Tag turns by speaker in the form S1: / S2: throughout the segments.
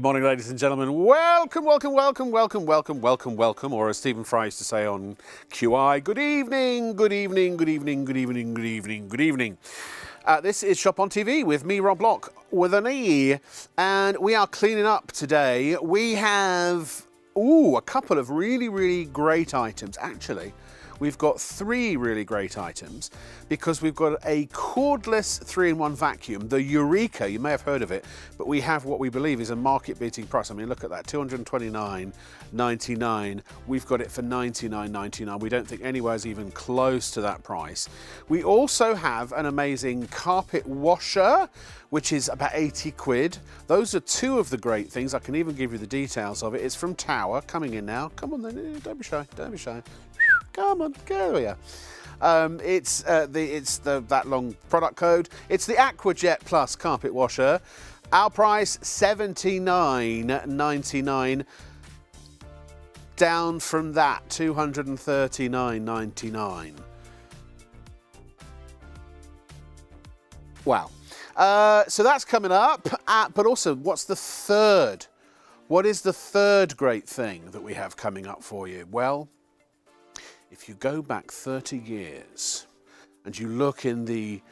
S1: Good morning, ladies and gentlemen. Welcome, welcome, welcome, welcome, welcome, welcome, welcome, or as Stephen Fry used to say on QI, good evening, good evening, good evening, good evening, good evening, good evening. This is Shop on TV with me, Rob Block, with an E, and we are cleaning up today. We have, a couple of really great items, actually. We've got three really great items because we've got a cordless 3-in-1 vacuum, the Eureka. You may have heard of it, but we have what we believe is a market-beating price. I mean, look at that, $229.99. We've got it for $99.99. We don't think anywhere's even close to that price. We also have an amazing carpet washer, which is about 80 quid. Those are two of the great things. I can even give you the details of it. It's from Tower, coming in now. Come on then, don't be shy, don't be shy. Come on, go here. It's that long product code. It's the AquaJet Plus carpet washer. Our price $79.99. Down from that $239.99. Wow. So that's coming up. But also, what's the third? What is the third great thing that we have coming up for you? Well, if you go back 30 years and you look in the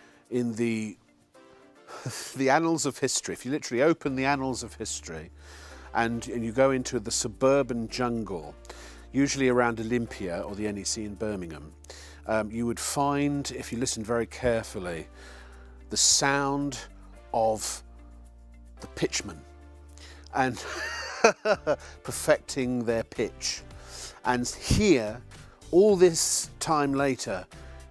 S1: annals of history, if you literally open the annals of history and you go into the suburban jungle, usually around Olympia or the NEC in Birmingham, you would find, if you listen very carefully, the sound of the pitchmen and perfecting their pitch. And here, all this time later,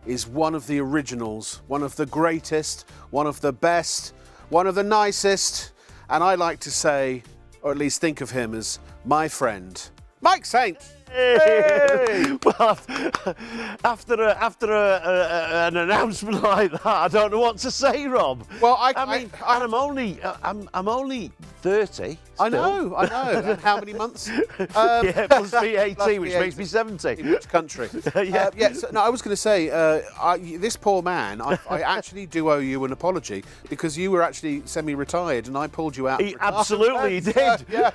S1: is one of the originals, one of the greatest, one of the best, one of the nicest, and I like to say, or at least think of him as my friend, Mike Saint.
S2: Hey. Well, after an announcement like that, I don't know what to say, Rob.
S1: Well,
S2: I'm only 30.
S1: I know. And how many months?
S2: Yeah, plus VAT,
S1: plus
S2: which
S1: VAT.
S2: makes me 70.
S1: In which country?
S2: Yeah.
S1: I was going to say, this poor man, I actually do owe you an apology because you were actually semi-retired and I pulled you out.
S2: Absolutely, you did.
S1: Yeah.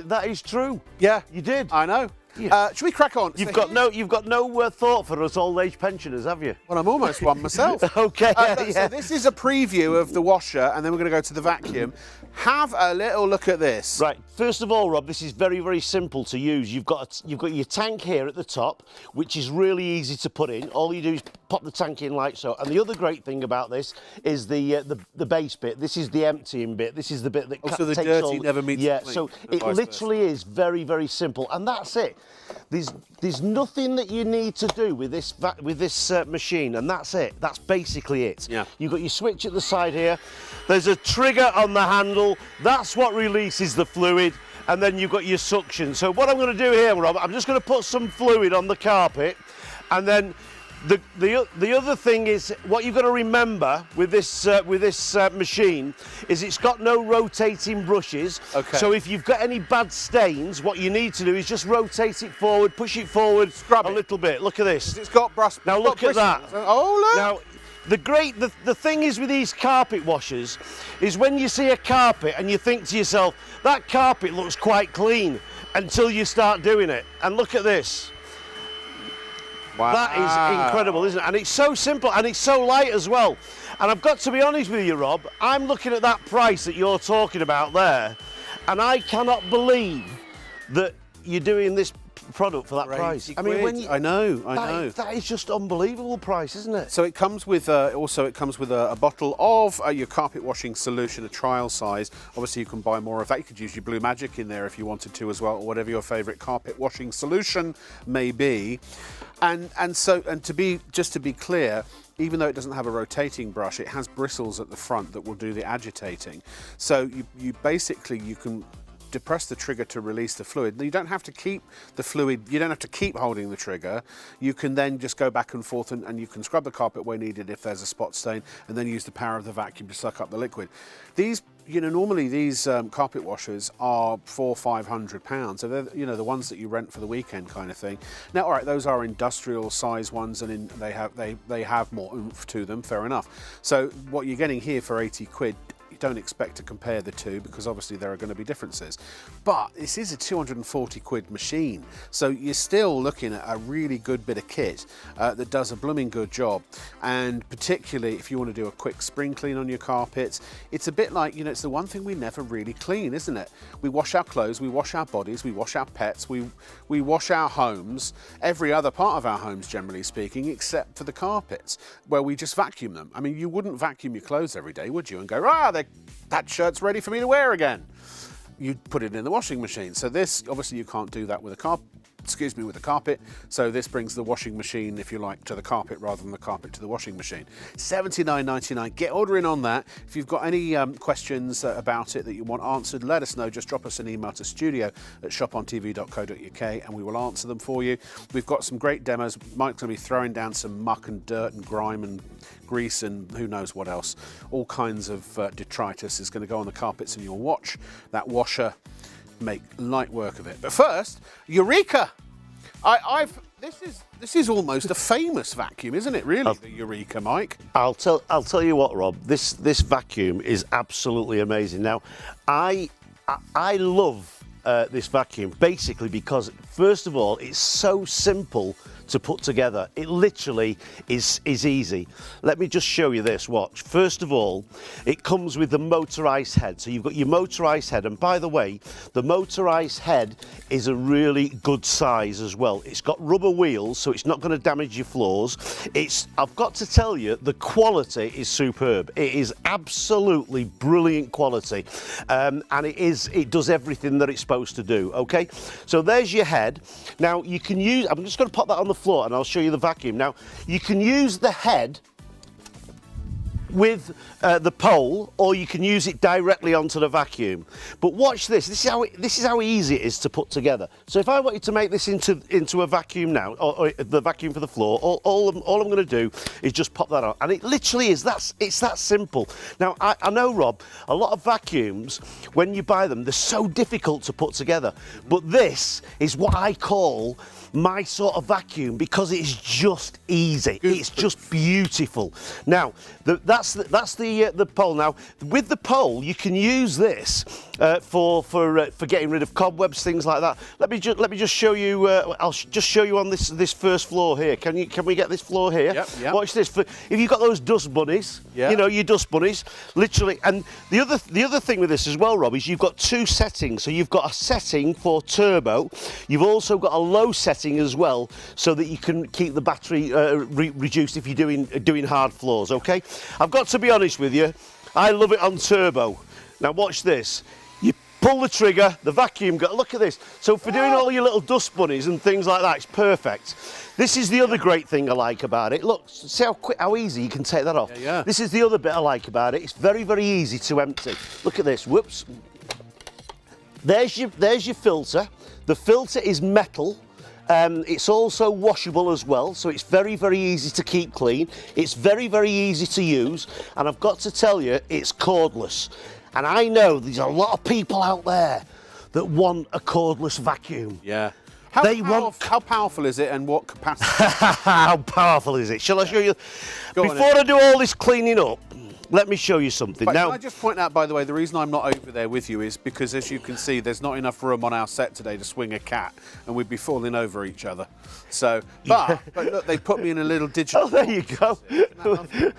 S2: That is true.
S1: Yeah,
S2: you did.
S1: I know.
S2: Yeah.
S1: Should we crack on?
S2: You've got no thought for us old age pensioners, have you?
S1: Well, I'm almost one myself.
S2: Okay.
S1: So this is a preview of the washer, and then we're going to go to the vacuum. Have a little look at this.
S2: Right. First of all, Rob, this is very simple to use. You've got your tank here at the top, which is really easy to put in. All you do is pop the tank in like so. And the other great thing about this is the base bit. This is the emptying bit. This is the bit that
S1: so the
S2: takes
S1: dirty never meets the clean.
S2: So it literally is very simple, and that's it. There's nothing that you need to do with this machine, and that's it. That's basically it.
S1: Yeah.
S2: You've got your switch at the side here. There's a trigger on the handle. That's what releases the fluid, and then you've got your suction. So what I'm going to do here, Rob, I'm just going to put some fluid on the carpet, and then the other thing is what you've got to remember with this machine is it's got no rotating brushes.
S1: Okay.
S2: So if you've got any bad stains, what you need to do is just rotate it forward, push it forward,
S1: Scrub
S2: a
S1: it.
S2: little bit. Look at this.
S1: It's got brass.
S2: Now look at that.
S1: Oh look.
S2: Now the thing is with these carpet washers is when you see a carpet and you think to yourself that carpet looks quite clean until you start doing it. And look at this.
S1: Wow.
S2: That is incredible, isn't it? And it's so simple and it's so light as well. And I've got to be honest with you, Rob, I'm looking at that price that you're talking about there, and I cannot believe that you're doing this product for that price.
S1: I mean, I know.
S2: That is just unbelievable price, isn't it?
S1: So it comes with a bottle of your carpet washing solution, a trial size. Obviously, you can buy more of that. You could use your Blue Magic in there if you wanted to as well, or whatever your favourite carpet washing solution may be. And to be clear, even though it doesn't have a rotating brush, it has bristles at the front that will do the agitating. So you can depress the trigger to release the fluid. You don't have to keep the fluid, you don't have to keep holding the trigger. You can then just go back and forth and you can scrub the carpet where needed if there's a spot stain, and then use the power of the vacuum to suck up the liquid. These, normally these carpet washers are £400–500, so they're, the ones that you rent for the weekend kind of thing. Now, all right, those are industrial size ones, and they have more oomph to them, fair enough. So what you're getting here for 80 quid you don't expect to compare the two because obviously there are going to be differences. But this is a 240 quid machine, so you're still looking at a really good bit of kit that does a blooming good job. And particularly if you want to do a quick spring clean on your carpets, it's a bit like, you know, it's the one thing we never really clean, isn't it? We wash our clothes, we wash our bodies, we wash our pets, we wash our homes, every other part of our homes generally speaking, except for the carpets, where we just vacuum them. I mean, you wouldn't vacuum your clothes every day, would you? And go, that shirt's ready for me to wear again. You'd put it in the washing machine. So this, obviously you can't do that with a carpet. With a carpet, so this brings the washing machine, if you like, to the carpet rather than the carpet to the washing machine. $79.99. Get ordering on that. If you've got any questions about it that you want answered, let us know. Just drop us an email to studio@shopontv.co.uk and we will answer them for you. We've got some great demos. Mike's going to be throwing down some muck and dirt and grime and grease and who knows what else. All kinds of detritus is going to go on the carpets, and you'll watch that washer make light work of it. But first, Eureka! This is almost a famous vacuum, isn't it? Really, the Eureka, Mike.
S2: I'll tell you what, Rob. This vacuum is absolutely amazing. Now, I love this vacuum basically because, first of all, it's so simple to put together. It literally is easy. Let me just show you this. Watch. First of all, it comes with the motorized head. So you've got your motorized head, and by the way, the motorized head is a really good size as well. It's got rubber wheels, so it's not going to damage your floors. I've got to tell you, the quality is superb. It is absolutely brilliant quality, and it does everything that it's supposed to do. Okay, so there's your head. Now you can use. I'm just going to pop that on the floor and I'll show you the vacuum. Now you can use the head with the pole, or you can use it directly onto the vacuum. But watch this. This is how easy it is to put together. So if I wanted to make this into a vacuum now, or the vacuum for the floor, all I'm going to do is just pop that on, and it literally is. It's that simple. Now I know, Rob, a lot of vacuums, when you buy them, they're so difficult to put together. But this is what I call my sort of vacuum, because it's just easy. It's just beautiful. Now that's the pole. Now with the pole, you can use this for getting rid of cobwebs, things like that. Let me just show you. I'll just show you on this first floor here. Can we get this floor here?
S1: Yep.
S2: Watch this. If you've got those dust bunnies, you know, your dust bunnies, literally. And the other thing with this as well, Rob, is you've got two settings. So you've got a setting for turbo. You've also got a low setting as well, so that you can keep the battery reduced if you're doing hard floors. Okay, I've got to be honest with you, I love it on turbo. Now watch this. You pull the trigger, the vacuum look at this. So for doing all your little dust bunnies and things like that, it's perfect. This is the other great thing I like about it. Look, see how easy you can take that off.
S1: Yeah.
S2: This is the other bit I like about it. It's very, very easy to empty. Look at this. Whoops. There's your filter. The filter is metal. It's also washable as well, so it's very, very easy to keep clean. It's very, very easy to use, and I've got to tell you, it's cordless. And I know there's a lot of people out there that want a cordless vacuum.
S1: Yeah. How powerful is it, and what capacity?
S2: How powerful is it? Shall I show you? Before I do all this cleaning up, let me show you something.
S1: But
S2: now,
S1: can I just point out, by the way, the reason I'm not over there with you is because, as you can see, there's not enough room on our set today to swing a cat, and we'd be falling over each other. So, but look, they put me in a little digital.
S2: Oh, there you go.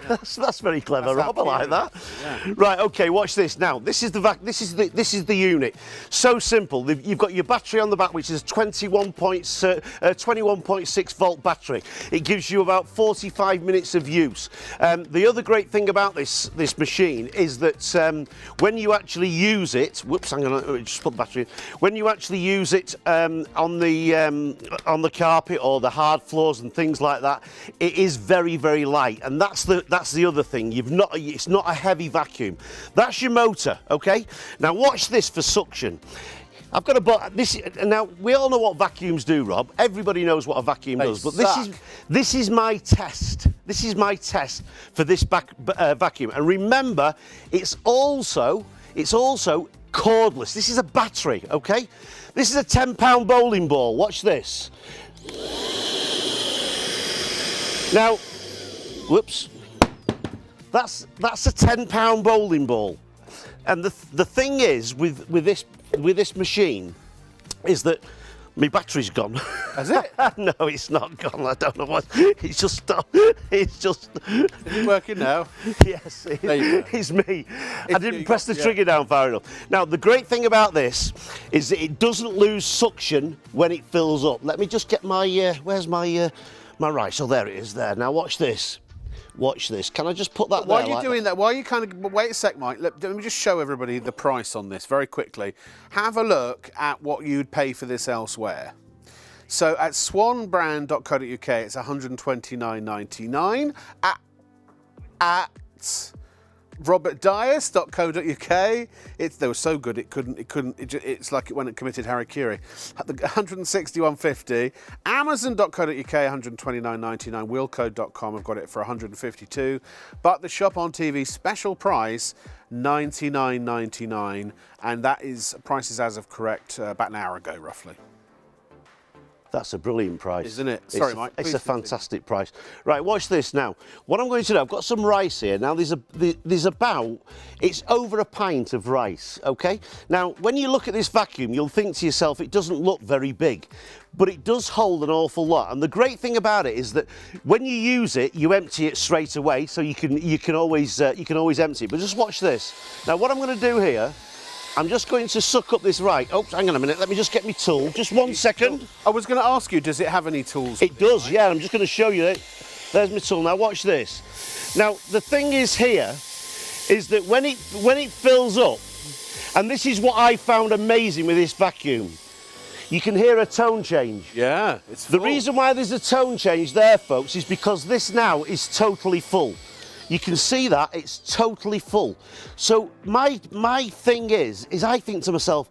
S2: That's very clever, Rob. I like that. Yeah. Right. Okay. Watch this. Now, this is the unit. So simple. You've got your battery on the back, which is a 21.6 volt battery. It gives you about 45 minutes of use. The other great thing about this machine is that when you actually use it, whoops, I'm going to just put the battery in. When you actually use it on the carpet or the hard floors and things like that, it is very, very light, and that's the other thing. It's not a heavy vacuum. That's your motor. Okay. Now watch this for suction. I've got this. Now we all know what vacuums do, Rob. Everybody knows what a vacuum does, but this is my test. This is my test for this vacuum. And remember, it's also cordless. This is a battery. Okay, this is a 10-pound bowling ball. Watch this. Now, whoops. That's a 10-pound bowling ball. And the thing is with this machine is that my battery's gone.
S1: Has it?
S2: No, it's not gone. I don't know what. It's just stopped. It's just.
S1: Is it working now?
S2: Yes,
S1: It's
S2: me. I didn't press the trigger down far enough. Now, the great thing about this is that it doesn't lose suction when it fills up. Let me just get my. Where's my rice? Oh, there it is. There. Now, watch this. Watch this. Can I just put that there?
S1: While you're doing that, while you kind of wait a sec, Mike. Let me just show everybody the price on this very quickly. Have a look at what you'd pay for this elsewhere. So at swanbrand.co.uk, it's $129.99. At robertdias.co.uk, they were so good it's like when it committed Harikiri. At the 161.50. Amazon.co.uk, $129.99. Willcode.com, I've got it for $152. But the Shop on TV special price, $99.99, and that is prices as of correct about an hour ago, roughly.
S2: That's a brilliant price.
S1: Isn't it? Sorry, Mike.
S2: It's a fantastic price. Right, watch this now. What I'm going to do, I've got some rice here. Now, it's over a pint of rice, okay? Now, when you look at this vacuum, you'll think to yourself, it doesn't look very big, but it does hold an awful lot. And the great thing about it is that when you use it, you empty it straight away, so you can always empty it. But just watch this. Now, what I'm going to do here, I'm just going to suck up this right. Oh, hang on a minute. Let me just get my tool. Just 1 second.
S1: I was going to ask you, does it have any tools?
S2: It does, yeah. I'm just going to show you it. There's my tool. Now watch this. Now the thing is here, is that when it fills up, and this is what I found amazing with this vacuum, you can hear a tone change.
S1: Yeah, it's full.
S2: The reason why there's a tone change there, folks, is because this now is totally full. You can see that it's totally full. So my thing is I think to myself,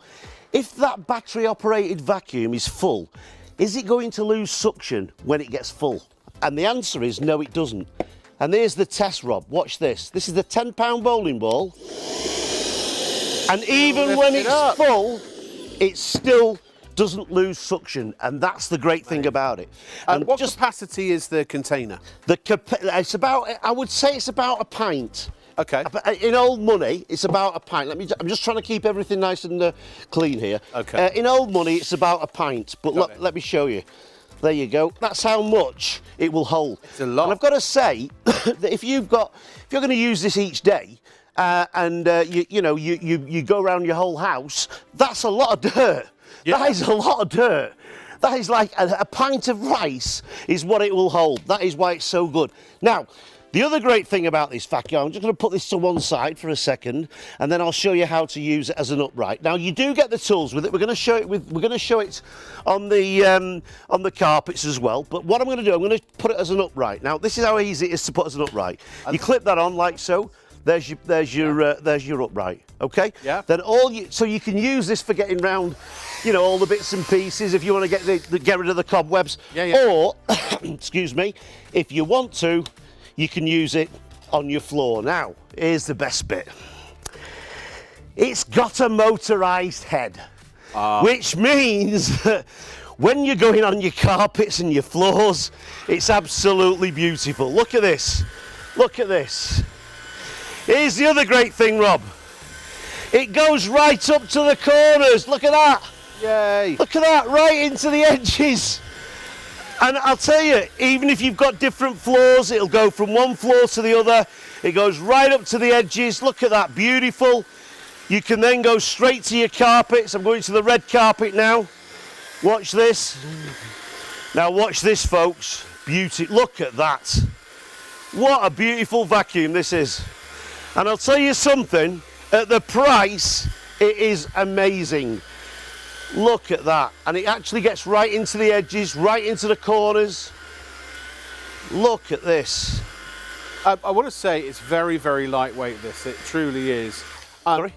S2: if that battery operated vacuum is full, is it going to lose suction when it gets full? And the answer is no, it doesn't. And here's the test, Rob. Watch this. This is the 10-pound bowling ball. And even when it's full, it still doesn't lose suction, and that's the great thing about it.
S1: And what capacity is the container?
S2: It's about, I would say it's about a pint.
S1: Okay.
S2: In old money, it's about a pint. I'm just trying to keep everything nice and clean here.
S1: Okay.
S2: In old money, it's about a pint, but let me show you. There you go. That's how much it will hold.
S1: It's a lot.
S2: And I've got to say that if you're going to use this each day, and you go around your whole house, that's a lot of dirt. Yeah. That is a lot of dirt. That is like a pint of rice is what it will hold. That is why it's so good. Now, the other great thing about this vacuum, I'm just going to put this to one side for a second, and then I'll show you how to use it as an upright. Now, you do get the tools with it. We're going to show it on the carpets as well. But what I'm going to do, I'm going to put it as an upright. Now, this is how easy it is to put as an upright. You clip that on like so. There's your upright, okay? Yeah. Then so you can use this for getting round, all the bits and pieces if you want to get rid of the cobwebs. Yeah. Or, excuse me, if you want to, you can use it on your floor. Now, here's the best bit. It's got a motorised head, which means that when you're going on your carpets and your floors, it's absolutely beautiful. Look at this. Look at this. Here's the other great thing, Rob. It goes right up to the corners. Look at that.
S1: Yay.
S2: Look at that, right into the edges. And I'll tell you, even if you've got different floors, it'll go from one floor to the other. It goes right up to the edges. Look at that, beautiful. You can then go straight to your carpets. I'm going to the red carpet now. Watch this. Now watch this, folks. Beauty. Look at that. What a beautiful vacuum this is. And I'll tell you something, at the price, it is amazing. Look at that. And it actually gets right into the edges, right into the corners. Look at this.
S1: I want to say it's very, very lightweight, this. It truly is.
S2: Sorry?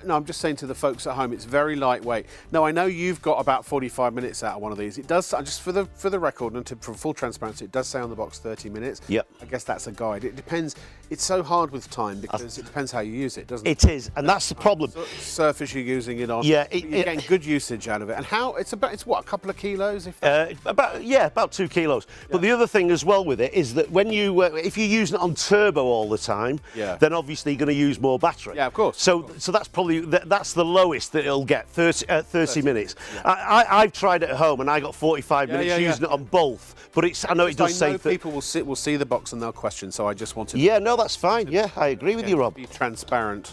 S1: No, I'm just saying to the folks at home, it's very lightweight. Now, I know you've got about 45 minutes out of one of these. It does, just for the record and for full transparency, it does say on the box 30 minutes.
S2: Yep.
S1: I guess that's a guide. It depends. It's so hard with time because it depends how you use it, doesn't it?
S2: It is, and that's the problem.
S1: Surface you're using it on.
S2: Yeah.
S1: You're getting good usage out of it. And how, it's what, a couple of kilos?
S2: About 2 kilos. Yeah. But the other thing as well with it is that when you, if you're using it on turbo all the time, then obviously you're going to use more battery.
S1: Yeah, of course.
S2: So that's probably that's the lowest that it'll get, 30 minutes. Yeah. I've tried it at home and I got 45 minutes using it on both. But I know it does say.
S1: People will see the box and they'll question. So I just wanted.
S2: Yeah, no, that's fine. Yeah, I agree with you, Rob.
S1: Be transparent.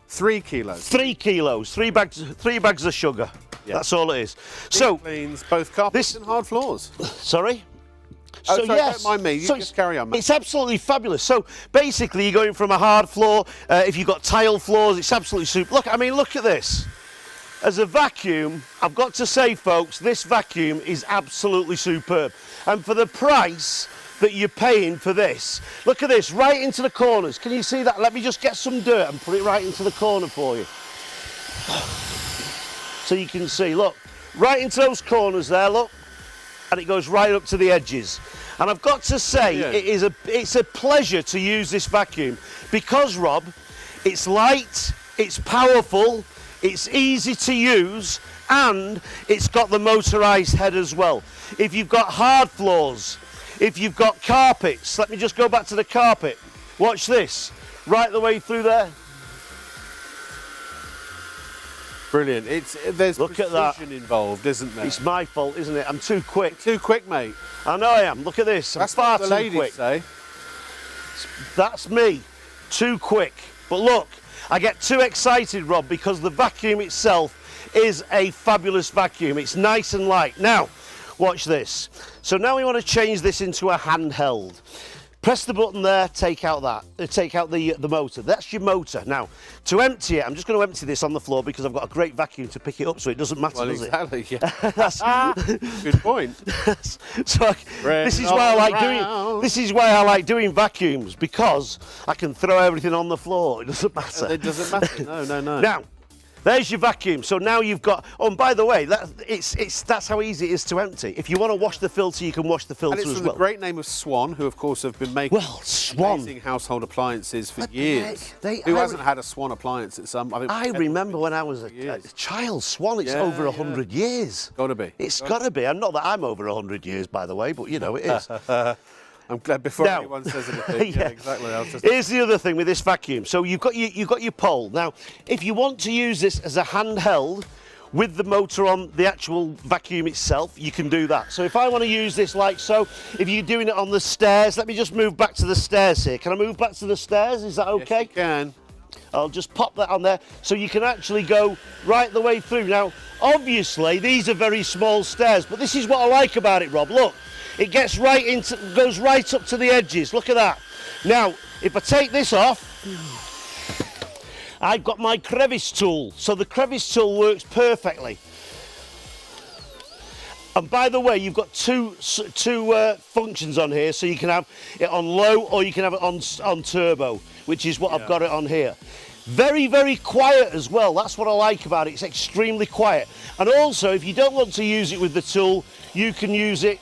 S1: 3 kilos.
S2: 3 kilos. 3 bags of sugar. Yeah. That's all it is. So
S1: cleans both carpets and hard floors.
S2: Sorry.
S1: Oh, so sorry, yes, don't mind me. You just carry on, mate.
S2: It's absolutely fabulous. So basically, you're going from a hard floor. If you've got tile floors, it's absolutely super. Look, I mean, look at this. As a vacuum, I've got to say, folks, this vacuum is absolutely superb. And for the price that you're paying for this, look at this, right into the corners. Can you see that? Let me just get some dirt and put it right into the corner for you. So you can see, look, right into those corners there, look. And it goes right up to the edges. And I've got to say, it's a pleasure to use this vacuum because, Rob, it's light, it's powerful, it's easy to use, and it's got the motorised head as well. If you've got hard floors, if you've got carpets, let me just go back to the carpet. Watch this, right the way through there.
S1: Brilliant. There's
S2: Look at that.
S1: Involved, isn't there?
S2: It's my fault, isn't it? I'm too quick.
S1: Too quick, mate.
S2: I know I am. Look at this.
S1: That's
S2: I'm far
S1: what the
S2: too
S1: ladies
S2: quick.
S1: say.
S2: That's me. Too quick. But look, I get too excited, Rob, because the vacuum itself is a fabulous vacuum. It's nice and light. Now, watch this. So now we want to change this into a handheld. Press the button there, take out the motor. That's your motor. Now, to empty it, I'm just going to empty this on the floor because I've got a great vacuum to pick it up, so it doesn't matter, does
S1: exactly,
S2: it?
S1: Yeah.
S2: That's
S1: good point.
S2: So this is why I like doing vacuums, because I can throw everything on the floor. It doesn't matter.
S1: It doesn't matter. No.
S2: Now, there's your vacuum. So now you've got. Oh, and by the way, that's how easy it is to empty. If you want to wash the filter, you can wash the filter
S1: as well. And it's from the great name of Swan, who of course have been making amazing household appliances for years. Who hasn't had a Swan appliance at some?
S2: I remember when I was a child. Swan. It's over 100 years.
S1: Got to be.
S2: It's got to be. And not that I'm over 100 years, by the way, but you know it is.
S1: I'm glad before anyone says anything. Yeah, exactly.
S2: Here's the other thing with this vacuum. So you've got your pole. Now, if you want to use this as a handheld with the motor on the actual vacuum itself, you can do that. So if I want to use this like so, if you're doing it on the stairs, let me just move back to the stairs here. Can I move back to the stairs? Is that okay?
S1: Yes, you can.
S2: I'll just pop that on there so you can actually go right the way through. Now, obviously, these are very small stairs, but this is what I like about it, Rob. Look. It gets goes right up to the edges. Look at that. Now, if I take this off, I've got my crevice tool. So the crevice tool works perfectly. And by the way, you've got two functions on here. So you can have it on low or you can have it on turbo, which is what I've got it on here. Very, very quiet as well. That's what I like about it. It's extremely quiet. And also, if you don't want to use it with the tool, you can use it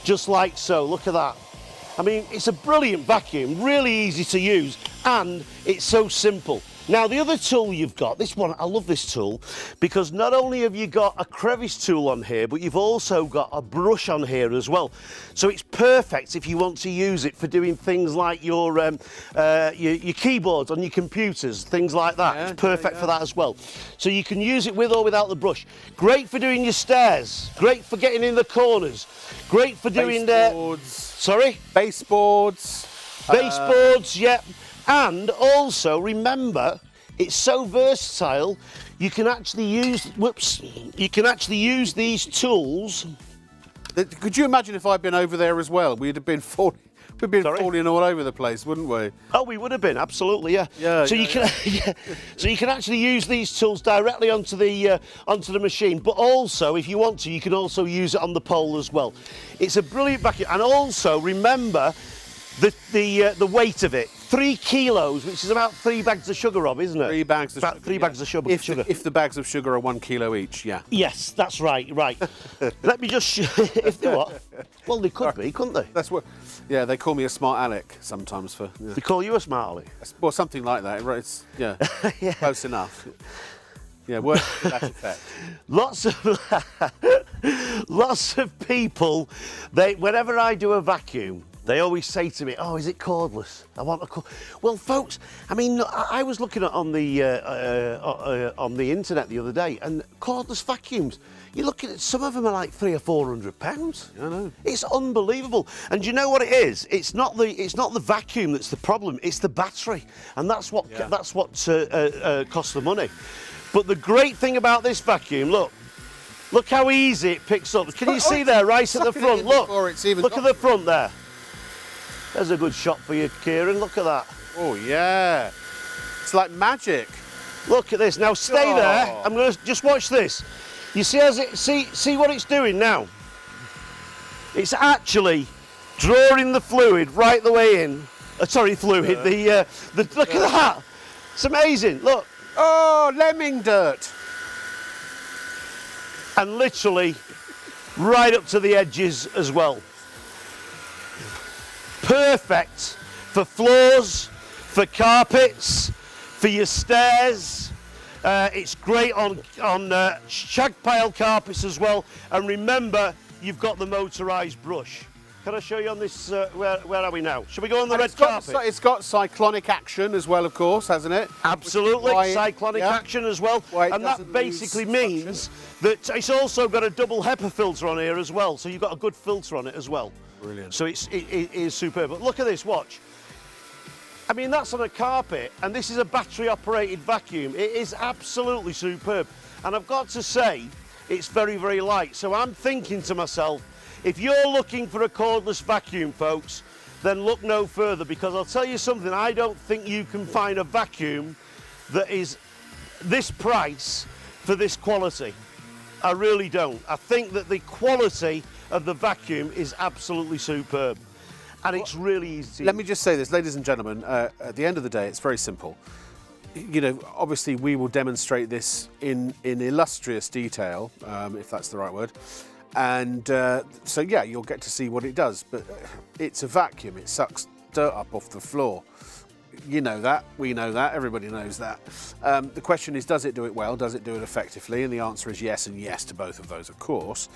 S2: just like so. Look at that. I mean, it's a brilliant vacuum, really easy to use, and it's so simple. Now, the other tool you've got, this one, I love this tool, because not only have you got a crevice tool on here, but you've also got a brush on here as well. So it's perfect if you want to use it for doing things like your keyboards on your computers, things like that. It's perfect for that as well. So you can use it with or without the brush. Great for doing your stairs, great for getting in the corners, great for doing sorry?
S1: Baseboards.
S2: Baseboards, yeah. And also remember, it's so versatile. You can actually use these tools.
S1: Could you imagine if I'd been over there as well? We'd have been falling all over the place, wouldn't we?
S2: Oh, we would have been, absolutely, yeah. So you can actually use these tools directly onto the machine. But also, if you want to, you can also use it on the pole as well. It's a brilliant vacuum. And also remember the weight of it. 3 kilos, which is about 3 bags of sugar, Rob, isn't it?
S1: 3 bags of
S2: about
S1: sugar.
S2: 3 bags of sugar.
S1: If the bags of sugar are 1 kilo each, yeah.
S2: Yes, that's right. Let me just. If they what? Well, they could be, couldn't they?
S1: That's what. Yeah, they call me a smart aleck sometimes for. Yeah.
S2: They call you a smart aleck.
S1: Well, something like that. It's close enough. Yeah, words to that effect.
S2: Lots of people. Whenever I do a vacuum, They always say to me, "Oh, is it cordless? I want a cord." Well, folks, I mean, I was looking at on the internet the other day, and cordless vacuums. You're looking at some of them are like £300 or £400.
S1: I know.
S2: It's unbelievable. And you know what it is? It's not the vacuum that's the problem. It's the battery, and that's what costs the money. But the great thing about this vacuum, look how easy it picks up. Can you see there, right at the front? Look at the front there. There's a good shot for you, Kieran. Look at that.
S1: Oh yeah, it's like magic.
S2: Look at this. Now stay there. I'm going to just watch this. You see see what it's doing now? It's actually drawing the fluid right the way in. Sorry, fluid. Look at that. It's amazing. Look.
S1: Oh, lemming dirt.
S2: And literally right up to the edges as well. Perfect for floors, for carpets, for your stairs. It's great on shag pile carpets as well. And remember, you've got the motorised brush. Can I show you on this? Where are we now? Shall we go on the red carpet?
S1: It's got cyclonic action as well, of course, hasn't it?
S2: Absolutely, cyclonic action as well. And that basically means that it's also got a double HEPA filter on here as well. So you've got a good filter on it as well.
S1: Brilliant.
S2: So it is superb. But look at this, watch. I mean, that's on a carpet, and this is a battery-operated vacuum. It is absolutely superb. And I've got to say, it's very, very light. So I'm thinking to myself, if you're looking for a cordless vacuum, folks, then look no further, because I'll tell you something, I don't think you can find a vacuum that is this price for this quality. I really don't. I think that the quality of the vacuum is absolutely superb, and it's really easy.
S1: Let me just say this, ladies and gentlemen, at the end of the day, it's very simple. You know, obviously we will demonstrate this in illustrious detail, if that's the right word. And so, yeah, you'll get to see what it does, but it's a vacuum. It sucks dirt up off the floor. You know that, we know that, everybody knows that. The question is, does it do it well? Does it do it effectively? And the answer is yes and yes to both of those, of course.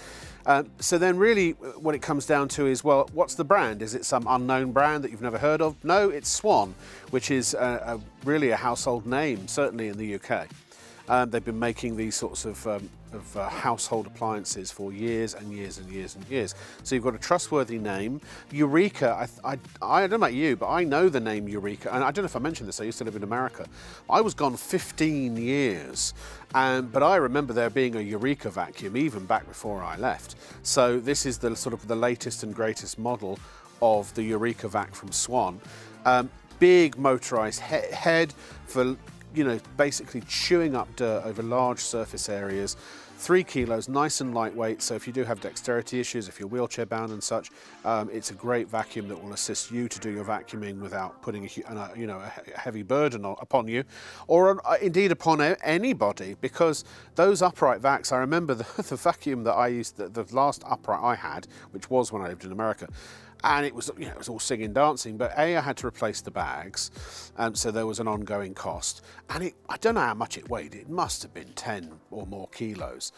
S1: So then really what it comes down to is, well, what's the brand? Is it some unknown brand that you've never heard of? No, it's Swan, which is really a household name, certainly in the UK. They've been making these sorts of household appliances for years and years and years and years. So you've got a trustworthy name. Eureka, I don't know about you, but I know the name Eureka, and I don't know if I mentioned this, I used to live in America. I was gone 15 years, but I remember there being a Eureka vacuum even back before I left. So this is the sort of the latest and greatest model of the Eureka vac from Swan. Big motorised head for, you know, basically chewing up dirt over large surface areas. 3 kilos, nice and lightweight, so if you do have dexterity issues, if you're wheelchair bound and such, it's a great vacuum that will assist you to do your vacuuming without putting a heavy burden upon you, or indeed upon anybody, because those upright vacs, I remember the vacuum that I used, the last upright I had, which was when I lived in America, and it was, you know, it was all singing, dancing, but I had to replace the bags, so there was an ongoing cost. And I don't know how much it weighed. It must have been 10 or more kilos.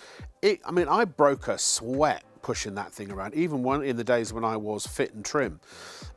S1: I mean, I broke a sweat pushing that thing around, even in the days when I was fit and trim.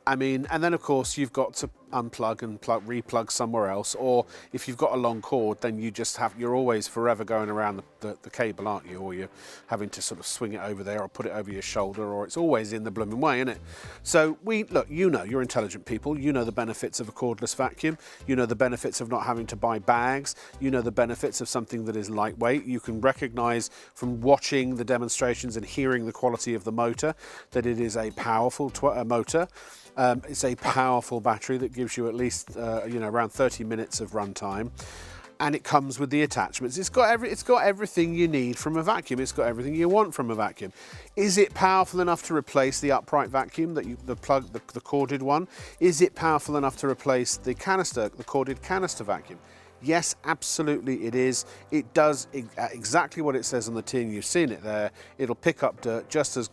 S1: I mean, and then of course you've got to unplug and replug somewhere else, or if you've got a long cord, then you're always forever going around the cable, aren't you? Or you're having to sort of swing it over there or put it over your shoulder, or it's always in the blooming way, isn't it? So look, you know, you're intelligent people, you know the benefits of a cordless vacuum, you know the benefits of not having to buy bags, you know the benefits of something that is lightweight. You can recognize from watching the demonstrations and hearing the quality of the motor that it is a powerful motor. It's a powerful battery that gives you at least around 30 minutes of run time, and it comes with the attachments. It's got everything you need from a vacuum. It's got everything you want from a vacuum. Is it powerful enough to replace the upright vacuum the corded one? Is it powerful enough to replace the corded canister vacuum? Yes, absolutely it is. It does exactly what it says on the tin. You've seen it there. It'll pick up dirt just as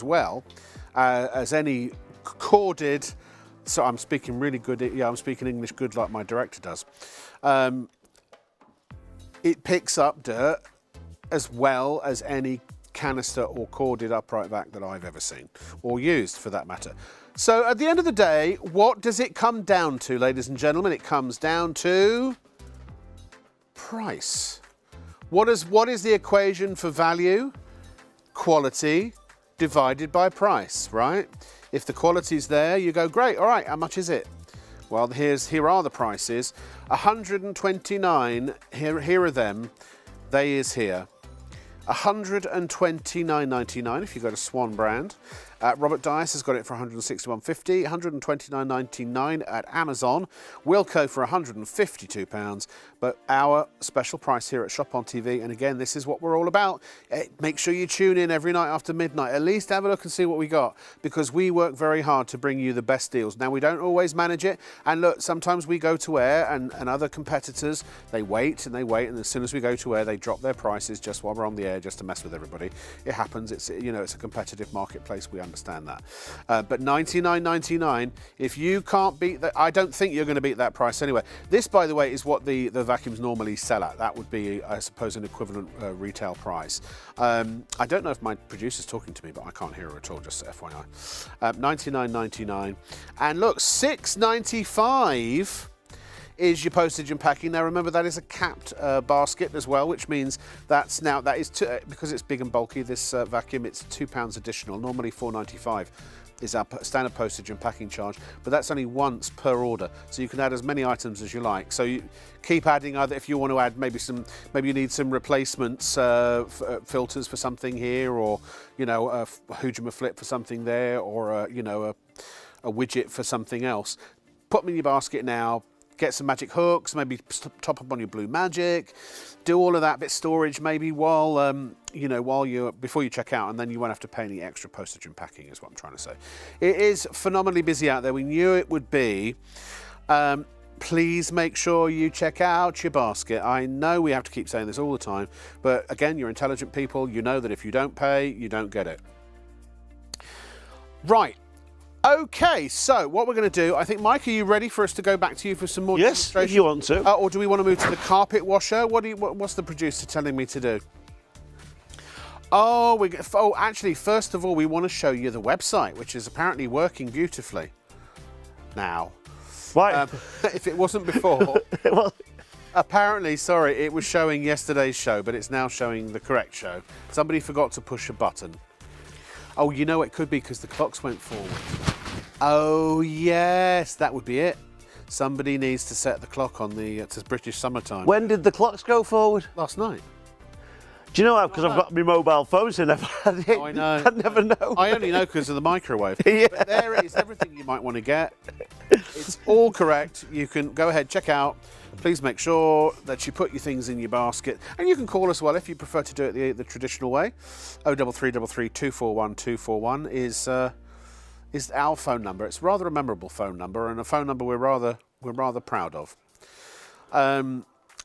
S1: well as any corded. So I'm speaking really good. Yeah, I'm speaking English good like my director does. It picks up dirt as well as any canister or corded upright vac that I've ever seen, or used for that matter. So at the end of the day, what does it come down to, ladies and gentlemen? It comes down to price. What is the equation for value? Quality divided by price, right? If the quality's there, you go, great, all right, how much is it? Well, here are the prices. 129, here are them. They is here. 129.99 if you go to Swan brand. Robert Dias has got it for 161.50, 129.99 at Amazon, Wilko for £152, but our special price here at ShopOnTV, and again, this is what we're all about. Make sure you tune in every night after midnight, at least have a look and see what we got, because we work very hard to bring you the best deals. Now, we don't always manage it, and look, sometimes we go to air, and other competitors, they wait, and as soon as we go to air, they drop their prices just while we're on the air, just to mess with everybody. It happens, it's a competitive marketplace, we understand that. But $99.99, if you can't beat that, I don't think you're going to beat that price anyway. This, by the way, is what the vacuums normally sell at. That would be, I suppose, an equivalent retail price. I don't know if my producer's talking to me, but I can't hear her at all, just FYI. $99.99. And look, $6.95 is your postage and packing. Now remember, that is a capped basket as well, which means that is because it's big and bulky, this vacuum, it's £2 additional. Normally $4.95 is our standard postage and packing charge, but that's only once per order, so you can add as many items as you like. So you keep adding other, if you want to add maybe you need some replacements, filters for something here, or a Hujima flip for something there, or a widget for something else. Put them in your basket now. Get some magic hooks, maybe top up on your Blue Magic, do all of that bit storage maybe before you check out, and then you won't have to pay any extra postage and packing, is what I'm trying to say. It is phenomenally busy out there. We knew it would be. Please make sure you check out your basket. I know we have to keep saying this all the time, but again, you're intelligent people. You know that if you don't pay, you don't get it. Right. Okay, so what we're going to do, I think, Mike, are you ready for us to go back to you for some more
S2: demonstration? Yes, if you want to.
S1: Or do we want to move to the carpet washer? What's the producer telling me to do? Actually, first of all, we want to show you the website, which is apparently working beautifully now.
S2: Right.
S1: If it wasn't before.
S2: Well,
S1: apparently, sorry, it was showing yesterday's show, but it's now showing the correct show. Somebody forgot to push a button. Oh, you know, it could be because the clocks went forward. Oh, yes, that would be it. Somebody needs to set the clock on to British summertime.
S2: When did the clocks go forward?
S1: Last night.
S2: Do you know how? Because I've got my mobile phone, so I never had it.
S1: Oh, I know.
S2: I never know.
S1: I only know because of the microwave.
S2: Yeah.
S1: But there it is, everything you might want to get. It's all correct. You can go ahead, check out. Please make sure that you put your things in your basket. And you can call us, well, if you prefer to do it the traditional way. 03333 241 241 is our phone number. It's rather a memorable phone number, and a phone number we're rather proud of.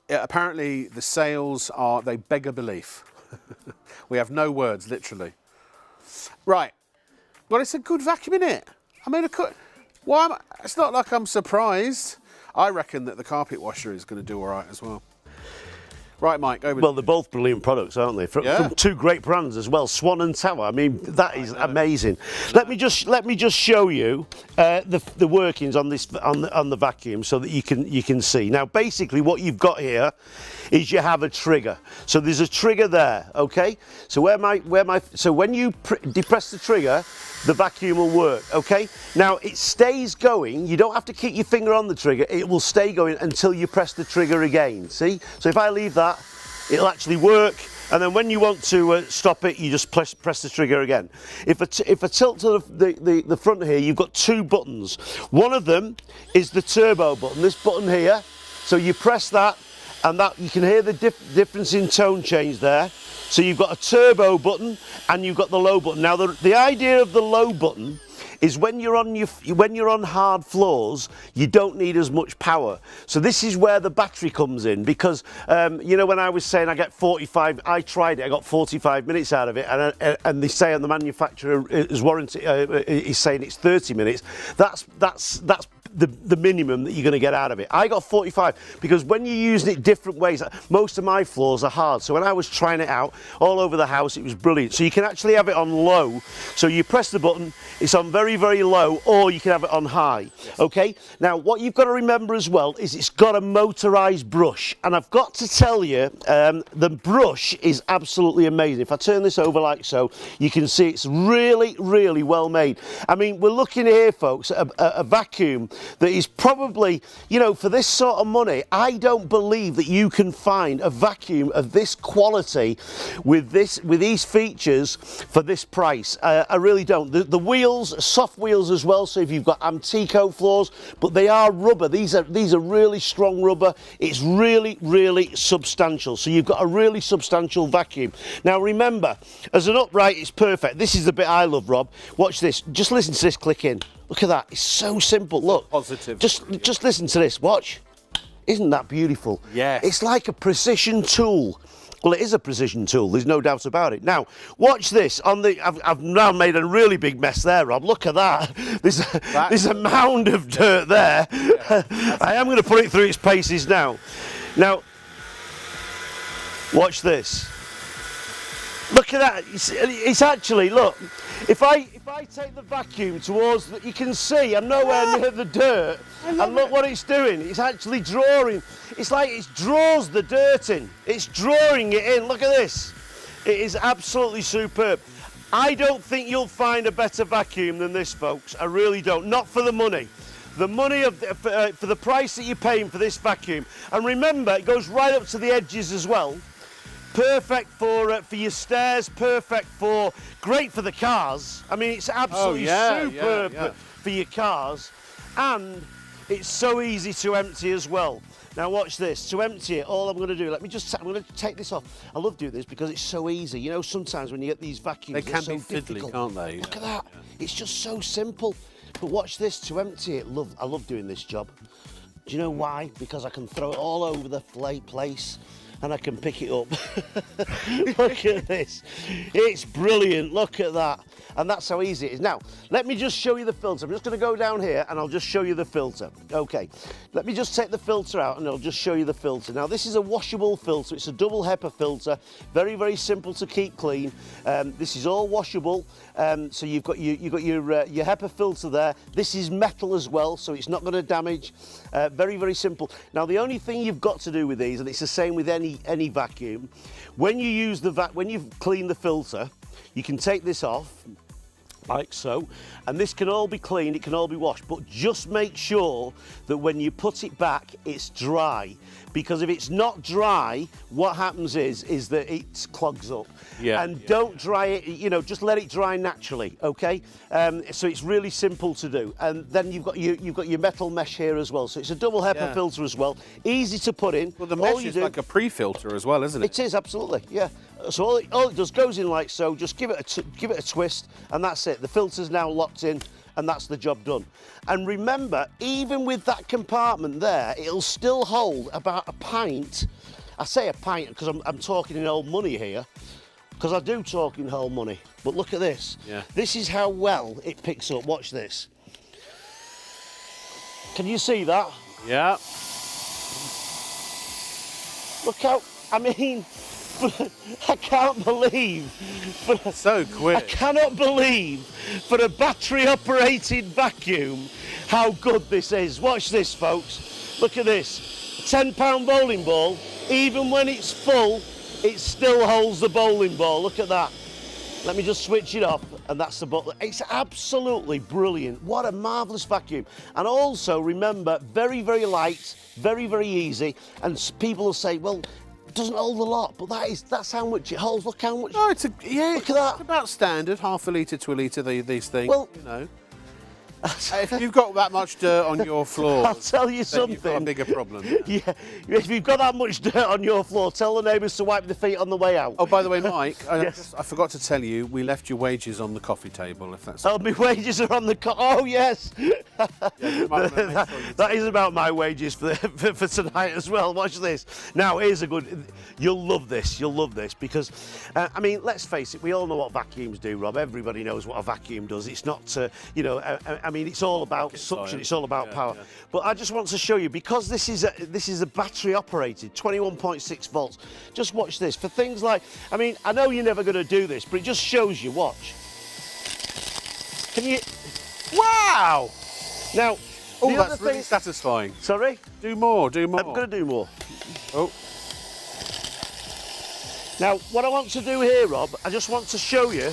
S1: Apparently the sales they beg a belief. We have no words, literally. Right. Well, it's a good vacuum, innit? I mean, it's not like I'm surprised. I reckon that the carpet washer is going to do all right as well. Right, Mike, over.
S2: Well, they're both brilliant products, aren't they? From two great brands as well, Swan and Tower. I mean, that is amazing. Let me just show you the workings on this on the vacuum so that you can see. Now, basically, what you've got here is you have a trigger. So there's a trigger there, okay? So so when you depress the trigger, the vacuum will work, okay? Now, it stays going. You don't have to keep your finger on the trigger. It will stay going until you press the trigger again, see? So if I leave that, it'll actually work, and then when you want to stop it, you just press the trigger again. If I tilt to the front here, you've got two buttons. One of them is the turbo button, this button here. So you press that, and that you can hear the difference in tone change there. So you've got a turbo button and you've got the low button. Now the idea of the low button is when you're on hard floors, you don't need as much power. So this is where the battery comes in, because when I was saying I get 45, I tried it, I got 45 minutes out of it, and they say on the manufacturer is warranty is saying it's 30 minutes. That's the minimum that you're going to get out of it. I got 45 because when you're using it different ways, most of my floors are hard. So when I was trying it out all over the house, it was brilliant. So you can actually have it on low. So you press the button, it's on very, very low, or you can have it on high. Yes. Okay. Now what you've got to remember as well is it's got a motorized brush, and I've got to tell you, the brush is absolutely amazing. If I turn this over like so, you can see it's really, really well made. I mean, we're looking here, folks, at a vacuum that is probably, you know, for this sort of money, I don't believe that you can find a vacuum of this quality with these features for this price. I really don't. The wheels, soft wheels as well, so if you've got Antico floors, but they are rubber. These are really strong rubber. It's really, really substantial. So you've got a really substantial vacuum. Now remember, as an upright, it's perfect. This is the bit I love, Rob. Watch this. Just listen to this click in. Look at that. It's so simple. Look.
S1: Positive.
S2: Just listen to this. Watch. Isn't that beautiful?
S1: Yes.
S2: It's like a precision tool. Well, it is a precision tool. There's no doubt about it. Now, watch this. I've now made a really big mess there, Rob. Look at that. There's a mound of dirt there. Yeah, I am going to put it through its paces now. Now, watch this. Look at that. It's actually, look, if I take the vacuum towards, you can see I'm nowhere near the dirt, and look what it's doing. It's actually drawing. It's like it draws the dirt in. It's drawing it in. Look at this. It is absolutely superb. I don't think you'll find a better vacuum than this, folks. I really don't. Not for the money. The money for the price that you're paying for this vacuum. And remember, it goes right up to the edges as well. Perfect for your stairs, great for the cars. I mean, it's absolutely superb for your cars, and it's so easy to empty as well. Now watch this. To empty it, all I'm going to do, I'm going to take this off. I love doing this because it's so easy. You know, sometimes when you get these vacuums,
S1: they can
S2: so
S1: be fiddly,
S2: difficult.
S1: can't they?
S2: Look at that. It's just so simple. But watch this. To empty it, I love doing this job. Do you know why? Because I can throw it all over the place. And I can pick it up. Look at this. It's brilliant. Look at that. And that's how easy it is. Now, let me just show you the filter. I'm just going to go down here and I'll just show you the filter. Okay. Let me just take the filter out and I'll just show you the filter. Now, this is a washable filter. It's a double HEPA filter. Very, very simple to keep clean. This is all washable. So you've got your HEPA filter there. This is metal as well, so it's not going to damage. Very, very simple. Now, the only thing you've got to do with these, and it's the same with any vacuum, when you use when you've cleaned the filter, you can take this off like so, and this can all be cleaned, it can all be washed, but just make sure that when you put it back it's dry, because if it's not dry, what happens is that it clogs up. Don't dry it, you know, just let it dry naturally. Okay, so it's really simple to do. And then you've got your metal mesh here as well, so it's a double HEPA filter as well, easy to put in.
S1: Well, the mesh is like a pre-filter as well, isn't it?
S2: It is, absolutely, yeah. So all it does goes in like so. Just give it a twist, and that's it. The filter's now locked in, and that's the job done. And remember, even with that compartment there, it'll still hold about a pint. I say a pint because I'm talking in old money here, because I do talk in whole money. But look at this. Yeah. This is how well it picks up. Watch this. Can you see that?
S1: Yeah.
S2: Look how, I mean, I can't believe.
S1: So quick.
S2: I cannot believe for a battery operated vacuum how good this is. Watch this, folks. Look at this. A £10 bowling ball, even when it's full, it still holds the bowling ball. Look at that. Let me just switch it off, and that's the bottle. It's absolutely brilliant. What a marvellous vacuum. And also, remember, very, very light, very, very easy. And people will say, well, doesn't hold a lot, but that's how much it holds. Look how much.
S1: Oh,
S2: look at that.
S1: It's about standard, half a litre to a litre. These things.
S2: Well,
S1: you know, if you've got that much dirt on your floor,
S2: I'll tell you something.
S1: You've got a bigger problem.
S2: Yeah, if you've got that much dirt on your floor, tell the neighbours to wipe their feet on the way out.
S1: Oh, by the way, Mike,
S2: Yes.
S1: I forgot to tell you, we left your wages on the coffee table. If that's.
S2: Oh, my wages are on the. Oh, yes.
S1: you might wanna make sure you
S2: That is about my wages for tonight as well. Watch this. Now, here's a good. You'll love this. You'll love this because, I mean, let's face it. We all know what vacuums do, Rob. Everybody knows what a vacuum does. It's not, you know. I mean, it's all about suction. It's all about power.
S1: Yeah.
S2: But I just want to show you because this is a battery operated, 21.6 volts. Just watch this for things like. I mean, I know you're never going to do this, but it just shows you. Watch. Can you? Wow! Now,
S1: Oh,
S2: the
S1: that's
S2: other
S1: really
S2: thing.
S1: satisfying.
S2: Sorry,
S1: Do more, do more.
S2: I'm going to do more.
S1: Oh,
S2: Now, what I want to do here, Rob, I just want to show you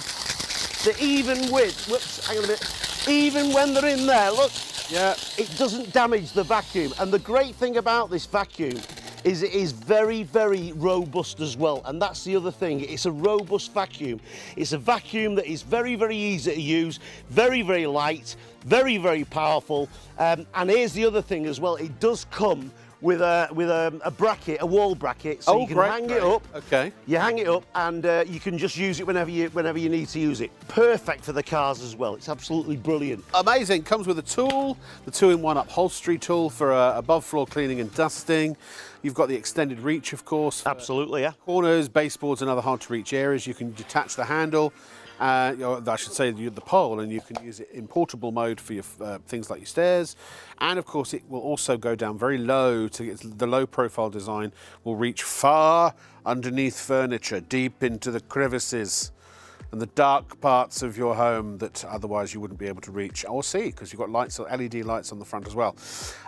S2: that even with, whoops, hang on a minute, even when they're in there, look,
S1: yeah.
S2: it doesn't damage the vacuum. And the great thing about this vacuum is it is very, very robust as well. And that's the other thing. It's a robust vacuum. It's a vacuum that is very, very easy to use, very, very light, very, very powerful. And here's the other thing as well. It does come with a bracket, a wall bracket, so you can hang it up.
S1: Okay.
S2: You hang it up, and you can just use it whenever you need to use it. Perfect for the cars as well. It's absolutely brilliant.
S1: Amazing. Comes with a tool, the 2-in-1 upholstery tool for above floor cleaning and dusting. You've got the extended reach, of course.
S2: Absolutely, yeah.
S1: Corners, baseboards, and other hard to reach areas. You can detach the handle. I should say the pole, and you can use it in portable mode for your things like your stairs. And of course, it will also go down very low. The low profile design will reach far underneath furniture, deep into the crevices and the dark parts of your home that otherwise you wouldn't be able to reach or see because you've got lights, LED lights on the front as well.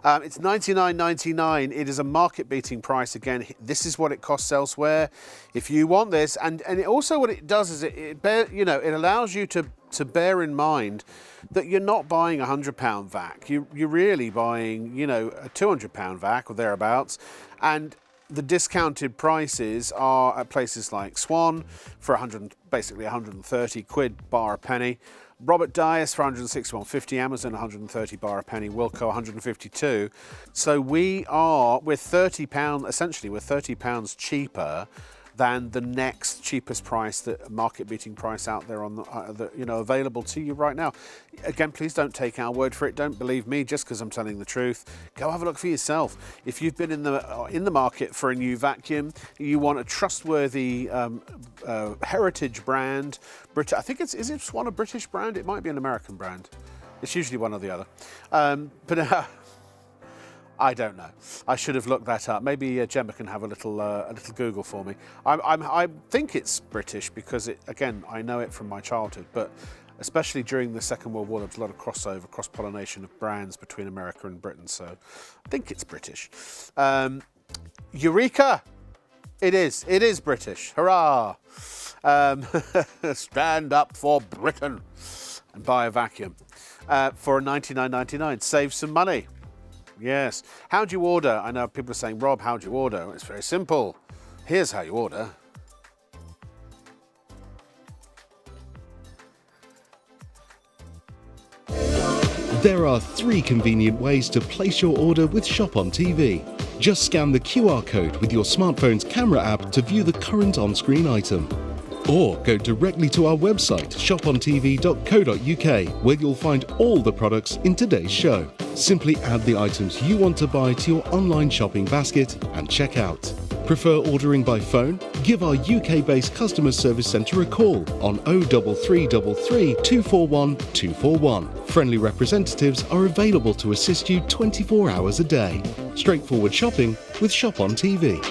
S1: It's $99.99. It is a market-beating price. Again, this is what it costs elsewhere. If you want this, and it also what it does is it allows you to bear in mind that you're not buying a £100 vac. You're really buying, a £200 vac or thereabouts, and the discounted prices are at places like Swan for basically 130 quid bar a penny, Robert Dias for 161.50, Amazon 130 bar a penny, Wilco 152. So we're £30, essentially we're £30 cheaper than the next cheapest price, the market-beating price out there on available to you right now. Again, please don't take our word for it. Don't believe me just because I'm telling the truth. Go have a look for yourself. If you've been in the market for a new vacuum, you want a trustworthy heritage brand. I think is it Swan a British brand? It might be an American brand. It's usually one or the other. But I don't know. I should have looked that up. Maybe Gemma can have a little Google for me. I think it's British because I know it from my childhood, but especially during the Second World War, there was a lot of crossover, cross-pollination of brands between America and Britain, so I think it's British. Eureka! It is British. Hurrah! Stand up for Britain and buy a vacuum for $99.99. Save some money. Yes. How do you order? I know people are saying, Rob, how do you order? It's very simple. Here's how you order.
S3: There are 3 convenient ways to place your order with ShopOnTV. Just scan the QR code with your smartphone's camera app to view the current on-screen item. Or go directly to our website, shopontv.co.uk, where you'll find all the products in today's show. Simply add the items you want to buy to your online shopping basket and check out. Prefer ordering by phone? Give our UK-based customer service centre a call on 03333 241 241. Friendly representatives are available to assist you 24 hours a day. Straightforward shopping with ShopOnTV.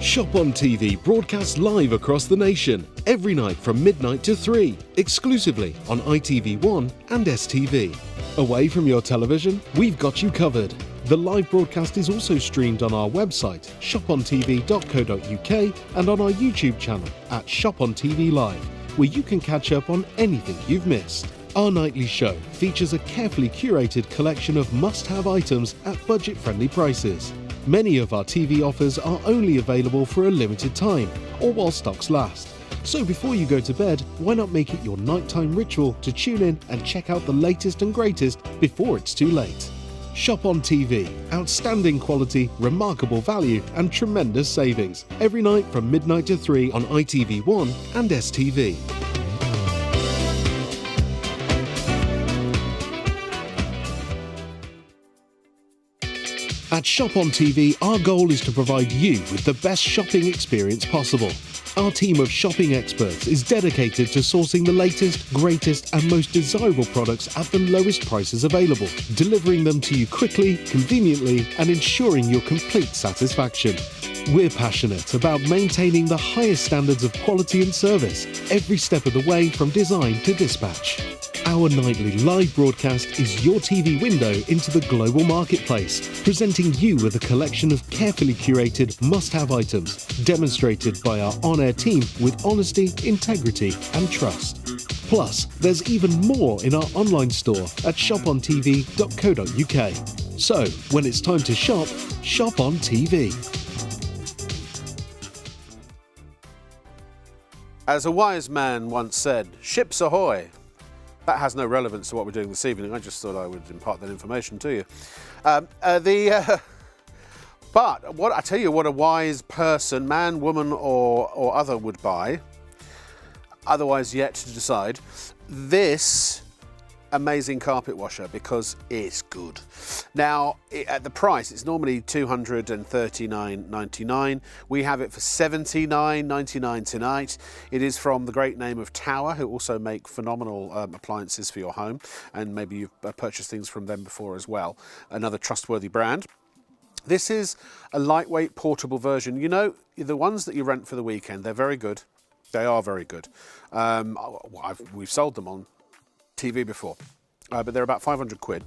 S3: ShopOnTV broadcasts live across the nation every night from midnight to 3, exclusively on ITV1 and STV. Away from your television, we've got you covered. The live broadcast is also streamed on our website, shopontv.co.uk, and on our YouTube channel at ShopOnTV Live, where you can catch up on anything you've missed. Our nightly show features a carefully curated collection of must-have items at budget-friendly prices. Many of our TV offers are only available for a limited time or while stocks last. So before you go to bed, why not make it your nighttime ritual to tune in and check out the latest and greatest before it's too late. ShopOnTV, outstanding quality, remarkable value and tremendous savings. Every night from midnight to 3 on ITV1 and STV. ShopOnTV, our goal is to provide you with the best shopping experience possible. Our team of shopping experts is dedicated to sourcing the latest, greatest and most desirable products at the lowest prices available, delivering them to you quickly, conveniently and ensuring your complete satisfaction. We're passionate about maintaining the highest standards of quality and service, every step of the way from design to dispatch. Our nightly live broadcast is your TV window into the global marketplace, presenting you with a collection of carefully curated must-have items, demonstrated by our on-air team with honesty, integrity and trust. Plus, there's even more in our online store at shopontv.co.uk. So, when it's time to shop, shop on TV.
S1: As a wise man once said, ships ahoy. That has no relevance to what we're doing this evening. I just thought I would impart that information to you. But what I tell you, what a wise person, man, woman, or other would buy, otherwise yet to decide, this amazing carpet washer, because it's good. Now, at the price, it's normally $239.99. We have it for $79.99 tonight. It is from the great name of Tower, who also make phenomenal appliances for your home, and maybe you've purchased things from them before as well. Another trustworthy brand. This is a lightweight portable version. You know, the ones that you rent for the weekend, they're very good. They are very good. We've sold them on TV before, but they're about 500 quid,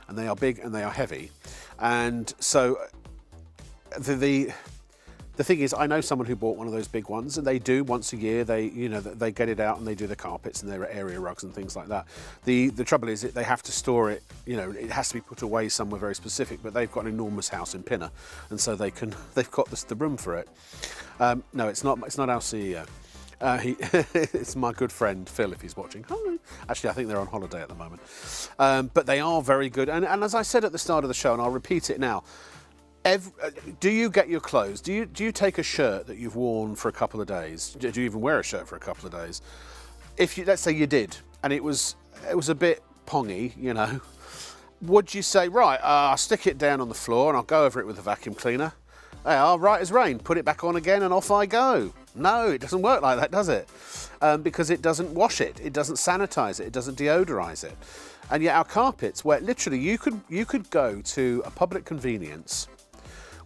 S1: and they are big and they are heavy. And so the thing is, I know someone who bought one of those big ones, and they do once a year. They get it out and they do the carpets and their area rugs and things like that. The trouble is that they have to store it. You know, it has to be put away somewhere very specific. But they've got an enormous house in Pinner, and so they've got the room for it. No, it's not our CEO. It's my good friend Phil, if he's watching. Hi. Actually, I think they're on holiday at the moment. But they are very good. And as I said at the start of the show, and I'll repeat it now, do you get your clothes? Do you take a shirt that you've worn for a couple of days? Do you even wear a shirt for a couple of days? Let's say you did, and it was a bit pongy, you know, would you say, right, I'll stick it down on the floor and I'll go over it with a vacuum cleaner? They are right as rain, put it back on again and off I go. No, it doesn't work like that, does it? Because it doesn't wash it, it doesn't sanitize it, it doesn't deodorize it. And yet our carpets, where literally you could go to a public convenience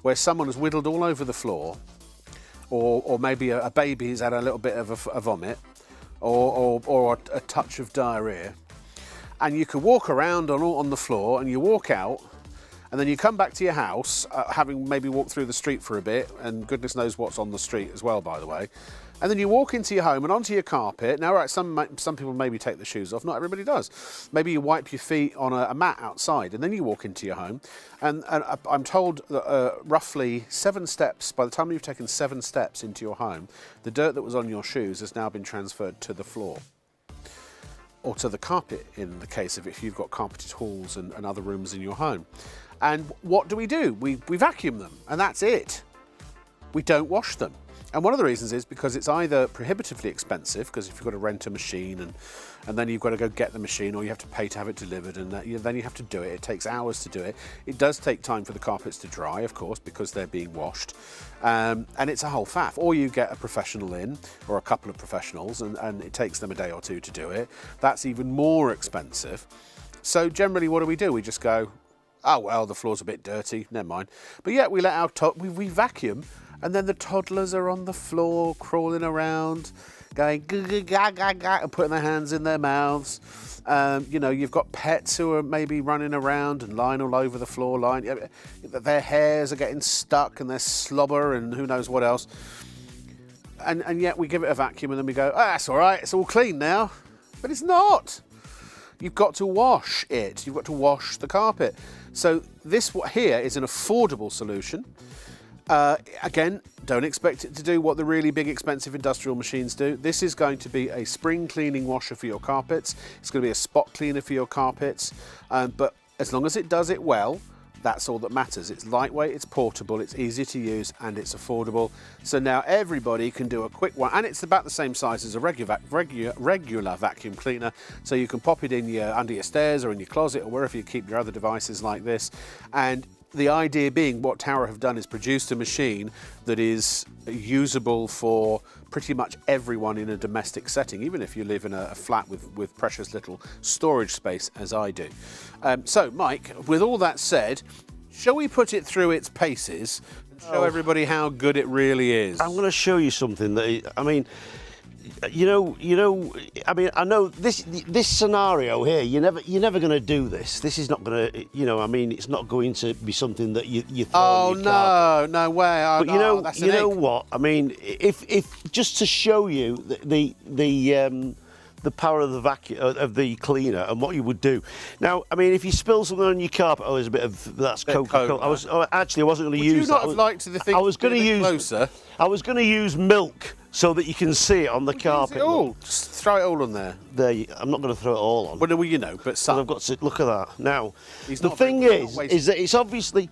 S1: where someone has whittled all over the floor, or maybe a baby's had a little bit of a vomit, or a touch of diarrhea, and you could walk around on the floor and you walk out, and then you come back to your house, having maybe walked through the street for a bit, and goodness knows what's on the street as well, by the way. And then you walk into your home and onto your carpet. Now, right, some people maybe take the shoes off. Not everybody does. Maybe you wipe your feet on a mat outside, and then you walk into your home. And I'm told that roughly 7 steps, by the time you've taken 7 steps into your home, the dirt that was on your shoes has now been transferred to the floor. Or to the carpet, in the case of if you've got carpeted halls and other rooms in your home. And what do? We vacuum them, and that's it. We don't wash them. And one of the reasons is because it's either prohibitively expensive, because if you've got to rent a machine and then you've got to go get the machine, or you have to pay to have it delivered, and then you have to do it. It takes hours to do it. It does take time for the carpets to dry, of course, because they're being washed. And it's a whole faff. Or you get a professional in, or a couple of professionals, and it takes them a day or two to do it. That's even more expensive. So generally, what do? We just go, oh, well, the floor's a bit dirty, never mind. But yet we let we vacuum, and then the toddlers are on the floor, crawling around, going ga-ga-ga-ga, and putting their hands in their mouths. You know, you've got pets who are maybe running around and lying all over the floor, their hairs are getting stuck and their slobber and who knows what else. And yet we give it a vacuum and then we go, oh, that's all right, it's all clean now. But it's not. You've got to wash it. You've got to wash the carpet. So this here is an affordable solution. Again, don't expect it to do what the really big expensive industrial machines do. This is going to be a spring cleaning washer for your carpets. It's going to be a spot cleaner for your carpets. But as long as it does it well, that's all that matters. It's lightweight, it's portable, it's easy to use, and it's affordable. So now everybody can do a quick one, and it's about the same size as a regular vacuum cleaner. So you can pop it in under your stairs or in your closet or wherever you keep your other devices like this. And The idea being what Tower have done is produced a machine that is usable for pretty much everyone in a domestic setting, even if you live in a flat with precious little storage space, as I do. So, Mike, with all that said, shall we put it through its paces and show everybody how good it really is? I'm
S2: going to show you something that, I mean, I know this scenario here. You're never going to do this. This is not going to, it's not going to be something that you throw.
S1: Oh
S2: in your carpet.
S1: no way! Oh,
S2: but
S1: that's
S2: you know what? I mean, if just to show you the power of the vacuum of the cleaner and what you would do. Now, I mean, if you spill something on your carpet, there's a bit of that's Coca-Cola. I wasn't going to use.
S1: Would you not have liked the thing? I was going to use closer.
S2: I was going to use milk so that you can see it on the carpet.
S1: Use it all. Just throw it all on there.
S2: I'm not going to throw it all on.
S1: Well, but some.
S2: I've got to look at that. Now, the thing is that it's obviously.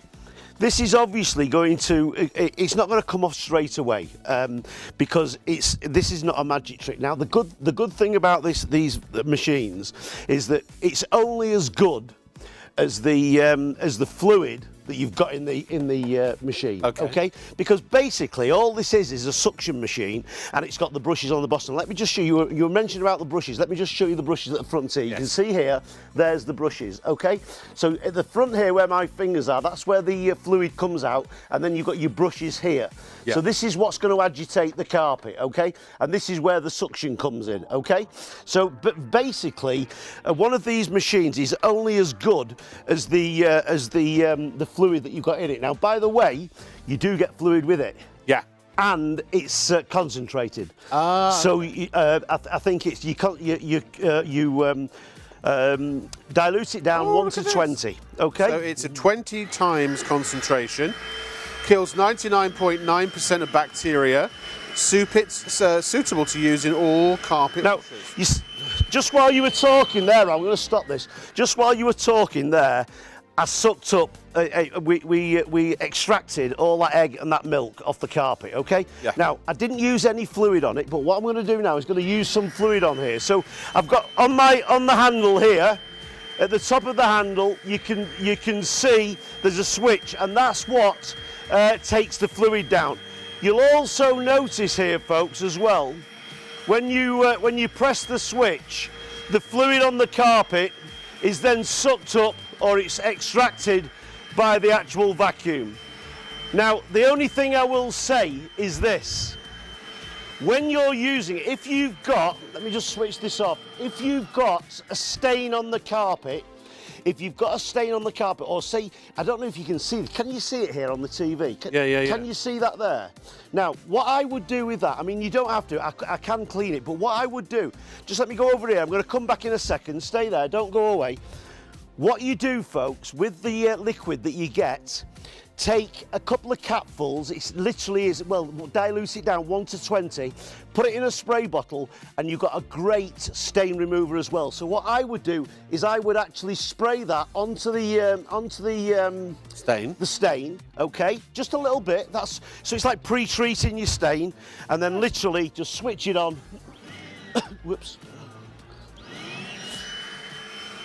S2: This is obviously going to, it's not going to come off straight away because this is not a magic trick. Now, the good thing about these machines is that it's only as good as the fluid that you've got in the machine. Okay. Because basically all this is a suction machine, and it's got the brushes on the bottom. Let me just show you. You were mentioning about the brushes. Let me just show you the brushes at the front here. You can see here. There's the brushes. Okay. So at the front here, where my fingers are, that's where the fluid comes out, and then you've got your brushes here. Yeah. So this is what's going to agitate the carpet. Okay. And this is where the suction comes in. Okay. So, but basically, one of these machines is only as good as the fluid that you've got in it. Now, by the way, you do get fluid with it.
S1: Yeah.
S2: And it's concentrated. So I think it's you dilute it down 1 to 20. Okay.
S1: So it's a 20 times concentration. Kills 99.9% of bacteria. It's suitable to use in all carpet washes.
S2: Just while you were talking there, I'm going to stop this. Just while you were talking there, I sucked up, we extracted all that egg and that milk off the carpet, okay?
S1: Yeah.
S2: Now, I didn't use any fluid on it, but what I'm going to do now is going to use some fluid on here. So I've got on the handle here, at the top of the handle, you can see there's a switch, and that's what takes the fluid down. You'll also notice here, folks, as well, when you press the switch, the fluid on the carpet is then sucked up, or it's extracted by the actual vacuum. Now, the only thing I will say is this. When you're using it, if you've got, let me just switch this off, if you've got a stain on the carpet, or say, I don't know if you can see it, can you see it here on the TV? Can you see that there? Now, what I would do with that, I mean, you don't have to, I can clean it, but what I would do, just let me go over here, I'm going to come back in a second, stay there, don't go away. What you do, folks, with the liquid that you get, take a couple of capfuls, it literally is, well, dilute it down 1 to 20, put it in a spray bottle, and you've got a great stain remover as well. So what I would do is I would actually spray that onto the stain, okay? Just a little bit, so it's like pre-treating your stain, and then literally just switch it on, whoops.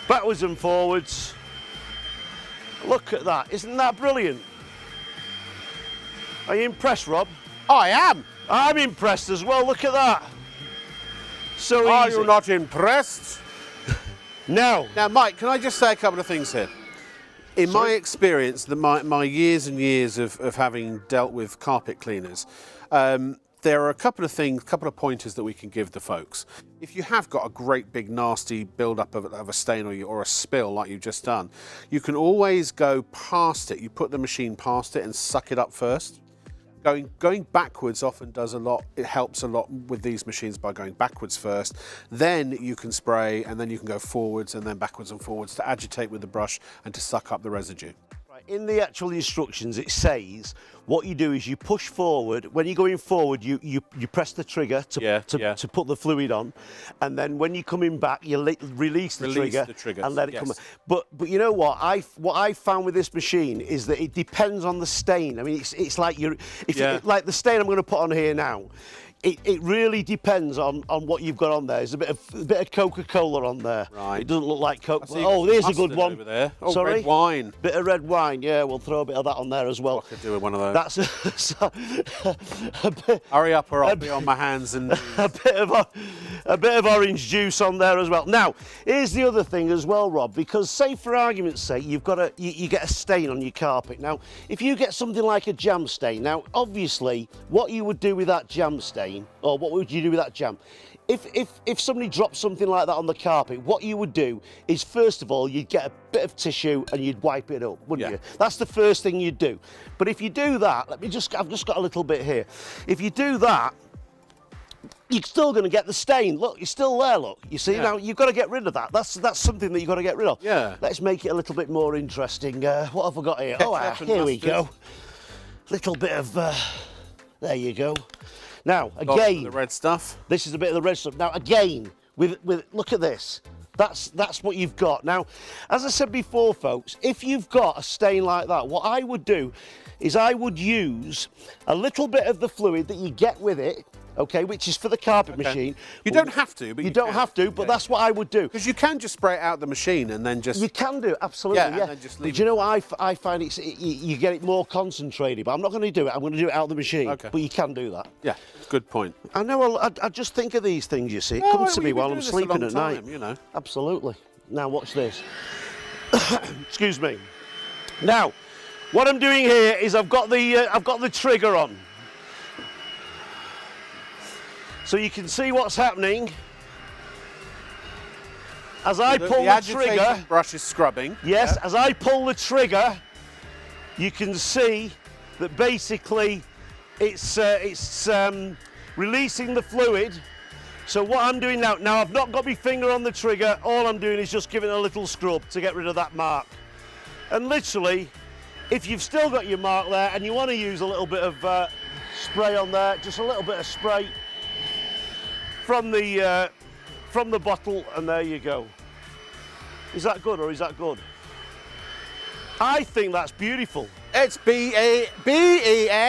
S2: Backwards and forwards. Look at that, isn't that brilliant? Are you impressed, Rob?
S1: I am.
S2: I'm impressed as well, look at that. So
S1: Are
S2: easy.
S1: you not impressed?
S2: No.
S1: Now, Mike, can I just say a couple of things here? In my experience, my years and years of having dealt with carpet cleaners, there are a couple of pointers that we can give the folks. If you have got a great big nasty build-up of a stain or a spill like you've just done, you can always go past it. You put the machine past it and suck it up first. Going backwards often does a lot. It helps a lot with these machines by going backwards first. Then you can spray, and then you can go forwards and then backwards and forwards to agitate with the brush and to suck up the residue.
S2: In the actual instructions, it says what you do is you push forward. When you're going forward, you press the trigger to put the fluid on, and then when you're coming back, you release the trigger and let it come. But you know what I found with this machine is that it depends on the stain. I mean, it's like like the stain I'm going to put on here now. It really depends on what you've got on there. There's a bit of Coca-Cola on there.
S1: Right.
S2: It doesn't look like Coke.
S1: I see
S2: Oh, there's a
S1: mustard
S2: good one.
S1: over there. Oh,
S2: Sorry?
S1: red wine.
S2: Bit of red wine. Yeah, we'll throw a bit of that on there as well.
S1: I could do with one of those.
S2: That's
S1: Hurry up or I'll be on my hands and knees.
S2: a bit of orange juice on there as well. Now, here's the other thing as well, Rob, because say for argument's sake, you get a stain on your carpet. Now, if you get something like a jam stain, now obviously what you would do with that jam stain, or what would you do with that jam? If somebody dropped something like that on the carpet, what you would do is, first of all, you'd get a bit of tissue and you'd wipe it up, wouldn't you? That's the first thing you'd do. But if you do that, I've just got a little bit here. If you do that, you're still going to get the stain. Look, you're still there, look. You see, now you've got to get rid of that. That's something that you've got to get rid of.
S1: Yeah.
S2: Let's make it a little bit more interesting. What have I got here?
S1: Ketchup and
S2: here we
S1: mustard.
S2: go. Little bit of, there you go. Now, again,
S1: the red stuff.
S2: this is a bit of the red stuff. Now, again, with look at this. That's what you've got. Now, as I said before, folks, if you've got a stain like that, what I would do is I would use a little bit of the fluid that you get with it, okay, which is for the carpet machine.
S1: You don't have to, but
S2: you don't have to, but that's what I would do.
S1: Because you can just spray it out the machine and then just...
S2: You can do, absolutely,
S1: Yeah, and then just leave
S2: But you know what I find you get it more concentrated, but I'm not going to do it. I'm going to do it out of the machine.
S1: Okay.
S2: But you can do that.
S1: Yeah, good point.
S2: I know, I just think of these things, you see. It
S1: Oh,
S2: comes to
S1: well,
S2: me
S1: you've been
S2: while
S1: doing
S2: I'm
S1: this a
S2: sleeping
S1: long
S2: at night.
S1: time, you know.
S2: Absolutely. Now, watch this. Excuse me. Now, what I'm doing here is I've got the trigger on. So you can see what's happening. As I pull the trigger,
S1: agitating brush is scrubbing.
S2: yes, as I pull the trigger, you can see that basically it's releasing the fluid. So what I'm doing now I've not got my finger on the trigger, all I'm doing is just giving it a little scrub to get rid of that mark. And literally, if you've still got your mark there and you want to use a little bit of spray on there, just a little bit of spray from the bottle, and there you go. Is that good or is that good? I think that's beautiful.
S1: It's B-E-A,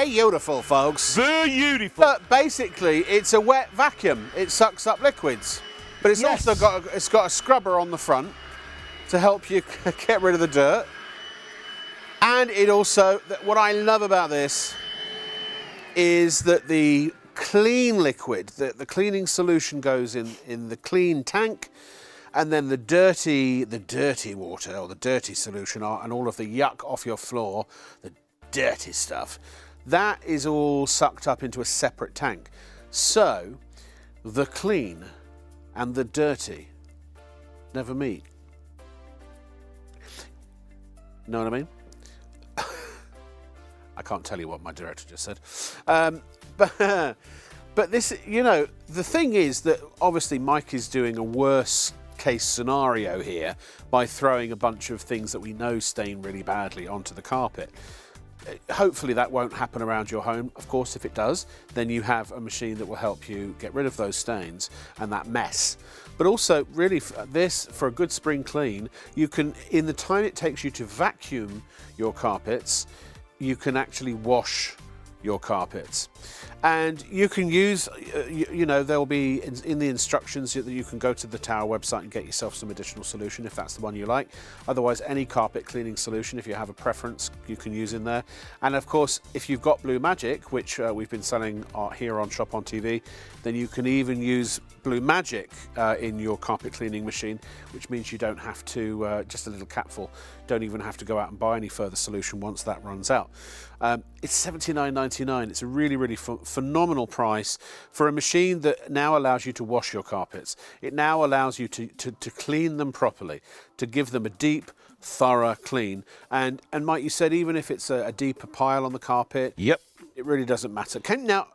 S1: beautiful, folks.
S2: Beautiful.
S1: But basically, it's a wet vacuum. It sucks up liquids. But it's
S2: Yes.
S1: also got a scrubber on the front to help you get rid of the dirt. And it also, what I love about this is that the clean liquid, the cleaning solution goes in the clean tank, and then the dirty water or the dirty solution and all of the yuck off your floor, the dirty stuff, that is all sucked up into a separate tank. So the clean and the dirty never meet. Know what I mean? I can't tell you what my director just said. But this, you know, the thing is that obviously Mike is doing a worse case scenario here by throwing a bunch of things that we know stain really badly onto the carpet. Hopefully that won't happen around your home. Of course, if it does, then you have a machine that will help you get rid of those stains and that mess. But also, really, for a good spring clean, you can, in the time it takes you to vacuum your carpets, you can actually wash your carpets. And you can use, you know, there'll be in the instructions that you can go to the Tower website and get yourself some additional solution if that's the one you like. Otherwise, any carpet cleaning solution, if you have a preference, you can use in there. And of course, if you've got Blue Magic, which we've been selling here on ShopOnTV, then you can even use Blue Magic in your carpet cleaning machine, which means you don't have to, just a little capful, don't even have to go out and buy any further solution once that runs out. It's $79.99. It's a really, really phenomenal price for a machine that now allows you to wash your carpets. It now allows you to clean them properly, to give them a deep, thorough clean. And Mike, you said even if it's a deeper pile on the carpet,
S2: Yep.
S1: it really doesn't matter.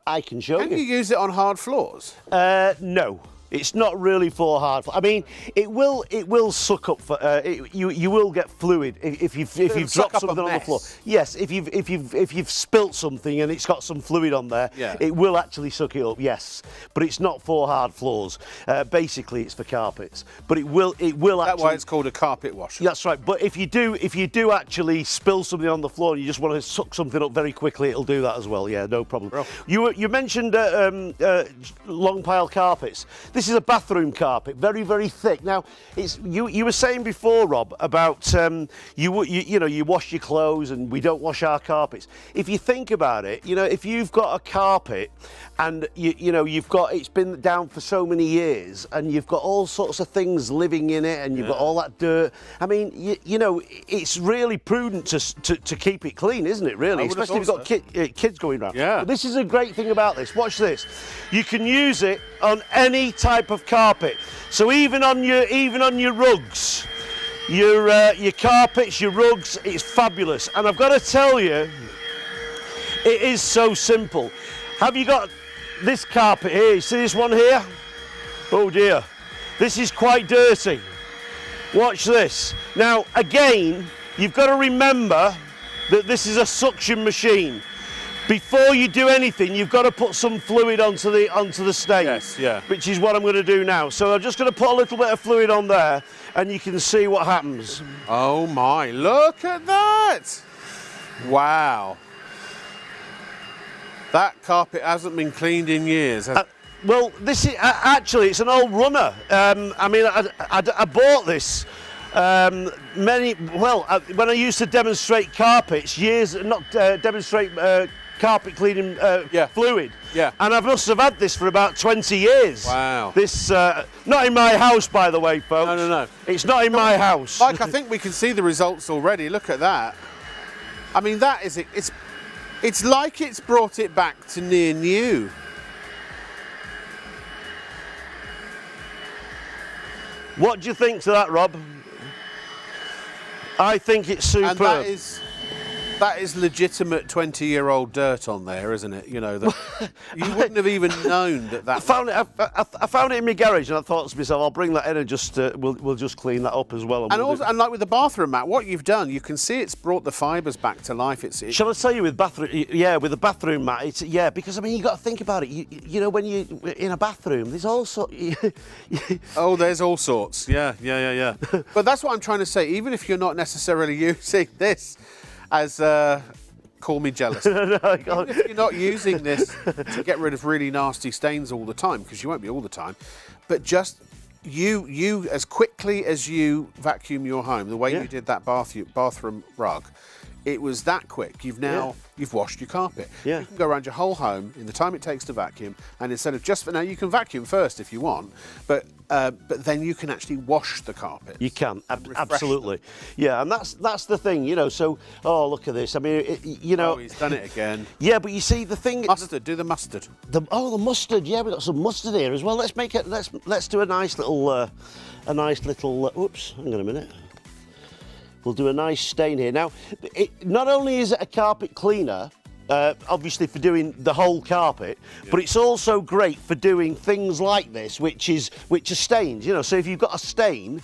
S2: I can show you.
S1: Can you use it on hard floors?
S2: No. It's not really for hard. I mean, it will suck up. You will get fluid if you've dropped something on the floor. Yes, if you've spilt something and it's got some fluid on there, it will actually suck it up. Yes, but it's not for hard floors. Basically, it's for carpets. But it will.
S1: That's why it's called a carpet washer.
S2: That's right. But if you do actually spill something on the floor and you just want to suck something up very quickly, it'll do that as well. Yeah, no problem.
S1: Bro.
S2: You mentioned long pile carpets. This is a bathroom carpet, very, very thick. Now, you were saying before, Rob, about you wash your clothes and we don't wash our carpets. If you think about it, if you've got a carpet and it's been down for so many years and you've got all sorts of things living in it and you've got all that dirt. I mean, it's really prudent to keep it clean, isn't it? Really, especially if you've got kids going around.
S1: Yeah.
S2: But this is a great thing about this. Watch this. You can use it on any type of carpet. So even on your rugs, your carpets, your rugs, it's fabulous. And I've got to tell you, it is so simple. Have you got this carpet here? You see this one here? Oh dear, this is quite dirty. Watch this. Now again, you've got to remember that this is a suction machine. Before you do anything, you've got to put some fluid onto the stain.
S1: Yes, yeah.
S2: Which is what I'm going to do now. So I'm just going to put a little bit of fluid on there, and you can see what happens.
S1: Oh my! Look at that! Wow. That carpet hasn't been cleaned in years. Has
S2: Well, this is actually it's an old runner. I mean, I bought this. When I used to demonstrate carpets demonstrate carpet cleaning fluid.
S1: Yeah.
S2: And I must have had this for about 20 years.
S1: Wow.
S2: This, not in my house, by the way, folks.
S1: No.
S2: It's not in my house.
S1: Mike, I think we can see the results already. Look at that. I mean, that is it. It's like it's brought it back to near new.
S2: What do you think to that, Rob? I think it's superb.
S1: And that is legitimate 20-year-old dirt on there, isn't it? You wouldn't have even known that.
S2: I found it in my garage, and I thought to myself, I'll bring that in and just we'll just clean that up as well.
S1: And like with the bathroom mat, what you've done, you can see it's brought the fibres back to life.
S2: Shall I tell you with the bathroom mat? Because I mean you got to think about it. You know when you in a bathroom, there's all sorts.
S1: Oh, there's all sorts. Yeah. But that's what I'm trying to say. Even if you're not necessarily using this as call me jealous. Even if you're not using this to get rid of really nasty stains all the time, because you won't be all the time, but just you as quickly as you vacuum your home, the way you did that bathroom rug, it was that quick. You've washed your carpet.
S2: Yeah.
S1: You can go around your whole home in the time it takes to vacuum, and instead of now you can vacuum first if you want, but then you can actually wash the carpet.
S2: You can, absolutely. Yeah, and that's the thing, So, look at this. I mean,
S1: Oh, he's done it again.
S2: Yeah, but you see the thing.
S1: Mustard. Do the mustard.
S2: The mustard. Yeah, we've got some mustard here as well. Let's do a nice little. Oops, hang on a minute. We'll do a nice stain here. Now, not only is it a carpet cleaner, obviously for doing the whole carpet, but it's also great for doing things like this, which are stains. So if you've got a stain,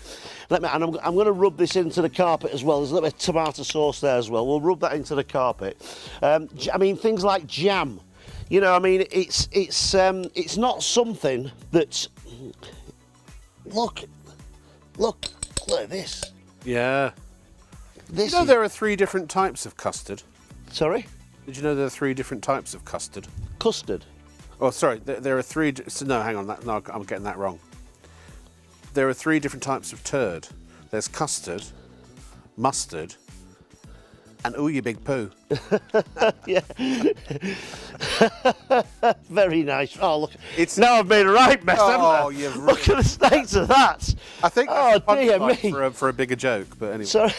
S2: I'm going to rub this into the carpet as well. There's a little bit of tomato sauce there as well. We'll rub that into the carpet. I mean, things like jam. I mean, it's not something that's. Look at this.
S1: Yeah. There are 3 different types of custard.
S2: Sorry?
S1: Did you know there are 3 different types of custard?
S2: Custard?
S1: Oh, sorry. There are 3. No, hang on. No, I'm getting that wrong. There are 3 different types of turd. There's custard, mustard, and you big poo.
S2: Yeah. Very nice. Oh, look. Now I've made a right mess, haven't I?
S1: You've
S2: look at the state of that.
S1: I think
S2: dear me.
S1: For a bigger joke, but anyway.
S2: Sorry.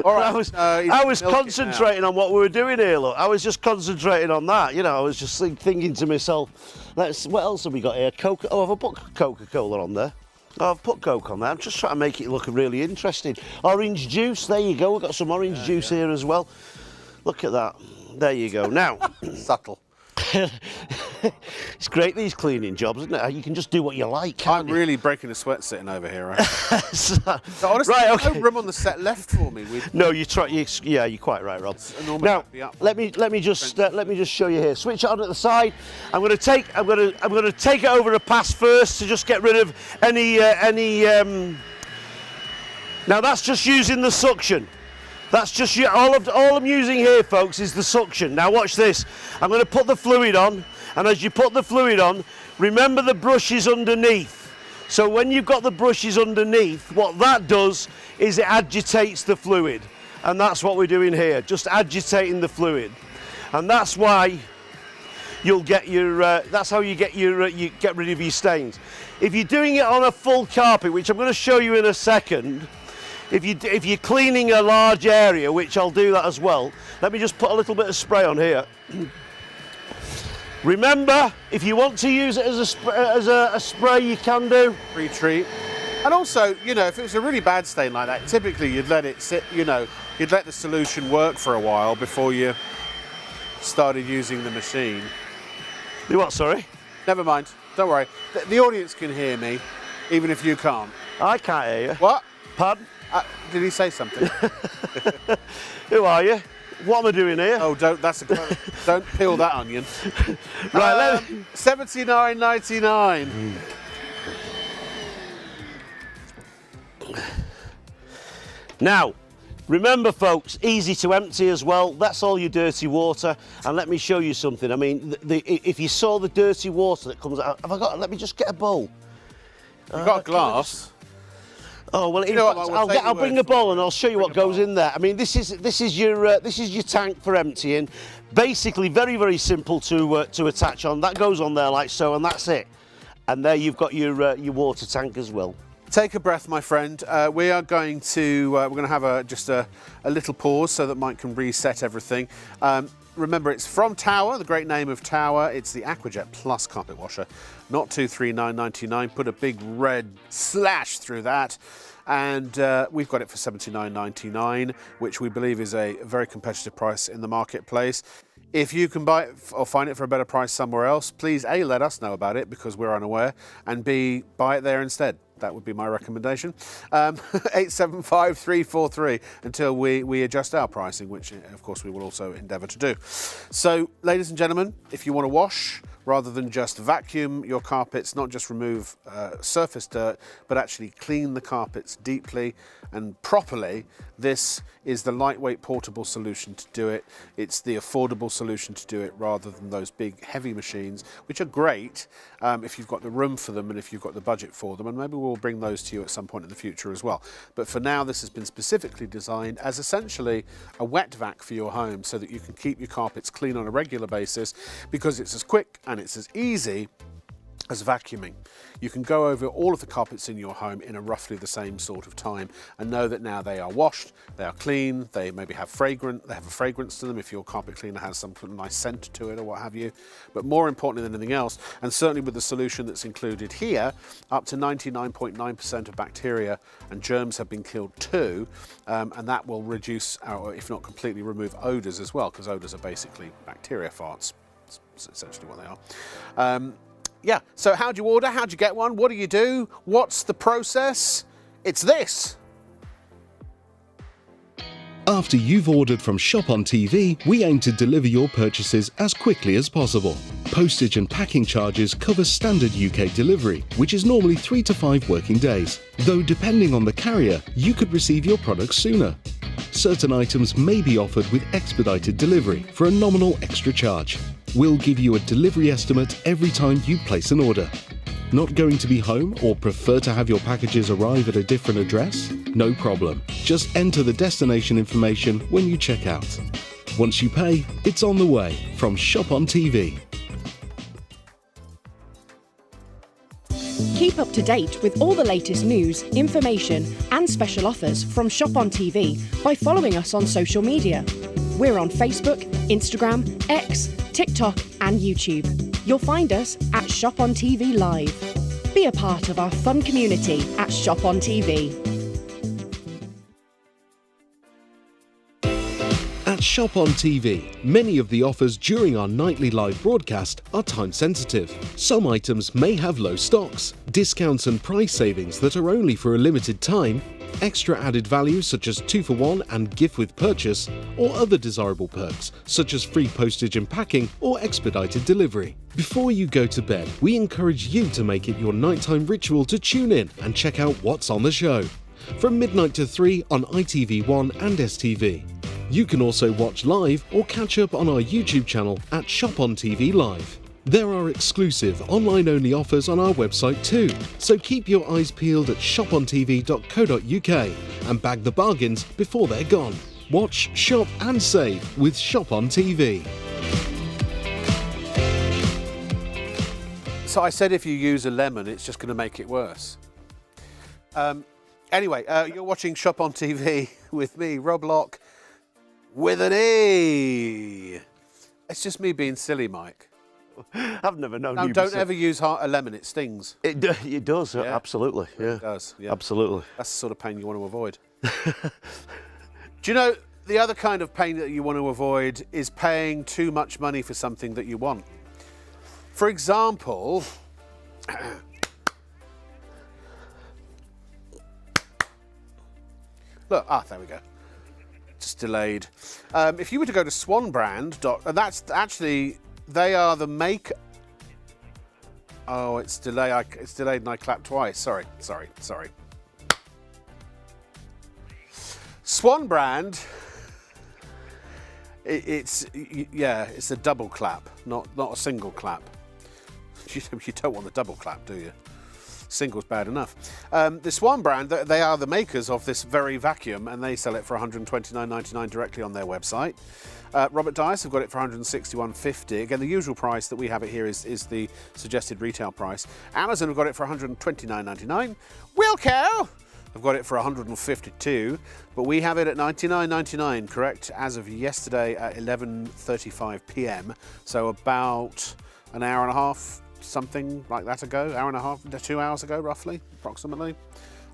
S1: All right.
S2: I was concentrating on what we were doing here, look. I was just concentrating on that. I was just thinking to myself, what else have we got here? Coke. Oh, have I put Coca-Cola on there? Oh, I've put Coke on there. I'm just trying to make it look really interesting. Orange juice, there you go. We've got some orange juice here as well. Look at that. There you go. Now.
S1: Subtle.
S2: It's great, these cleaning jobs, isn't it? You can just do what you like, can't
S1: I'm
S2: you?
S1: really breaking a sweat sitting over here. Right?
S2: So,
S1: Honestly,
S2: right,
S1: there's
S2: okay.
S1: no room on the set left for me.
S2: No, yeah, you're quite right, Rob. Now, let me just show you here. Switch it on at the side. I'm going to take it over a pass first to just get rid of any. Now that's just using the suction. That's just all I'm using here, folks, is the suction. Now watch this. I'm going to put the fluid on, and as you put the fluid on, remember the brush is underneath. So when you've got the brushes underneath, what that does is it agitates the fluid, and that's what we're doing here, just agitating the fluid, and that's why you'll get your. That's how you get your. You get rid of your stains. If you're doing it on a full carpet, which I'm going to show you in a second. If you're cleaning a large area, which I'll do that as well, let me just put a little bit of spray on here. Remember, if you want to use it as a spray, you can do.
S1: Retreat. And also, you know, if it was a really bad stain like that, typically you'd let it sit, you know, you'd let the solution work for a while before you started using the machine.
S2: You what, sorry?
S1: Never mind, don't worry. The audience can hear me, even if you can't.
S2: I can't hear you.
S1: What?
S2: Pardon?
S1: Did he say something?
S2: Who are you? What am I doing here?
S1: Oh, don't peel that onion.
S2: Right,
S1: $79.99.
S2: Now, remember folks, easy to empty as well. That's all your dirty water. And let me show you something. I mean, if you saw the dirty water that comes out, let me just get a bowl.
S1: You've got a glass.
S2: Oh well,
S1: You know what,
S2: I'll bring a bowl and I'll show you what goes in there. I mean, this is your tank for emptying. Basically, very very simple to attach on. That goes on there like so, and that's it. And there you've got your water tank as well.
S1: Take a breath, my friend. We are going to have just a little pause so that Mike can reset everything. Remember, it's from Tower, the great name of Tower. It's the Aquajet Plus carpet washer, not $239.99. Put a big red slash through that. And we've got it for $79.99, which we believe is a very competitive price in the marketplace. If you can buy it or find it for a better price somewhere else, please A, let us know about it because we're unaware, and B, buy it there instead. That would be my recommendation. 875-343 until we adjust our pricing, which of course we will also endeavour to do. So, ladies and gentlemen, if you want to wash rather than just vacuum your carpets, not just remove surface dirt, but actually clean the carpets deeply and properly, this is the lightweight portable solution to do it. It's the affordable solution to do it rather than those big heavy machines, which are great if you've got the room for them and if you've got the budget for them, and maybe we'll bring those to you at some point in the future as well. But for now, this has been specifically designed as essentially a wet vac for your home so that you can keep your carpets clean on a regular basis, because it's as quick and it's as easy as vacuuming. You can go over all of the carpets in your home in a roughly the same sort of time and know that now they are washed, they are clean, they maybe have a fragrance to them if your carpet cleaner has some nice scent to it or what have you. But more importantly than anything else, and certainly with the solution that's included here, up to 99.9% of bacteria and germs have been killed too, and that will reduce, or if not completely remove, odours as well, because odours are basically bacteria farts. That's essentially what they are. Yeah, so how'd you order? How'd you get one? What do you do? What's the process? It's this.
S3: After you've ordered from ShopOnTV, we aim to deliver your purchases as quickly as possible. Postage and packing charges cover standard UK delivery, which is normally 3 to 5 working days, though depending on the carrier, you could receive your products sooner. Certain items may be offered with expedited delivery for a nominal extra charge. We'll give you a delivery estimate every time you place an order. Not going to be home or prefer to have your packages arrive at a different address? No problem. Just enter the destination information when you check out. Once you pay, it's on the way from ShopOnTV.
S4: Keep up to date with all the latest news, information and special offers from ShopOnTV by following us on social media. We're on Facebook, Instagram, X, TikTok and YouTube. You'll find us at ShopOnTV Live. Be a part of our fun community at ShopOnTV.
S3: At ShopOnTV, many of the offers during our nightly live broadcast are time sensitive. Some items may have low stocks, discounts and price savings that are only for a limited time, extra added value such as 2-for-1 and gift with purchase, or other desirable perks such as free postage and packing or expedited delivery. Before you go to bed, we encourage you to make it your nighttime ritual to tune in and check out what's on the show. From midnight to 3 on ITV1 and STV. You can also watch live or catch up on our YouTube channel at ShopOnTV Live. There are exclusive online-only offers on our website too, so keep your eyes peeled at shopontv.co.uk and bag the bargains before they're gone. Watch, shop and save with ShopOnTV.
S1: So I said if you use a lemon, it's just going to make it worse. Anyway, you're watching Shop on TV with me, Rob Locke, with an E. It's just me being silly, Mike.
S2: I've never known
S1: No,
S2: you.
S1: don't ever use a lemon, it stings.
S2: It does,
S1: Yeah.
S2: absolutely. Yeah.
S1: It does, yeah.
S2: Absolutely.
S1: That's the sort of pain you want to avoid. Do you know, the other kind of pain that you want to avoid is paying too much money for something that you want. For example, look, there we go. Just delayed. If you were to go to swanbrand, and that's actually, they are the maker. Oh, it's delayed. It's delayed and I clapped twice. Sorry. Swanbrand, it's a double clap, not a single clap. You don't want the double clap, do you? Single's bad enough. The Swan brand, they are the makers of this very vacuum, and they sell it for $129.99 directly on their website. Robert Dice have got it for $161.50. Again, the usual price that we have it here is the suggested retail price. Amazon have got it for $129.99. Wilco have got it for $152, but we have it at $99.99, correct, as of yesterday at 11:35 p.m. So about an hour and a half, something like that ago, hour and a half, 2 hours ago, roughly, approximately.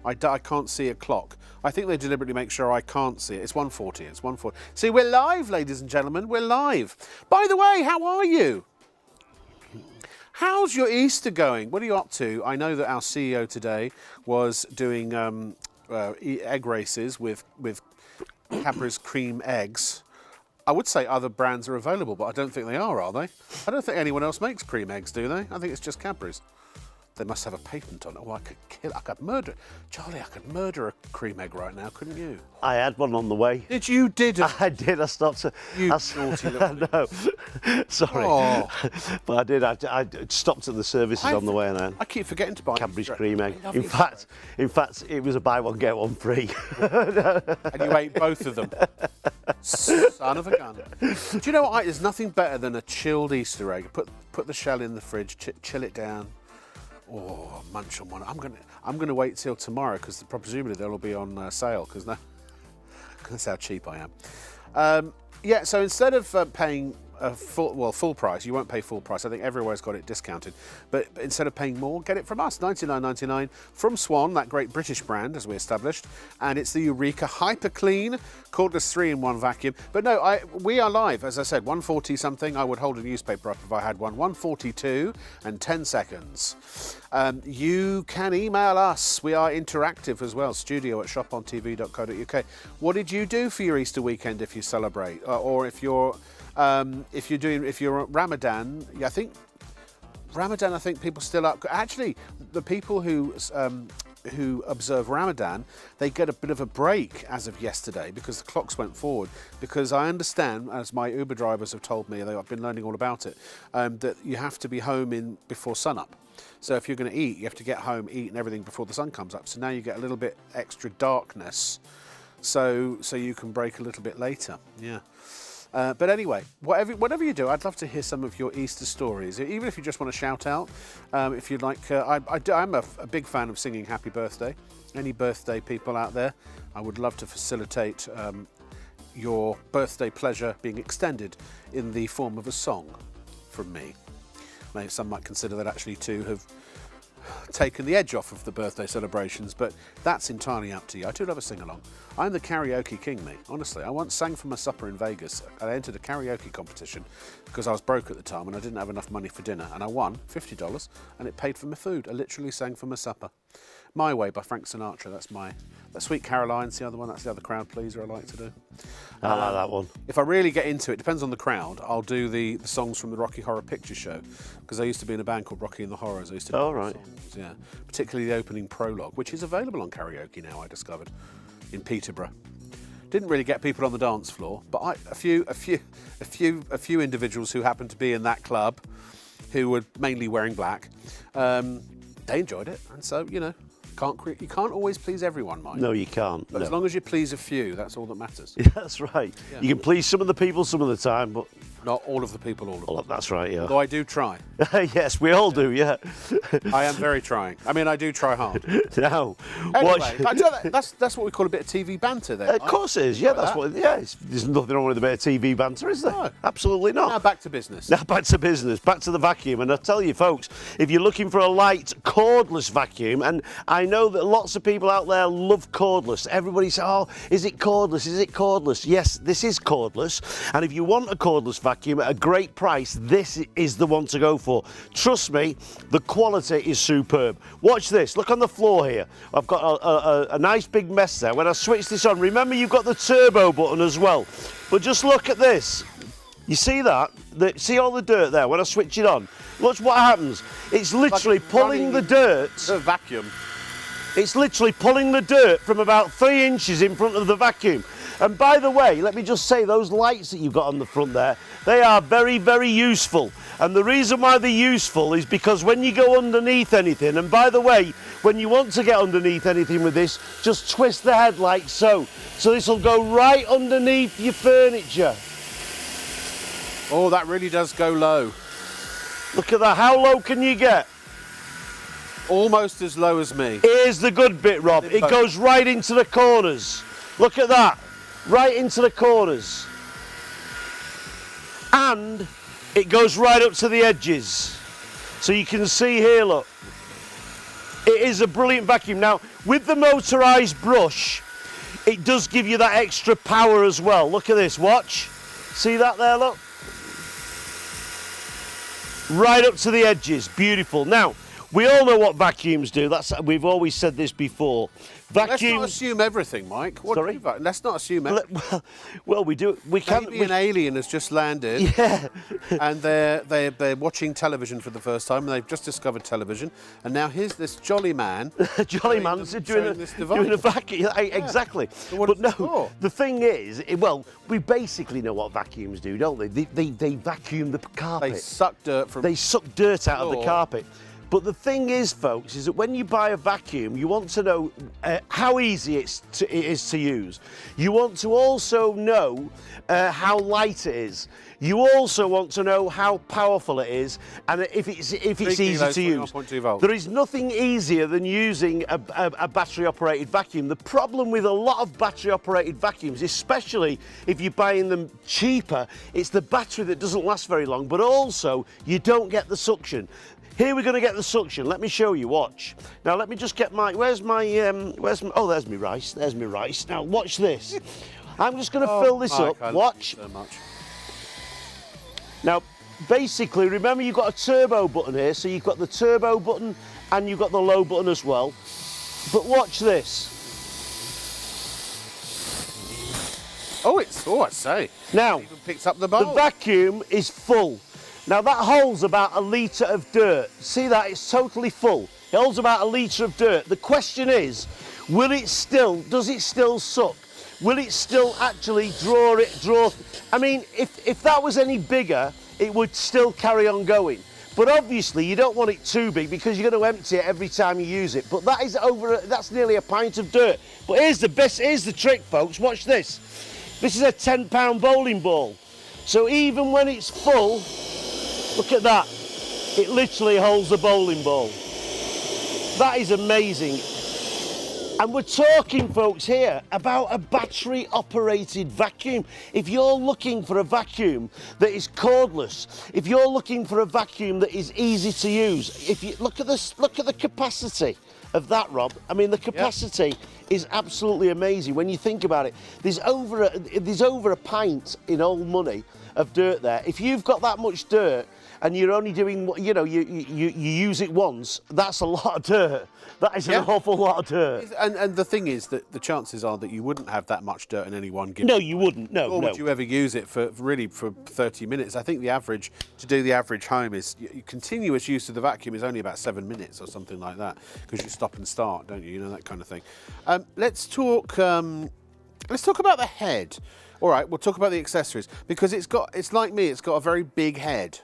S1: I can't see a clock. I think they deliberately make sure I can't see it. It's 1:40. It's 1:40. See, we're live, ladies and gentlemen. We're live. By the way, how are you? How's your Easter going? What are you up to? I know that our CEO today was doing egg races with Cadbury's cream eggs. I would say other brands are available, but I don't think they are they? I don't think anyone else makes cream eggs, do they? I think it's just Cadbury's. They must have a patent on it. Oh, I could murder, Charlie, I could murder a cream egg right now, couldn't you?
S2: I had one on the way.
S1: You did?
S2: I did. I stopped.
S1: You naughty little...
S2: No, sorry.
S1: Oh.
S2: But I did. I stopped at the services on the way, and
S1: I keep forgetting to buy
S2: Cadbury's cream egg.
S1: I love
S2: In fact, it was a buy one get one free.
S1: And you ate both of them. Son of a gun. Do you know what? There's nothing better than a chilled Easter egg. Put the shell in the fridge, chill it down. Oh, munch on one. I'm gonna wait till tomorrow because presumably they'll all be on sale because that's how cheap I am. Yeah. So instead of paying full price, you won't pay full price. I think everywhere's got it discounted. But instead of paying more, get it from us, $99.99 from Swan, that great British brand, as we established. And it's the Eureka Hyper Clean cordless 3-in-1 vacuum. But no, we are live, as I said, 1:40 something. I would hold a newspaper up if I had one. 1:42 and 10 seconds. You can email us. We are interactive as well. studio@shopontv.co.uk. What did you do for your Easter weekend if you celebrate, or if you're Ramadan? I think people still up. Actually, the people who observe Ramadan, they get a bit of a break as of yesterday because the clocks went forward. Because I understand, as my Uber drivers have told me, I've been learning all about it, that you have to be home before sunup. So if you're going to eat, you have to get home, eat and everything before the sun comes up. So now you get a little bit extra darkness, so you can break a little bit later. Yeah. But anyway, whatever you do, I'd love to hear some of your Easter stories, even if you just want to shout out. If you'd like, I'm a big fan of singing Happy Birthday. Any birthday people out there, I would love to facilitate your birthday pleasure being extended in the form of a song from me. Maybe some might consider that actually to have taken the edge off of the birthday celebrations, but that's entirely up to you. I do love a sing-along. I'm the karaoke king, me. Honestly, I once sang for my supper in Vegas. I entered a karaoke competition because I was broke at the time and I didn't have enough money for dinner, and I won $50 and it paid for my food. I literally sang for my supper. My Way by Frank Sinatra, that's Sweet Caroline's the other one, that's the other crowd pleaser I like to do.
S2: I like that one.
S1: If I really get into it, depends on the crowd, I'll do the songs from the Rocky Horror Picture Show, because I used to be in a band called Rocky and the Horrors. I used to do
S2: right.
S1: songs, yeah. Particularly the opening prologue, which is available on karaoke now, I discovered, in Peterborough. Didn't really get people on the dance floor, but a few individuals who happened to be in that club, who were mainly wearing black, they enjoyed it, and so, you know, you can't always please everyone, Mike.
S2: No, you can't.
S1: But as long as you please a few, that's all that matters.
S2: Yeah, that's right.
S1: Yeah.
S2: You can please some of the people some of the time, but
S1: not all of the people all of the time.
S2: That's right, yeah.
S1: Although I do try.
S2: Yes, we all do, yeah.
S1: I am very trying. I mean, I do try hard.
S2: Now,
S1: anyway, that's what we call a bit of TV banter there.
S2: Of course it is, yeah, that's what, yeah. There's nothing wrong with a bit of TV banter, is there?
S1: No.
S2: Absolutely not.
S1: Now back to business.
S2: Now back to business, back to the vacuum. And I tell you, folks, if you're looking for a light cordless vacuum, and I know that lots of people out there love cordless. Everybody says, oh, is it cordless? Is it cordless? Yes, this is cordless. And if you want a cordless vacuum at a great price, this is the one to go for. Trust me, the quality is superb. Watch this. Look on the floor here. I've got a nice big mess there. When I switch this on, remember you've got the turbo button as well. But just look at this. You see that? See all the dirt there? When I switch it on, watch what happens. It's literally pulling the dirt.
S1: The vacuum.
S2: It's literally pulling the dirt from about 3 inches in front of the vacuum. And by the way, let me just say, those lights that you've got on the front there, they are very, very useful. And the reason why they're useful is because when you go underneath anything, and by the way, when you want to get underneath anything with this, just twist the head like so. So this will go right underneath your furniture.
S1: Oh, that really does go low.
S2: Look at that. How low can you get?
S1: Almost as low as me.
S2: Here's the good bit, Rob. It goes right into the corners. Look at that. Right into the corners. And it goes right up to the edges. So you can see here, look. It is a brilliant vacuum. Now, with the motorised brush, it does give you that extra power as well. Look at this, watch. See that there, look? Right up to the edges, beautiful. Now, we all know what vacuums do. We've always said this before. Vacuums.
S1: Let's not assume everything, Mike.
S2: Sorry?
S1: Let's not assume everything.
S2: Well, we do. We can.
S1: Maybe an alien has just landed.
S2: Yeah.
S1: And they're watching television for the first time, and they've just discovered television. And now here's this jolly man.
S2: Jolly man's doing a vacuum. Exactly.
S1: So
S2: but no, the thing is, we basically know what vacuums do, don't they? They vacuum the carpet.
S1: They suck dirt from.
S2: They suck dirt out of the carpet. But the thing is, folks, is that when you buy a vacuum, you want to know how easy it is to use. You want to also know how light it is. You also want to know how powerful it is, and if it's easy to use. There is nothing easier than using a battery-operated vacuum. The problem with a lot of battery-operated vacuums, especially if you're buying them cheaper, it's the battery that doesn't last very long, but also you don't get the suction. Here we're going to get the suction. Let me show you. Watch. Now let me just get my. Where's my? Oh, there's my rice. There's my rice. Now watch this. I'm just going to fill this up. Watch.
S1: So much.
S2: Now, basically, remember you've got a turbo button here. So you've got the turbo button and you've got the low button as well. But watch this.
S1: Oh, I say.
S2: Now,
S1: it even picks up the bowl.
S2: The vacuum is full. Now that holds about 1 litre of dirt. See that? It's totally full. It holds about 1 litre of dirt. The question is, does it still suck? Will it still actually draw? I mean, if that was any bigger, it would still carry on going. But obviously you don't want it too big because you're going to empty it every time you use it. But that's nearly a pint of dirt. But here's the trick, folks. Watch this. This is a 10-pound bowling ball. So even when it's full, look at that. It literally holds the bowling ball. That is amazing. And we're talking, folks, here about a battery-operated vacuum. If you're looking for a vacuum that is cordless, if you're looking for a vacuum that is easy to use, if you look at this, look at the capacity of that, Rob. I mean, the capacity is absolutely amazing when you think about it. There's over a pint in old money of dirt there. If you've got that much dirt and you're only doing, you know, you use it once, that's a lot of dirt. That is an awful lot of dirt.
S1: And the thing is that the chances are that you wouldn't have that much dirt in any one given.
S2: No, you wouldn't. No,
S1: Or would you ever use it for 30 minutes? I think the average, to do the average home, is continuous use of the vacuum is only about 7 minutes or something like that, because you stop and start, don't you? You know, that kind of thing. Let's talk about the head. All right, we'll talk about the accessories, because it's like me, it's got a very big head.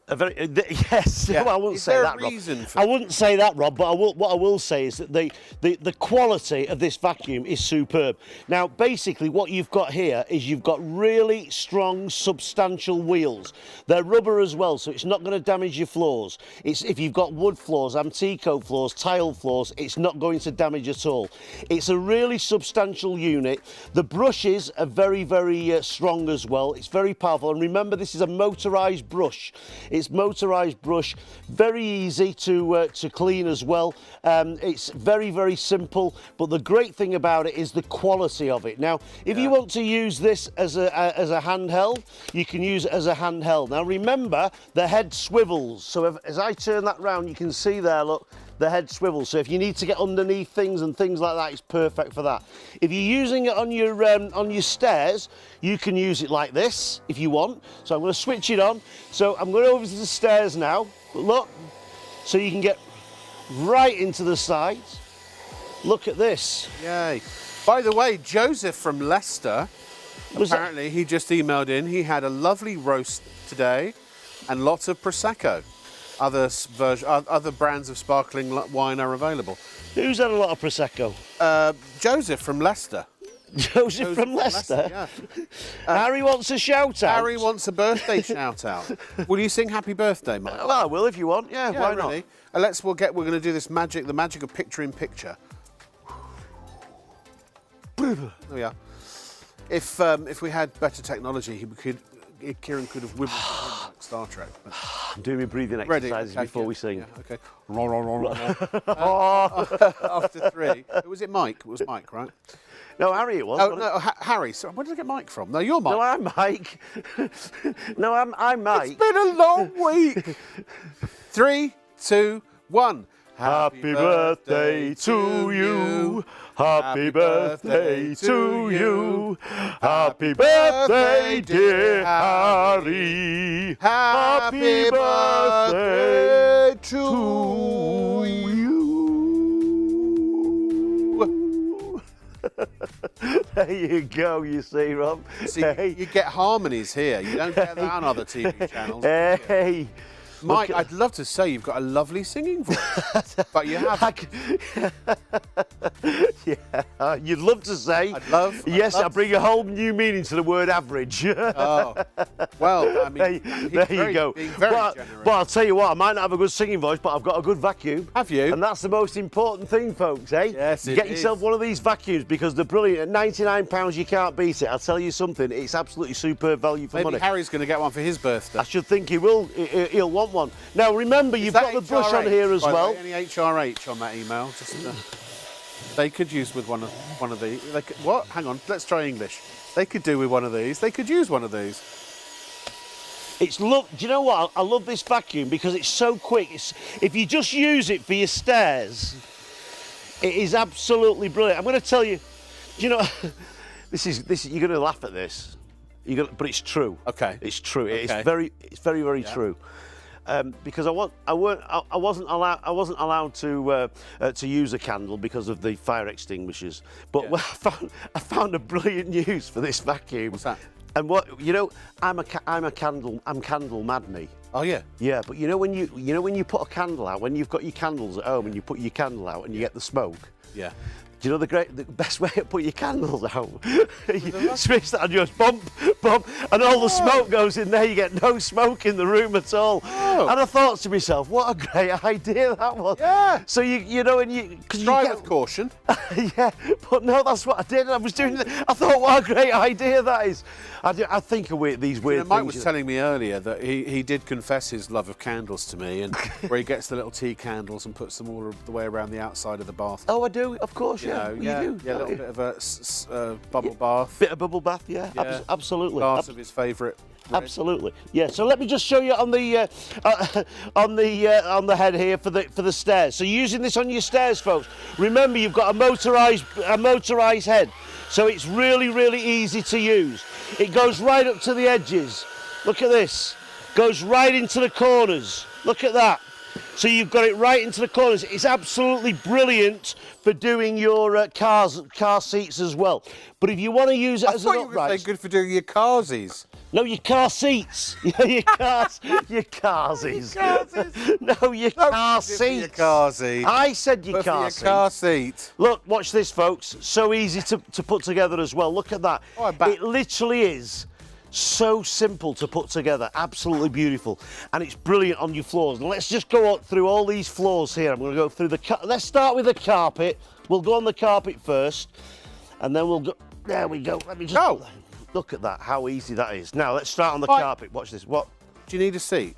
S2: Yes,
S1: Yeah.
S2: well, I wouldn't
S1: Is
S2: say
S1: there
S2: that,
S1: a
S2: Rob.
S1: reason for-
S2: I wouldn't say that, Rob, but what I will say is that the quality of this vacuum is superb. Now, basically, what you've got here is you've got really strong, substantial wheels. They're rubber as well, so it's not going to damage your floors. If you've got wood floors, Antico floors, tile floors, it's not going to damage at all. It's a really substantial unit. The brushes are very, very strong as well. It's very powerful. And remember, this is a motorised brush. It's motorised brush, very easy to clean as well. It's very, very simple, but the great thing about it is the quality of it. Now, if you want to use this as a handheld, you can use it as a handheld. Now, remember, the head swivels. So as I turn that round, you can see there, look, the head swivels. So if you need to get underneath things and things like that, it's perfect for that. If you're using it on your stairs, you can use it like this if you want. So I'm going to switch it on. So I'm going over to the stairs now. Look, so you can get right into the sides. Look at this.
S1: Yay. By the way, Joseph from Leicester, apparently he just emailed in. He had a lovely roast today and lots of Prosecco. Other brands of sparkling wine are available.
S2: Who's had a lot of Prosecco?
S1: Joseph from Leicester.
S2: Joseph from Leicester?
S1: Yeah.
S2: Harry wants a shout out.
S1: Harry wants a birthday shout out. Will you sing happy birthday, Mike?
S2: Well, I will if you want. Yeah, why
S1: really.
S2: not?
S1: We're going to do this magic, the magic of picture in picture. There we are. If we had better technology, Kieran could have wibbled like Star Trek. But...
S2: I'm doing my breathing
S1: Ready?
S2: exercises
S1: Okay,
S2: before we sing.
S1: Yeah, okay. After 3. Was it Mike? It was Mike, right?
S2: No, Harry it was.
S1: Oh, no, Harry. So where did I get Mike from? No, you're Mike.
S2: No, I'm Mike. No, I'm Mike.
S1: It's been a long week. 3, 2, 1.
S2: Happy birthday to you. Happy birthday to you. Happy birthday, dear Harry.
S1: Happy birthday to you.
S2: There you go, you see, Rob.
S1: See, you get harmonies here. You don't get that on other TV channels.
S2: Hey.
S1: Mike, I'd love to say you've got a lovely singing voice, but you haven't.
S2: Yeah, you'd love to say.
S1: I'd love
S2: I bring a whole new meaning to the word average.
S1: Oh, well, I mean,
S2: there you go.
S1: Being very
S2: but
S1: generous.
S2: I'll tell you what, I might not have a good singing voice, but I've got a good vacuum.
S1: Have you?
S2: And that's the most important thing, folks, eh?
S1: Yes, it
S2: Get yourself
S1: is.
S2: one of these vacuums because they're brilliant. At £99, you can't beat it. I'll tell you something, it's absolutely superb value for
S1: Maybe
S2: money.
S1: Harry's going to get one for his birthday.
S2: I should think he will. He'll want one. Now, remember, you've got the brush on here as well.
S1: Any HRH on that email? Just, they could use with one of these. What? Hang on. Let's try English. They could do with one of these. They could use one of these.
S2: Do you know what? I love this vacuum because it's so quick. If you just use it for your stairs, it is absolutely brilliant. I'm going to tell you. Do you know? This is. You're going to laugh at this. But it's true.
S1: Okay.
S2: It's true.
S1: Okay.
S2: It's very, very true. Because I wasn't allowed to use a candle because of the fire extinguishers. But I found a brilliant use for this vacuum.
S1: What's that?
S2: And I'm candle mad, me.
S1: Oh yeah.
S2: Yeah, but when you put a candle out, when you've got your candles at home and you put your candle out and you get the smoke,
S1: Yeah.
S2: Do you know the best way to put your candles out? You switch that and just bump, bump, and all the smoke goes in there. You get no smoke in the room at all.
S1: Oh.
S2: And I thought to myself, what a great idea that was.
S1: Yeah.
S2: So you know, and you because you
S1: Drive
S2: get
S1: with caution.
S2: yeah, but no, that's what I did. I was doing. I thought, what a great idea that is. I think of these weird things.
S1: Mike was telling me earlier that he did confess his love of candles to me, and where he gets the little tea candles and puts them all the way around the outside of the bath.
S2: Oh, I do, of course,
S1: You know,
S2: you
S1: yeah,
S2: do.
S1: yeah, a little bit of a bubble bath.
S2: Bit of bubble bath, yeah,
S1: Yeah.
S2: absolutely.
S1: Glass of his favourite. red.
S2: Absolutely, yeah. So let me just show you on the on the head here for the stairs. So using this on your stairs, folks. Remember, you've got a motorised head, so it's really easy to use. It goes right up to the edges. Look at this. Goes right into the corners. Look at that. So you've got it right into the corners. It's absolutely brilliant for doing your car seats as well. But if you want to use it as an
S1: I thought you were
S2: upright,
S1: saying good for doing your carsies.
S2: no, your car seats. your carsies. No, your car
S1: Good for
S2: seats.
S1: your carsy.
S2: I said your
S1: But for
S2: car
S1: your
S2: seat.
S1: car seat.
S2: Look, watch this, folks. So easy to put together as well. Look at that.
S1: Oh, I bet.
S2: It literally is so simple to put together. Absolutely beautiful. And it's brilliant on your floors. And let's just go through all these floors here. I'm going to go through let's start with the carpet. We'll go on the carpet first. And then we'll go... There we go. Let me just...
S1: Go.
S2: Look at that, how easy that is. Now, let's start on the
S1: Right.
S2: carpet. Watch this. What?
S1: Do you need a seat?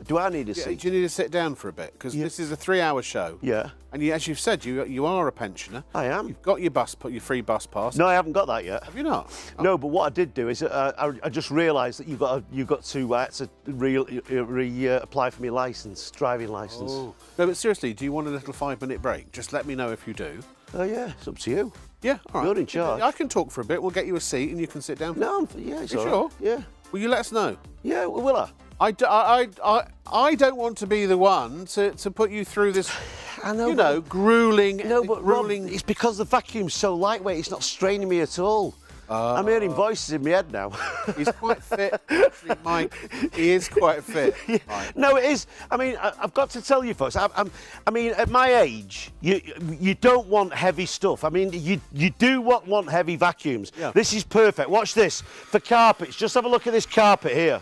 S2: Do I need a
S1: Yeah,
S2: seat?
S1: do you need to sit down for a bit? Because this is a 3-hour show.
S2: Yeah.
S1: And as you've said, you are a pensioner.
S2: I am.
S1: You've got your your free bus pass.
S2: No, I haven't got that yet.
S1: Have you not?
S2: No, but what I did do is I just realised that you've got to I had to apply for my licence, driving licence.
S1: Oh. No, but seriously, do you want a little 5-minute break? Just let me know if you do.
S2: Oh yeah, it's up to you.
S1: Yeah, all right.
S2: You're in charge.
S1: I can talk for a bit. We'll get you a seat and you can sit down.
S2: No, yeah, it's
S1: You
S2: all
S1: sure?
S2: right. Yeah,
S1: Will you let us know?
S2: yeah, will I?
S1: I don't want to be the one to put you through this,
S2: I know,
S1: you know, grueling.
S2: No, but Rob,
S1: grueling.
S2: it's because the vacuum's so lightweight. It's not straining me at all. I'm hearing voices in my head now.
S1: He's quite fit, actually, Mike. He is quite fit. Mike.
S2: No, it is. I mean, I've got to tell you, folks. I mean, at my age, you don't want heavy stuff. I mean, you do want heavy vacuums.
S1: Yeah.
S2: This is perfect. Watch this for carpets. Just have a look at this carpet here.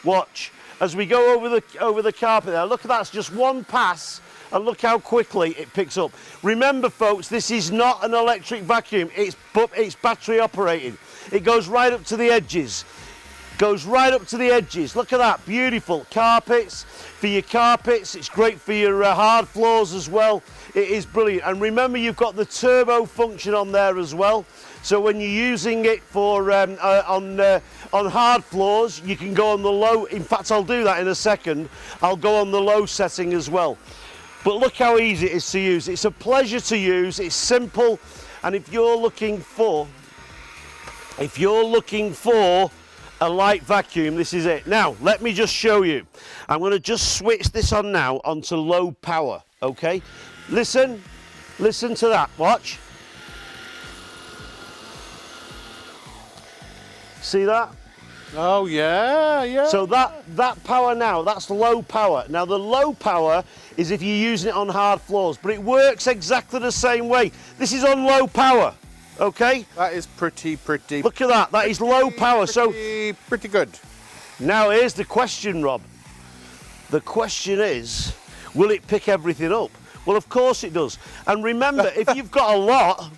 S2: Watch as we go over the carpet there. Look at that. It's just one pass. And look how quickly it picks up. Remember, folks, this is not an electric vacuum. It's battery operated. It goes right up to the edges. Goes right up to the edges. Look at that, beautiful carpets. For your carpets, it's great for your hard floors as well. It is brilliant. And remember, you've got the turbo function on there as well. So when you're using it for on hard floors, you can go on the low. In fact, I'll do that in a second. I'll go on the low setting as well. But look how easy it is to use. It's a pleasure to use. It's simple, and if you're looking for a light vacuum, this is it. Now, let me just show you. I'm going to just switch this on now onto low power. Okay, listen to that. Watch. See that?
S1: Oh yeah, yeah.
S2: So that power now, that's low power. Now the low power is if you're using it on hard floors, but it works exactly the same way. This is on low power, okay?
S1: That is pretty.
S2: Look at that, that is low power. So
S1: pretty good.
S2: now here's the question, Rob. The question is, will it pick everything up? Well, of course it does. And remember, if you've got a lot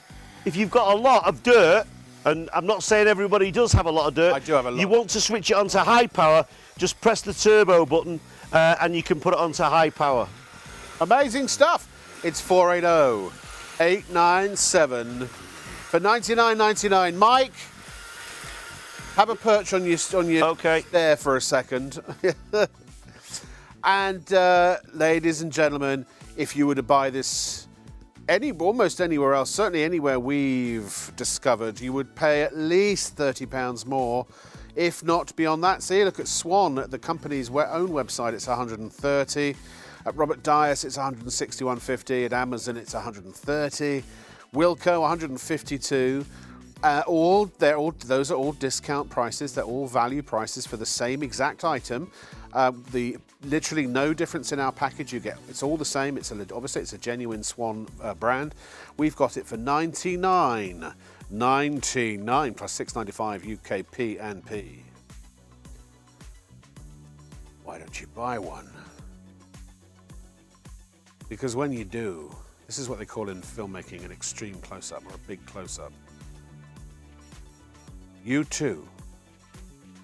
S2: of dirt, and I'm not saying everybody does have a lot of dirt.
S1: I do have a lot.
S2: You want to switch it onto high power, just press the turbo button and you can put it onto high power.
S1: Amazing stuff. It's 480-897 for $99.99. Mike, have a perch on your
S2: Okay.
S1: stair for a second. And ladies and gentlemen, if you were to buy this almost anywhere else, certainly anywhere we've discovered, you would pay at least £30 more, if not beyond that. See, look at Swan, at the company's own website, it's 130. At Robert Dias, it's 161.50. At Amazon, it's 130. Wilco, 152. Those are all discount prices. They're all value prices for the same exact item. Literally no difference in our package. It's all the same. Obviously it's a genuine Swan brand. We've got it for $99.99 plus $6.95 UK P&P. Why don't you buy one? Because when you do, this is what they call in filmmaking an extreme close-up or a big close-up. You too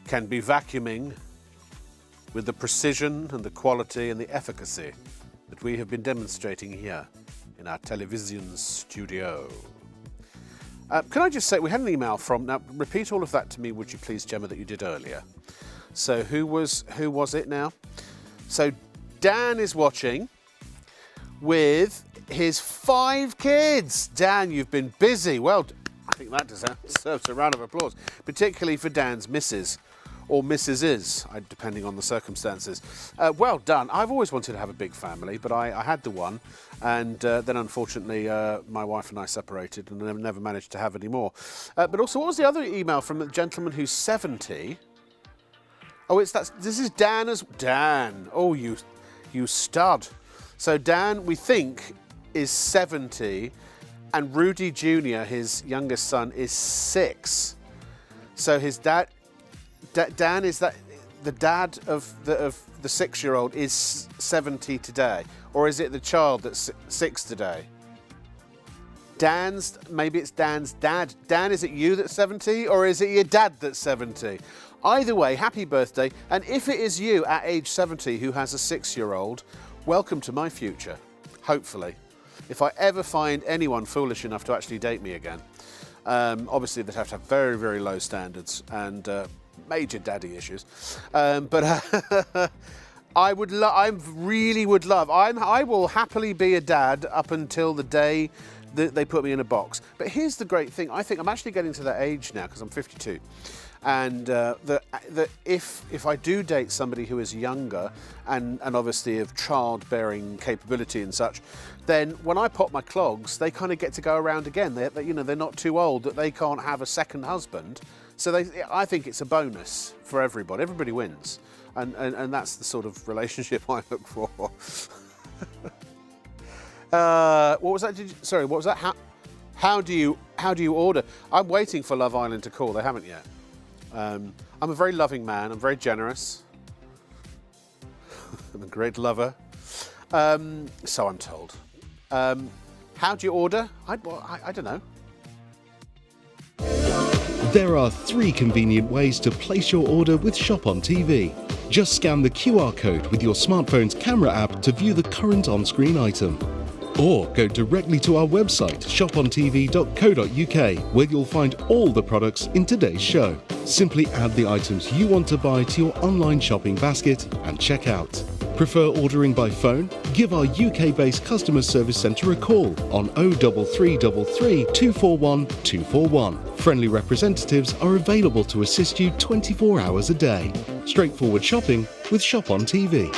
S1: can be vacuuming with the precision and the quality and the efficacy that we have been demonstrating here in our television studio. Can I just say, we had an email from, now repeat all of that to me, would you please, Gemma, that you did earlier. So who was it now? So Dan is watching with his 5 kids. Dan, you've been busy. Well, I think that deserves a round of applause, particularly for Dan's missus, or Mrs.'s, depending on the circumstances. Well done. I've always wanted to have a big family, but I had the one, and then unfortunately my wife and I separated and never managed to have any more. But also, what was the other email from the gentleman who's 70? Oh, this is Dan Dan. Oh, you stud. So Dan, we think, is 70, and Rudy Jr., his youngest son, is 6. So his dad, Dan, is that the dad of the 6-year-old is 70 today, or is it the child that's 6 today? Maybe it's Dan's dad. Dan, is it you that's 70, or is it your dad that's 70? Either way, happy birthday. And if it is you at age 70 who has a 6-year-old, welcome to my future, hopefully. If I ever find anyone foolish enough to actually date me again, obviously they'd have to have very, very low standards and major daddy issues. But I will happily be a dad up until the day that they put me in a box. But here's the great thing. I think I'm actually getting to that age now because I'm 52. And if I do date somebody who is younger and obviously of childbearing capability and such, then when I pop my clogs, they kind of get to go around again. They're not too old that they can't have a second husband. So I think it's a bonus for everybody. Everybody wins, and that's the sort of relationship I look for. What was that? Sorry, what was that? How do you order? I'm waiting for Love Island to call. They haven't yet. I'm a very loving man. I'm very generous. I'm a great lover. So I'm told. How do you order? I don't know.
S3: There are 3 convenient ways to place your order with ShopOnTV. Just scan the QR code with your smartphone's camera app to view the current on-screen item. Or go directly to our website, shopontv.co.uk, where you'll find all the products in today's show. Simply add the items you want to buy to your online shopping basket and check out. Prefer ordering by phone? Give our UK-based customer service centre a call on 03333 241 241. Friendly representatives are available to assist you 24 hours a day. Straightforward shopping with ShopOnTV.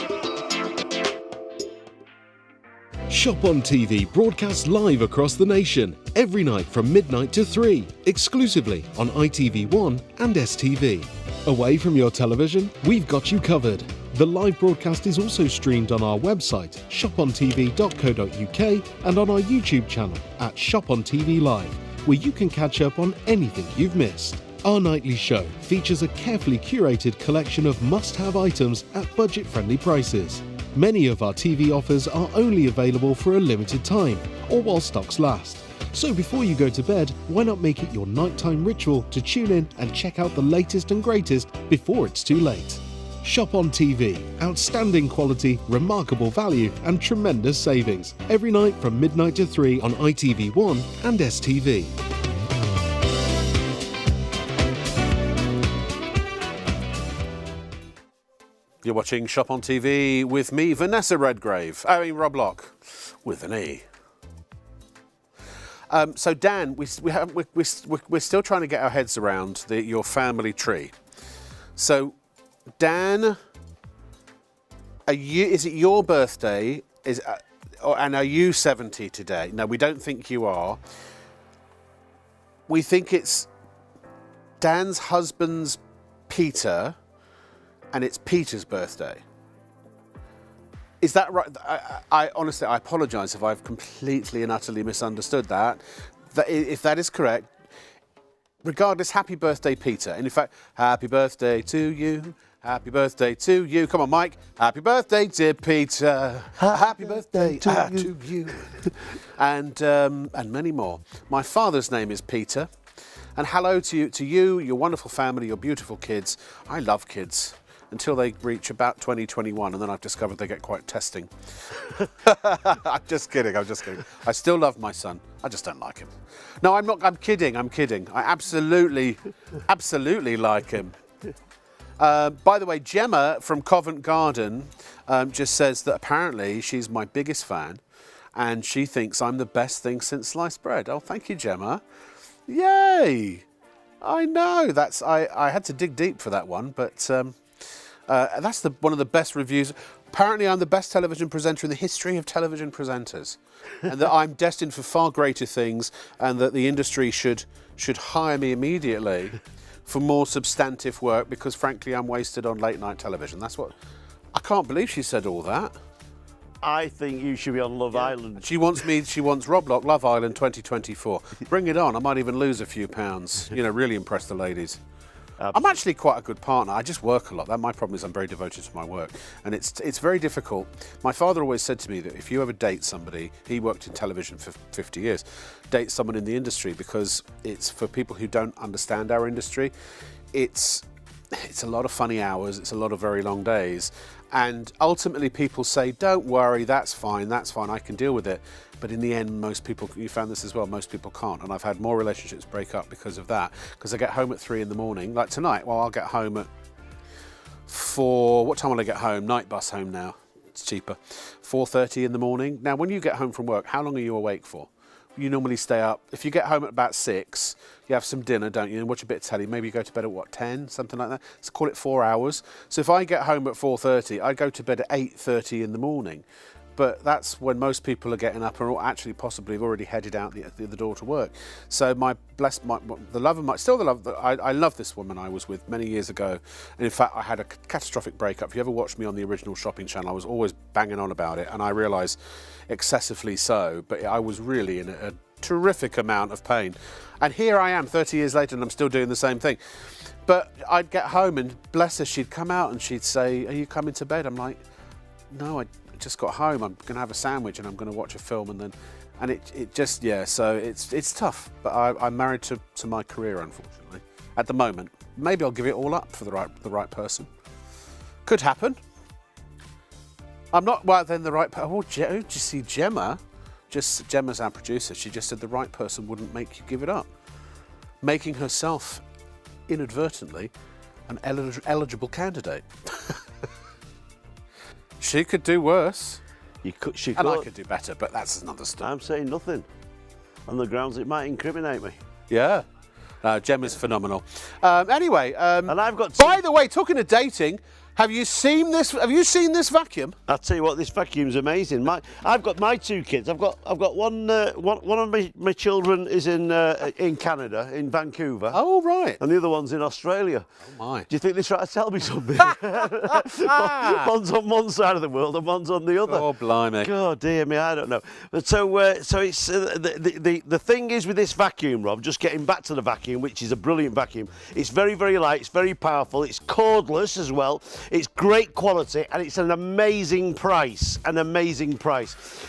S3: ShopOnTV broadcasts live across the nation every night from midnight to 3, exclusively on ITV1 and STV. Away from your television, we've got you covered. The live broadcast is also streamed on our website, shopontv.co.uk, and on our YouTube channel at ShopOnTV Live, where you can catch up on anything you've missed. Our nightly show features a carefully curated collection of must-have items at budget-friendly prices. Many of our TV offers are only available for a limited time, or while stocks last. So before you go to bed, why not make it your nighttime ritual to tune in and check out the latest and greatest before it's too late? ShopOnTV, outstanding quality, remarkable value and tremendous savings. Every night from midnight to 3 on ITV1 and STV.
S1: You're watching ShopOnTV with me, Vanessa Redgrave. Rob Locke, with an E. So Dan, we're still trying to get our heads around your family tree. So Dan, is it your birthday? And are you 70 today? No, we don't think you are. We think it's Dan's husband's Peter, and it's Peter's birthday. Is that right? I honestly, I apologise if I've completely and utterly misunderstood that. If that is correct, regardless, happy birthday, Peter. And in fact, happy birthday to you. Happy birthday to you. Come on, Mike. Happy birthday, dear Peter. Happy birthday to you. And many more. My father's name is Peter. And hello to you, your wonderful family, your beautiful kids. I love kids until they reach about 2021, and then I've discovered they get quite testing. I'm just kidding. I still love my son. I just don't like him. No, I'm not. I'm kidding. I absolutely like him. By the way, Gemma from Covent Garden just says that apparently she's my biggest fan, and she thinks I'm the best thing since sliced bread. Oh, thank you, Gemma. Yay! I know. I had to dig deep for that one, but that's one of the best reviews. Apparently, I'm the best television presenter in the history of television presenters, and that I'm destined for far greater things, and that the industry should hire me immediately for more substantive work, because frankly, I'm wasted on late night television. That's what. I can't believe she said all that.
S2: I think you should be on Love Island.
S1: She wants Rob Lock, Love Island 2024. Bring it on. I might even lose a few pounds. Really impress the ladies. Absolutely. I'm actually quite a good partner. I just work a lot. My problem is I'm very devoted to my work, and it's very difficult. My father always said to me that if you ever date somebody, he worked in television for 50 years, date someone in the industry, because it's for people who don't understand our industry. It's a lot of funny hours. It's a lot of very long days. And ultimately people say, don't worry, that's fine, I can deal with it. But in the end, most people, you found this as well, most people can't. And I've had more relationships break up because of that. Because I get home at 3 in the morning, like tonight, I'll get home at 4, what time will I get home? Night bus home now, it's cheaper. 4:30 in the morning. Now, when you get home from work, how long are you awake for? You normally stay up. If you get home at about 6, you have some dinner, don't you, and watch a bit of telly. Maybe you go to bed at 10, something like that. Let's call it 4 hours. So if I get home at 4:30, I go to bed at 8:30 in the morning. But that's when most people are getting up, or actually possibly have already headed out the door to work. So I love this woman I was with many years ago. And in fact, I had a catastrophic breakup. If you ever watched me on the original shopping channel, I was always banging on about it, and I realise excessively so, but I was really in a terrific amount of pain. And here I am 30 years later, and I'm still doing the same thing. But I'd get home, and bless her, she'd come out and she'd say, are you coming to bed? I'm like, no, I just got home. I'm going to have a sandwich and I'm going to watch a film, and it just, yeah, so it's tough. But I'm married to my career, unfortunately, at the moment. Maybe I'll give it all up for the right person. Could happen. I'm not, well, then the right person. Oh, did you see Gemma? Gemma's our producer. She just said the right person wouldn't make you give it up, making herself inadvertently an eligible candidate. She could do worse.
S2: She
S1: and I could do better, but that's another story.
S2: I'm saying nothing on the grounds it might incriminate me.
S1: Yeah. Gemma's phenomenal. Anyway,
S2: and I've got.
S1: By the way, talking of dating, have you seen this? Have you seen this vacuum?
S2: I'll tell you what, this vacuum's amazing. I've got my 2 kids. I've got one of my children is in Canada, in Vancouver.
S1: Oh right.
S2: And the other one's in Australia.
S1: Oh my.
S2: Do you think they're trying to tell me something? One's on one side of the world and one's on the other.
S1: Oh blimey.
S2: God dear me, I don't know. But so it's the thing is with this vacuum, Rob. Just getting back to the vacuum, which is a brilliant vacuum. It's very, very light. It's very powerful. It's cordless as well. It's great quality, and it's an amazing price.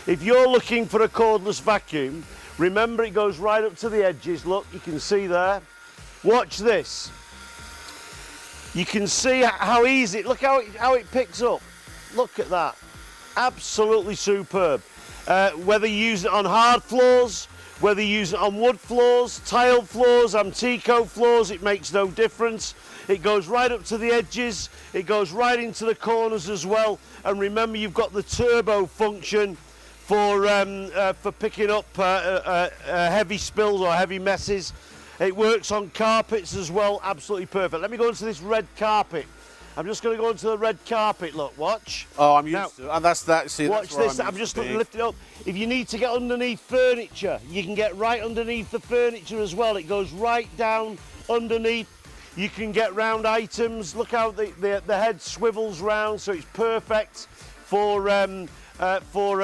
S2: If you're looking for a cordless vacuum, remember it goes right up to the edges. Look, you can see there. Watch this. You can see how easy, look how it picks up. Look at that. Absolutely superb. Whether you use it on hard floors, whether you use it on wood floors, tiled floors, Antico floors, it makes no difference. It goes right up to the edges, it goes right into the corners as well. And remember, you've got the turbo function for picking up heavy spills or heavy messes. It works on carpets as well, absolutely perfect. Let me go into this red carpet. I'm just going to go into the red carpet. Look, watch.
S1: Oh, I'm used to it. And that's that. See,
S2: watch this. I'm just going to lift it up. If you need to get underneath furniture, you can get right underneath the furniture as well. It goes right down underneath You can get round items. Look how the head swivels round, so it's perfect for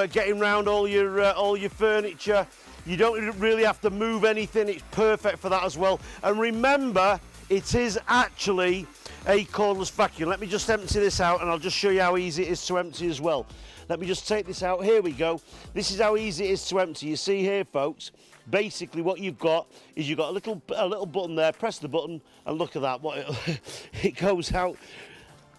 S2: getting round all your furniture. You don't really have to move anything. It's perfect for that as well. And remember, it is actually a cordless vacuum. Let me just empty this out, and I'll just show you how easy it is to empty as well. Let me just take this out. Here we go. This is how easy it is to empty. You see here, folks, basically what you've got is you've got a little button there. Press the button, and look at that. It goes out.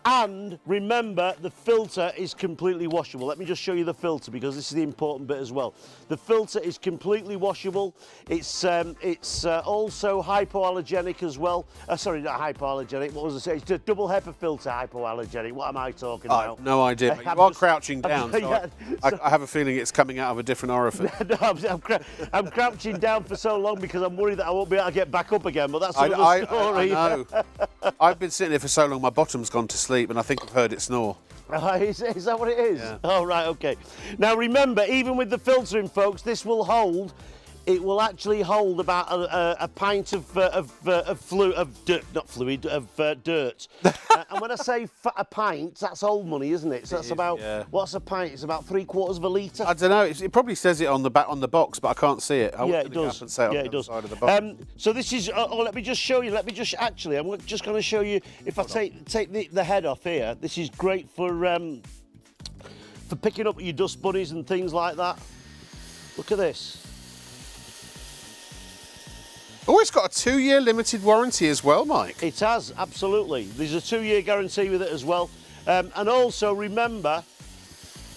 S2: And remember, the filter is completely washable. Let me just show you the filter, because this is the important bit as well. The filter is completely washable. It's also hypoallergenic as well. Sorry, not hypoallergenic. What was I saying? It's a double HEPA filter hypoallergenic. What am I talking about?
S1: I have no idea. You are crouching down, so I have a feeling it's coming out of a different orifice.
S2: No, I'm crouching down for so long because I'm worried that I won't be able to get back up again. But that's another story.
S1: I know. I've been sitting here for so long, my bottom's gone to sleep, and I think I've heard it snore.
S2: Is that what it is?
S1: Yeah.
S2: Oh, right, okay. Now remember, even with the filtering, folks, this will hold. It will actually hold about a pint of dirt. And when I say a pint, that's old money, isn't it? So that's about, what's a pint? It's about 3/4 of a litre.
S1: I don't know. It probably says it on the back on the box, but I can't see it.
S2: Yeah, it does.
S1: Yeah, it does. Side of the box.
S2: So this is. Let me just show you. I'm just going to show you. If I take the head off here, this is great for picking up your dust bunnies and things like that. Look at this.
S1: Oh, it's got a 2-year limited warranty as well, Mike.
S2: It has, absolutely. There's a 2-year guarantee with it as well. And also, remember,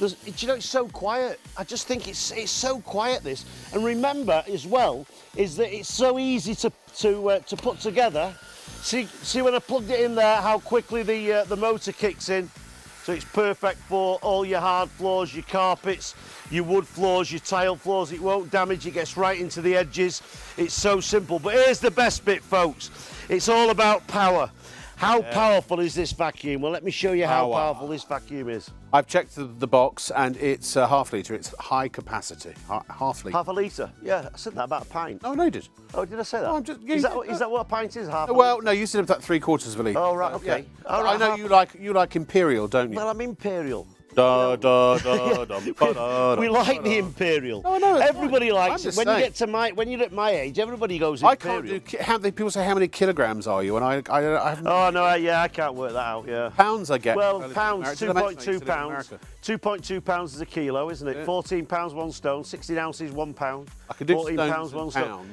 S2: it's so quiet. I just think it's so quiet, this. And remember, as well, is that it's so easy to put together. See when I plugged it in there, how quickly the motor kicks in. So it's perfect for all your hard floors, your carpets, your wood floors, your tile floors. It won't damage, it gets right into the edges. It's so simple. But here's the best bit, folks. It's all about power. How powerful is this vacuum? Well, let me show you how powerful this vacuum is.
S1: I've checked the box, and it's half litre. It's high capacity, half litre.
S2: Half a litre? Yeah, I said that about a pint.
S1: Oh, no, you did.
S2: Oh, did I say that?
S1: No, I'm just,
S2: is that what a pint is? Half?
S1: Well, no, you said about 3/4 of a litre.
S2: Oh, right, okay.
S1: Yeah.
S2: All right,
S1: I know you like Imperial, don't you?
S2: Well, I'm Imperial.
S1: We
S2: like the Imperial.
S1: No, no,
S2: everybody
S1: fine.
S2: likes it. When you're at my age, everybody goes Imperial.
S1: I can't do. People say, how many kilograms are you? And I haven't.
S2: Oh no, I can't work that out. Yeah.
S1: Pounds I get.
S2: Well, pounds, 2.2 pounds. 2.2 pounds is a kilo, isn't it? Yeah. 14 pounds 1 stone. 16 ounces 1 pound.
S1: I could do
S2: 14 pounds 1 stone.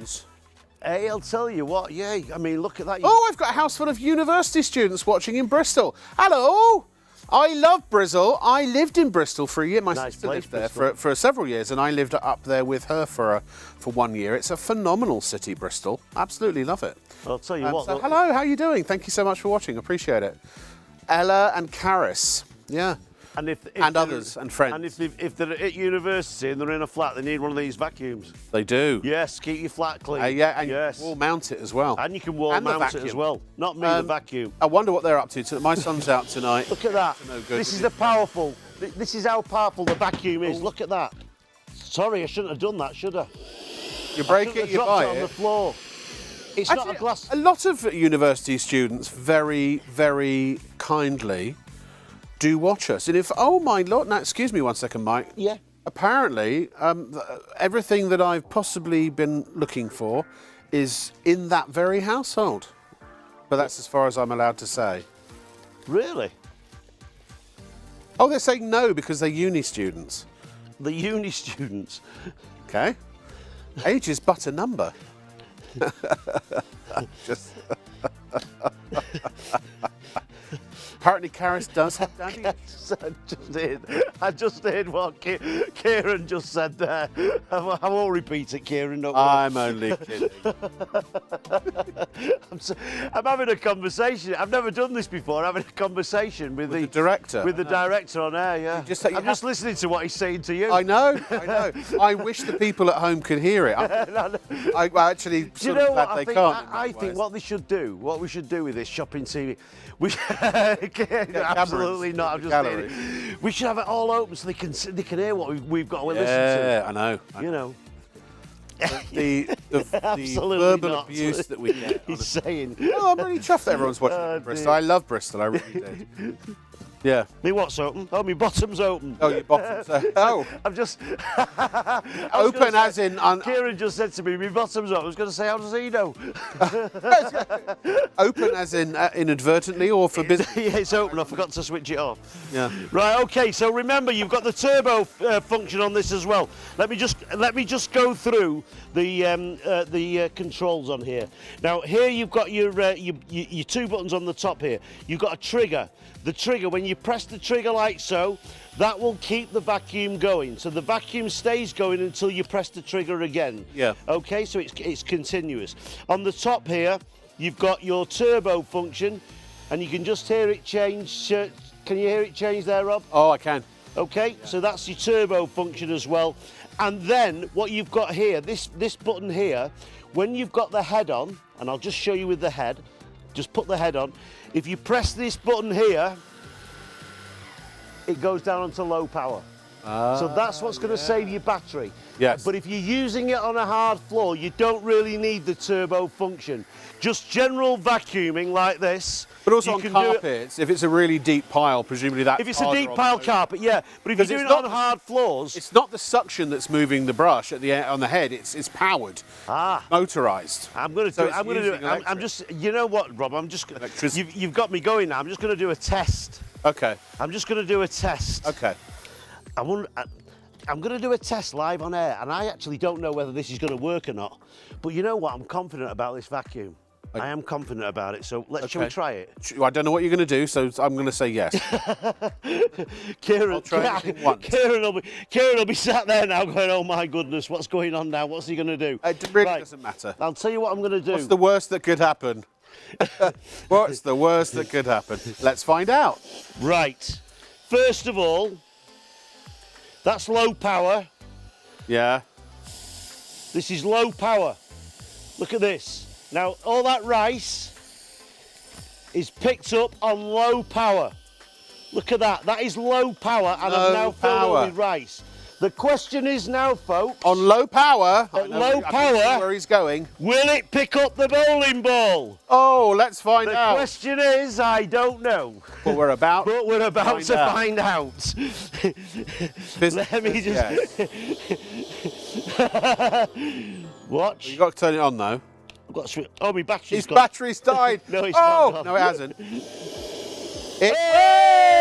S2: Hey, I'll tell you what. Yeah, I mean, look at that.
S1: Oh, I've got a house full of university students watching in Bristol. Hello. I love Bristol. I lived in Bristol for a year. My sister lived there for several years, and I lived up there with her for 1 year. It's a phenomenal city, Bristol. Absolutely love it.
S2: I'll tell you what.
S1: So, hello, how are you doing? Thank you so much for watching. Appreciate it. Ella and Caris. Yeah.
S2: And
S1: others and friends.
S2: And if they're at university and they're in a flat, they need one of these vacuums.
S1: They do.
S2: Yes, keep your flat clean.
S1: Yeah, and you can wall mount it as well.
S2: And you can wall mount it as well. Not me, the vacuum.
S1: I wonder what they're up to. My son's out tonight.
S2: Look at that. This is this is how powerful the vacuum is. Look at that. Sorry, I shouldn't have done that, should I?
S1: You break it, you buy it.
S2: On the floor. It's not a glass.
S1: A lot of university students very, very kindly do watch us. And oh my Lord, now excuse me 1 second, Mike.
S2: Yeah.
S1: Apparently, everything that I've possibly been looking for is in that very household. But that's as far as I'm allowed to say.
S2: Really?
S1: Oh, they're saying no because they're uni students.
S2: The uni students?
S1: Okay. Age is but a number. Just... Apparently, Caris does have daddy.
S2: Yes, I just did what Kieran just said there. I won't repeat it, Kieran. Don't worry.
S1: I'm only kidding.
S2: I'm having a conversation. I've never done this before. I'm having a conversation with the
S1: director.
S2: With the director on air, yeah. I'm just listening to what he's saying to you.
S1: I know. I wish the people at home could hear it. I actually sort of glad they can't.
S2: I think what we should do with this shopping TV, absolutely not. I'm just kidding. We should have it all open so they can hear what we've got to listen to.
S1: Yeah, I know.
S2: You know,
S1: the
S2: Absolutely
S1: verbal
S2: not.
S1: abuse that we get.
S2: He's saying.
S1: Oh, I'm really chuffed that everyone's watching Bristol. I love Bristol, I really do. Yeah.
S2: Me what's open? Oh, me bottom's open.
S1: Oh, your bottom's oh.
S2: I'm just...
S1: Open as in...
S2: Kieran just said to me, me bottom's open. I was going to say, how does he know?
S1: Open as in inadvertently or for business?
S2: Yeah, it's open. I forgot to switch it off.
S1: Yeah.
S2: Right, okay, so remember, you've got the turbo function on this as well. Let me just go through the controls on here. Now, here you've got your two buttons on the top here. You've got a trigger. The trigger, when you press the trigger like so, that will keep the vacuum going. So the vacuum stays going until you press the trigger again.
S1: Yeah.
S2: Okay, so it's continuous. On the top here, you've got your turbo function, and you can just hear it change. Can you hear it change there, Rob?
S1: Oh, I can.
S2: Okay, so that's your turbo function as well. And then what you've got here, this button here, when you've got the head on, and I'll just show you with the head, just put the head on. If you press this button here, it goes down onto low power. So that's what's going to save your battery.
S1: Yes.
S2: But if you're using it on a hard floor, you don't really need the turbo function. Just general vacuuming like this.
S1: But also
S2: you
S1: on
S2: can do it-
S1: carpets, if it's a really deep pile, presumably that's
S2: If it's a
S1: harder
S2: deep
S1: on
S2: pile
S1: the-
S2: carpet, yeah. But if you're
S1: Because
S2: doing
S1: it's
S2: it on
S1: not-
S2: hard floors,
S1: It's not the suction that's moving the brush on the head. It's powered, motorised.
S2: I'm going to
S1: So
S2: do.
S1: it's
S2: I'm going to do.
S1: using
S2: I'm
S1: electric.
S2: just. You know what, Rob? I'm just.
S1: Electricity.
S2: You've got me going now. I'm just going to do a test.
S1: Okay.
S2: I'm just going to do a test.
S1: Okay.
S2: I'm going to do a test live on air, and I actually don't know whether this is going to work or not. But you know what? I'm confident about this vacuum. I am confident about it. So shall we try it?
S1: I don't know what you're going to do, so I'm going to say yes.
S2: Kieran,
S1: I'll try anything once.
S2: Kieran will be sat there now going, oh my goodness, what's going on now? What's he going to do?
S1: It really
S2: Right.
S1: doesn't matter.
S2: I'll tell you what I'm going to do.
S1: What's the worst that could happen? What's the worst that could happen? Let's find out.
S2: Right. First of all, that's low power.
S1: Yeah.
S2: This is low power. Look at this. Now, all that rice is picked up on low power. Look at that. That is low power, and I've now filled
S1: power.
S2: it with rice. The question is now, folks,
S1: On low power.
S2: At
S1: I know-
S2: low
S1: I can see
S2: power-
S1: where he's going.
S2: will it pick up the bowling ball?
S1: Oh, let's find
S2: The
S1: out.
S2: question is, I don't know.
S1: But we're about.
S2: But we're about
S1: Find
S2: to
S1: out.
S2: find out.
S1: Business
S2: Let me
S1: is
S2: just...
S1: yes.
S2: Watch.
S1: You've got to turn it on though.
S2: I've got to... Oh, my battery's
S1: His
S2: gone.
S1: battery's died.
S2: No, it's
S1: oh,
S2: not.
S1: no, it hasn't.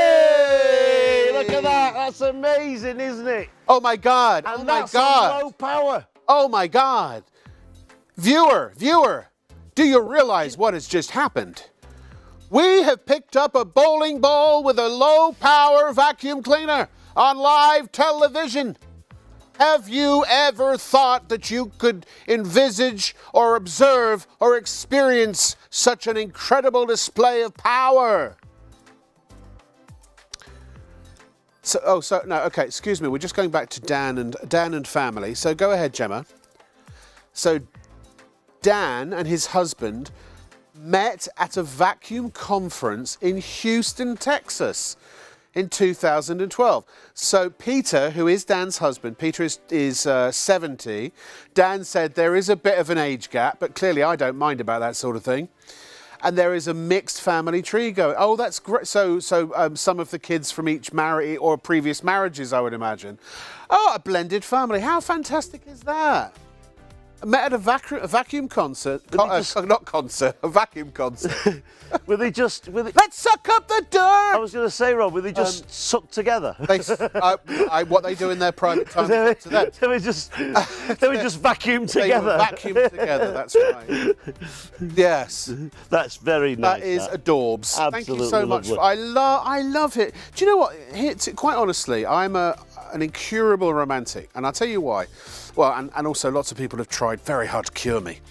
S2: Hey, look at that. That's amazing, isn't it?
S1: Oh my God.
S2: And
S1: oh my
S2: that's on
S1: God.
S2: low power.
S1: Oh my God. Viewer, do you realize what has just happened? We have picked up a bowling ball with a low power vacuum cleaner on live television. Have you ever thought that you could envisage or observe or experience such an incredible display of power? Okay, excuse me, we're just going back to Dan and family. So go ahead, Gemma. So Dan and his husband met at a vacuum conference in Houston, Texas in 2012. So Peter, who is Dan's husband, Peter is 70. Dan said there is a bit of an age gap, but clearly I don't mind about that sort of thing. And there is a mixed family tree going. Oh, that's great. So some of the kids from each marriage or previous marriages, I would imagine. Oh, a blended family. How fantastic is that? I met at a vacuum concert. Not concert, a vacuum concert.
S2: Were they just...
S1: Let's suck up the dirt!
S2: I was going to say, Rob, were they just sucked together?
S1: What they do in their private time is up to them.
S2: They were just vacuumed
S1: They
S2: together.
S1: were vacuumed together, that's right. Yes.
S2: That's very nice.
S1: That is adorbs. Thank you
S2: Absolutely
S1: so much.
S2: lovely.
S1: I love it. Do you know what? Quite honestly, I'm an incurable romantic, and I'll tell you why. Well, and also lots of people have tried very hard to cure me.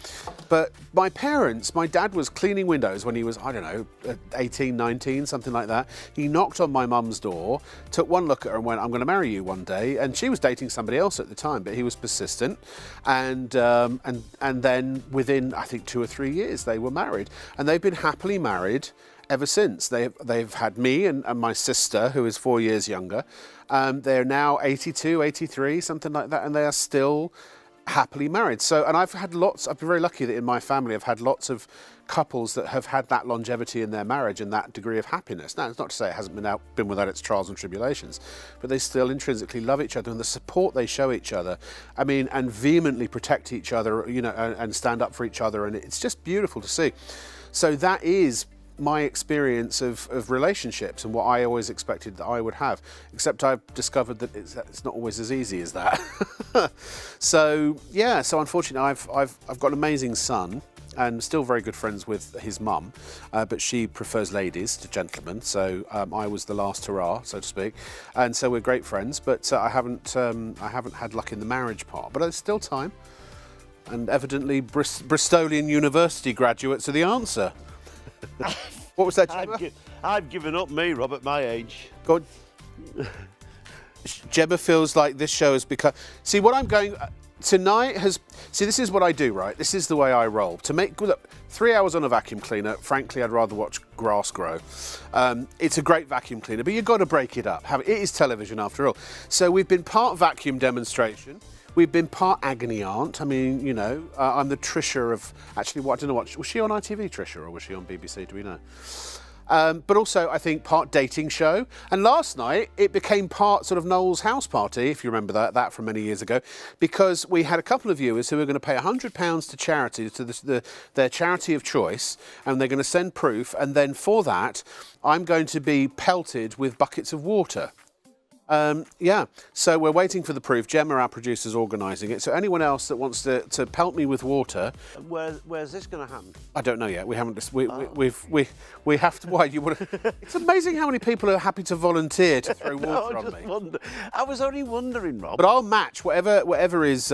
S1: But my dad was cleaning windows when he was, I don't know, 18, 19, something like that. He knocked on my mum's door, took one look at her and went, I'm going to marry you one day. And she was dating somebody else at the time, but he was persistent. And then within, I think, 2 or 3 years, they were married. And they've been happily married ever since. They've had me and my sister, who is 4 years younger. They're now 82, 83, something like that, and they are still happily married. So, and I've been very lucky that in my family I've had lots of couples that have had that longevity in their marriage and that degree of happiness. Now, it's not to say it hasn't been without its trials and tribulations, but they still intrinsically love each other, and the support they show each other, I mean, and vehemently protect each other, you know, and stand up for each other, and it's just beautiful to see. So that is my experience of relationships and what I always expected that I would have, except I've discovered that it's not always as easy as that. So yeah, so unfortunately I've got an amazing son and still very good friends with his mum, but she prefers ladies to gentlemen, so I was the last hurrah, so to speak, and so we're great friends, but I haven't had luck in the marriage part, but there's still time, and evidently Bristolian University graduates are the answer. What was that, Gemma?
S2: I've given up, me, Rob, at my age.
S1: God. Gemma feels like this show has become... See, what I'm going... Tonight has... See, this is what I do, right? This is the way I roll. To make... Look, 3 hours on a vacuum cleaner, frankly, I'd rather watch grass grow. It's a great vacuum cleaner, but you've got to break it up. It is television, after all. So we've been part vacuum demonstration. We've been part agony aunt. I mean, you know, I'm the Trisha of... Actually, I don't know what... Was she on ITV, Trisha, or was she on BBC? Do we know? But also, I think, part dating show. And last night, it became part sort of Noel's house party, if you remember that from many years ago, because we had a couple of viewers who were going to pay £100 to charity, to their charity of choice, and they're going to send proof. And then for that, I'm going to be pelted with buckets of water. Yeah, so we're waiting for the proof. Gemma, our producer, is organising it. So anyone else that wants to pelt me with water,
S2: where's this going to happen?
S1: I don't know yet. We haven't. We have to. Why you would? It's amazing how many people are happy to volunteer to throw water on me.
S2: I was only wondering, Rob.
S1: But I'll match whatever is.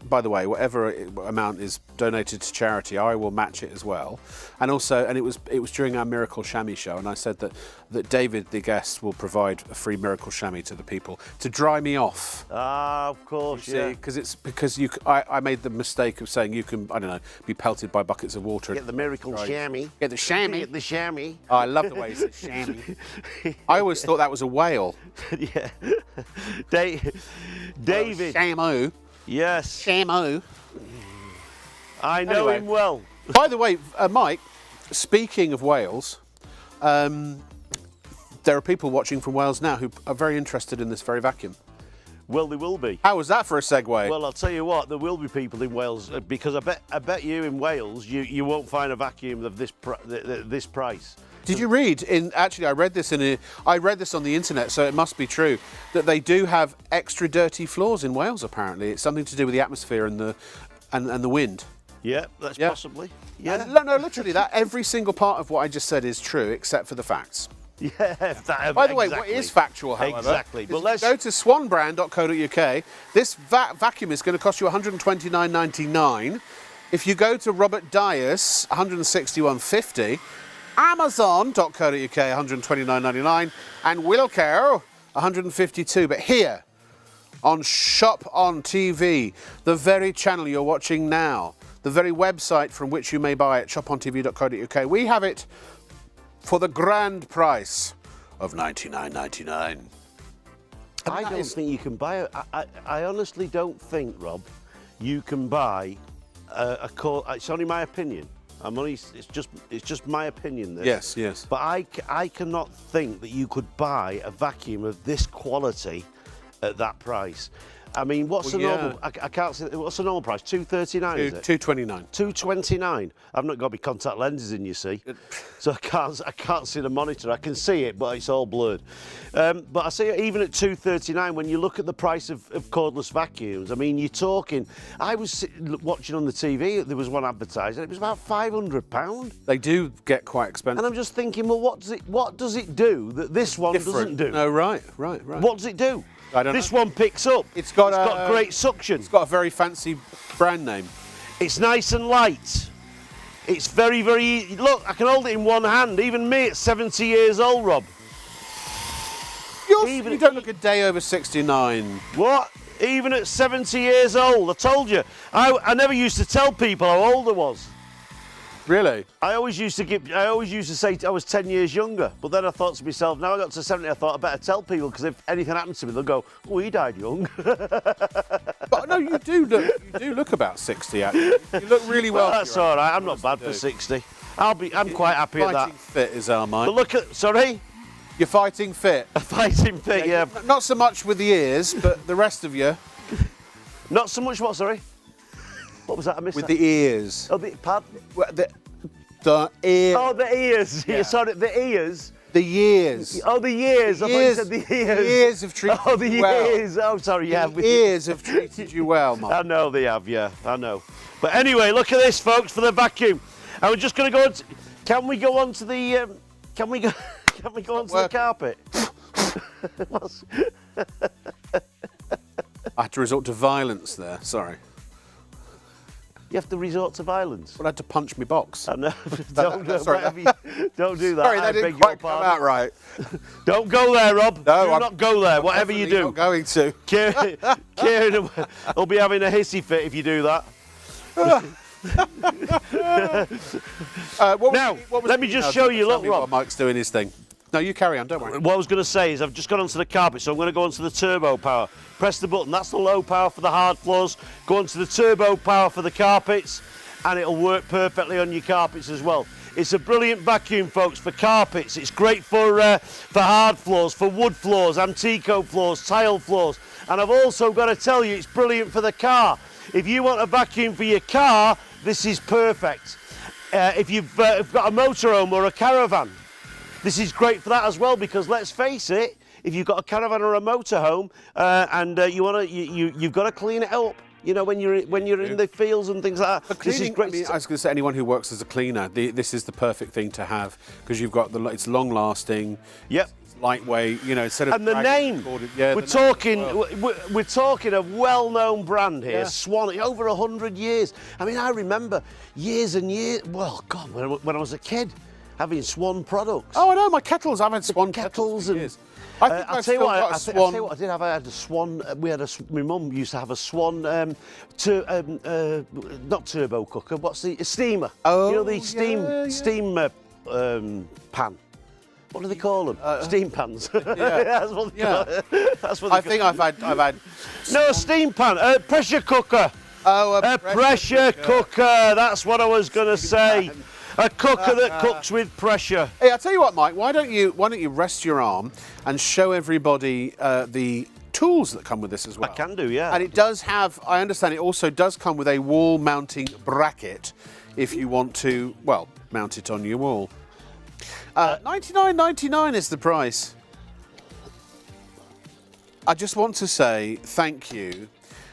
S1: By the way, whatever amount is donated to charity, I will match it as well. And also, it was during our Miracle Chamois show, and I said that David, the guest, will provide a free Miracle Chamois to the people to dry me off.
S2: Ah, of course,
S1: yeah. Because I made the mistake of saying you can, I don't know, be pelted by buckets of water.
S2: Get the Miracle Chamois.
S1: Get the chamois.
S2: Get the chamois.
S1: Oh, I love the way you said chamois. I always thought that was a whale.
S2: Yeah. David.
S1: Chamois.
S2: Yes.
S1: Chamois.
S2: I know him well.
S1: By the way, Mike, speaking of Wales, there are people watching from Wales now who are very interested in this very vacuum.
S2: Well, there will be.
S1: How was that for a segue?
S2: Well, I'll tell you what, there will be people in Wales, because I bet you in Wales you won't find a vacuum of this price.
S1: Did you read actually I read this on the internet, so it must be true, that they do have extra dirty floors in Wales apparently. It's something to do with the atmosphere and the wind.
S2: Yeah, that's possibly. Yeah.
S1: No, literally that every single part of what I just said is true except for the facts.
S2: Yeah.
S1: By the way, what is factual, however?
S2: Exactly.
S1: Well, let's go to swanbrand.co.uk. This vacuum is going to cost you £129.99. If you go to Robert Dias, £161.50. Amazon.co.uk, £129.99. And Wilco, £152. But here on ShopOnTV, the very channel you're watching now, the very website from which you may buy at ShopOnTV.co.uk, we have it for the grand price of £99.99.
S2: I don't think you can buy it. I honestly don't think, Rob, you can buy a core. It's only my opinion. It's just my opinion. This.
S1: Yes.
S2: But I cannot think that you could buy a vacuum of this quality at that price. I mean, what's the normal? I can't see. What's the normal price? $239. Is it?
S1: $229.
S2: $229. I've not got my contact lenses in, you see, so I can't see the monitor. I can see it, but it's all blurred. But I see even at $239, when you look at the price of cordless vacuums, I mean, you're talking. I was watching on the TV. There was one advertising. It was about £500.
S1: They do get quite expensive.
S2: And I'm just thinking, well, what does it do that this one doesn't do?
S1: No, right.
S2: What does it do?
S1: I don't know.
S2: This one picks up. It's got great suction.
S1: It's got a very fancy brand name.
S2: It's nice and light. It's very, very easy. Look, I can hold it in one hand. Even me at 70 years old, Rob.
S1: You don't look a day over 69.
S2: What? Even at 70 years old, I told you. I never used to tell people how old I was.
S1: Really?
S2: I always used to say I was 10 years younger, but then I thought to myself, now I got to 70, I thought I better tell people, because if anything happened to me, they'll go, oh, he died young.
S1: But no, you do look about 60, actually. You look really well.
S2: That's all right, I'm not bad for 60. I'm quite happy at that.
S1: Fighting fit is our mate.
S2: But look at, sorry?
S1: You're fighting fit.
S2: Fighting fit, yeah.
S1: Not so much with the ears, but the rest of you.
S2: Not so much what, sorry? What was that? I missed
S1: With
S2: that.
S1: the ears.
S2: Oh, pardon?
S1: The ear.
S2: Oh, the ears.
S1: Yeah.
S2: Sorry, the ears.
S1: The years.
S2: Oh, the years. I thought you said the ears.
S1: The ears have treated
S2: Oh, the
S1: you well.
S2: ears. Oh, sorry, yeah.
S1: The ears have treated you well, Mark.
S2: I know they have, yeah, I know. But anyway, look at this, folks, for the vacuum. And we're just going to go on. Can we go on to the? Can we go onto the carpet?
S1: I had to resort to violence there. Sorry.
S2: You have to resort to violence.
S1: Well, I had to punch my box.
S2: I know.
S1: Sorry.
S2: Don't do that.
S1: Sorry,
S2: I
S1: that didn't
S2: beg
S1: quite
S2: your
S1: come
S2: pardon.
S1: out right.
S2: Don't go there, Rob.
S1: No,
S2: do
S1: I'm
S2: not go there. Whatever you
S1: Definitely
S2: do.
S1: not going to.
S2: Kieran will be having a hissy fit if you do that. Now, let me just show you. Look,
S1: while
S2: Rob.
S1: Mike's doing his thing. No, you carry on. Don't worry.
S2: What I was going to say is I've just gone onto the carpet, so I'm going to go onto the turbo power. Press the button. That's the low power for the hard floors. Go onto the turbo power for the carpets, and it'll work perfectly on your carpets as well. It's a brilliant vacuum, folks, for carpets. It's great for hard floors, for wood floors, antico floors, tile floors. And I've also got to tell you, it's brilliant for the car. If you want a vacuum for your car, this is perfect. If you've got a motorhome or a caravan, this is great for that as well, because let's face it, if you've got a caravan or a motorhome and you've got to clean it up. You know, when you're in the fields and things like that.
S1: Cleaning,
S2: this is great.
S1: I mean, I was going to say, anyone who works as a cleaner, this is the perfect thing to have, because you've got it's long lasting.
S2: Yep.
S1: It's lightweight. You know, instead of
S2: and the name.
S1: Yeah,
S2: we're talking a well-known brand here,
S1: Yeah.
S2: Swan. Over 100 years. I mean, I remember years and years. Well, God, when I was a kid, having Swan products.
S1: Oh, I know, my kettles. I've had Swan
S2: kettles
S1: for
S2: and.
S1: years. I think
S2: I'll
S1: I've
S2: tell you
S1: still
S2: what.
S1: got a
S2: I
S1: Swan.
S2: tell you what I did have. I had a Swan. My mum used to have a Swan. Not turbo cooker. What's a steamer?
S1: Oh,
S2: you know the steam pan. What do they call them? Steam pans. That's what they call it. That's what
S1: I think I've had.
S2: No, a steam pan. Pressure cooker.
S1: Oh,
S2: a pressure cooker. That's what I was going to say. A cooker that cooks with pressure.
S1: Hey, I'll tell you what, Mike. Why don't you rest your arm and show everybody the tools that come with this as well?
S2: I can do, yeah.
S1: And it does have. I understand it also does come with a wall mounting bracket, if you want to, well, mount it on your wall. $99.99 is the price. I just want to say thank you.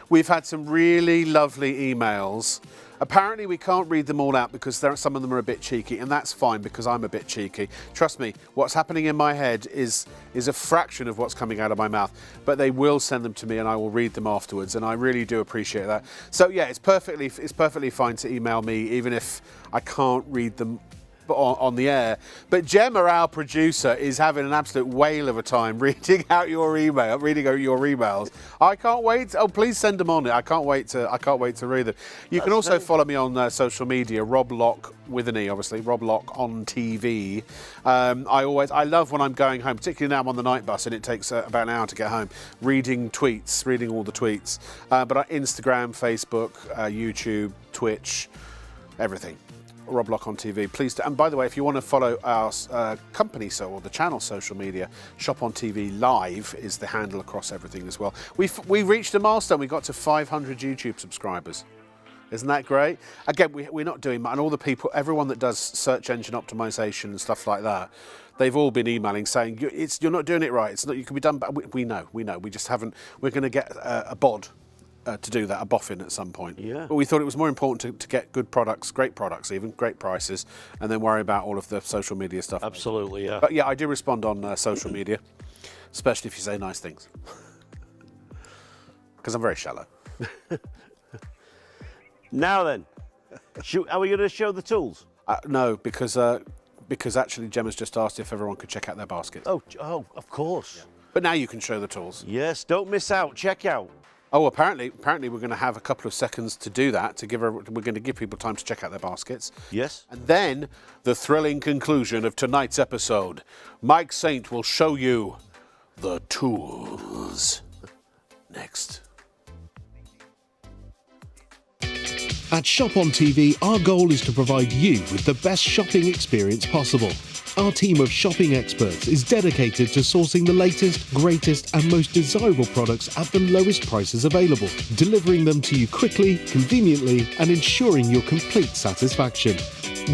S1: We've had some really lovely emails. Apparently we can't read them all out because some of them are a bit cheeky, and that's fine because I'm a bit cheeky. Trust me, what's happening in my head is a fraction of what's coming out of my mouth, but they will send them to me and I will read them afterwards, and I really do appreciate that. So yeah, it's perfectly fine to email me even if I can't read them on the air. But Gemma, our producer, is having an absolute whale of a time reading out your emails. I can't wait. Oh, please send them on. I can't wait to read them. You can also follow me on social media, Rob Lock with an E, obviously, Rob Lock on TV. I love when I'm going home, particularly now I'm on the night bus and it takes about an hour to get home, reading all the tweets. But Instagram, Facebook, YouTube, Twitch, everything. Rob Lock on TV, please do. And by the way, if you want to follow our company or the channel social media, ShopOnTV Live is the handle across everything as well. We reached a milestone. We got to 500 YouTube subscribers. Isn't that great? Again, we're not doing much, and all the people, everyone that does search engine optimization and stuff like that, they've all been emailing saying you're not doing it right. It's not. You can be done, but we know. We just haven't. We're going to get a bod. To do that, a boffin at some point.
S2: Yeah.
S1: But we thought it was more important to get good products, great even great prices, and then worry about all of the social media stuff.
S2: Absolutely, yeah.
S1: But yeah, I do respond on social media, especially if you say nice things, because I'm very shallow.
S2: Now then, are we going to show the tools?
S1: No, because actually Gemma's just asked if everyone could check out their baskets.
S2: Oh, of course.
S1: Yeah. But now you can show the tools.
S2: Yes, don't miss out. Check out.
S1: Oh, apparently we're going to have a couple of seconds to do that. We're going to give people time to check out their baskets.
S2: Yes.
S1: And then the thrilling conclusion of tonight's episode. Mike Saint will show you the tools. Next.
S3: At ShopOnTV, our goal is to provide you with the best shopping experience possible. Our team of shopping experts is dedicated to sourcing the latest, greatest and most desirable products at the lowest prices available, delivering them to you quickly, conveniently and ensuring your complete satisfaction.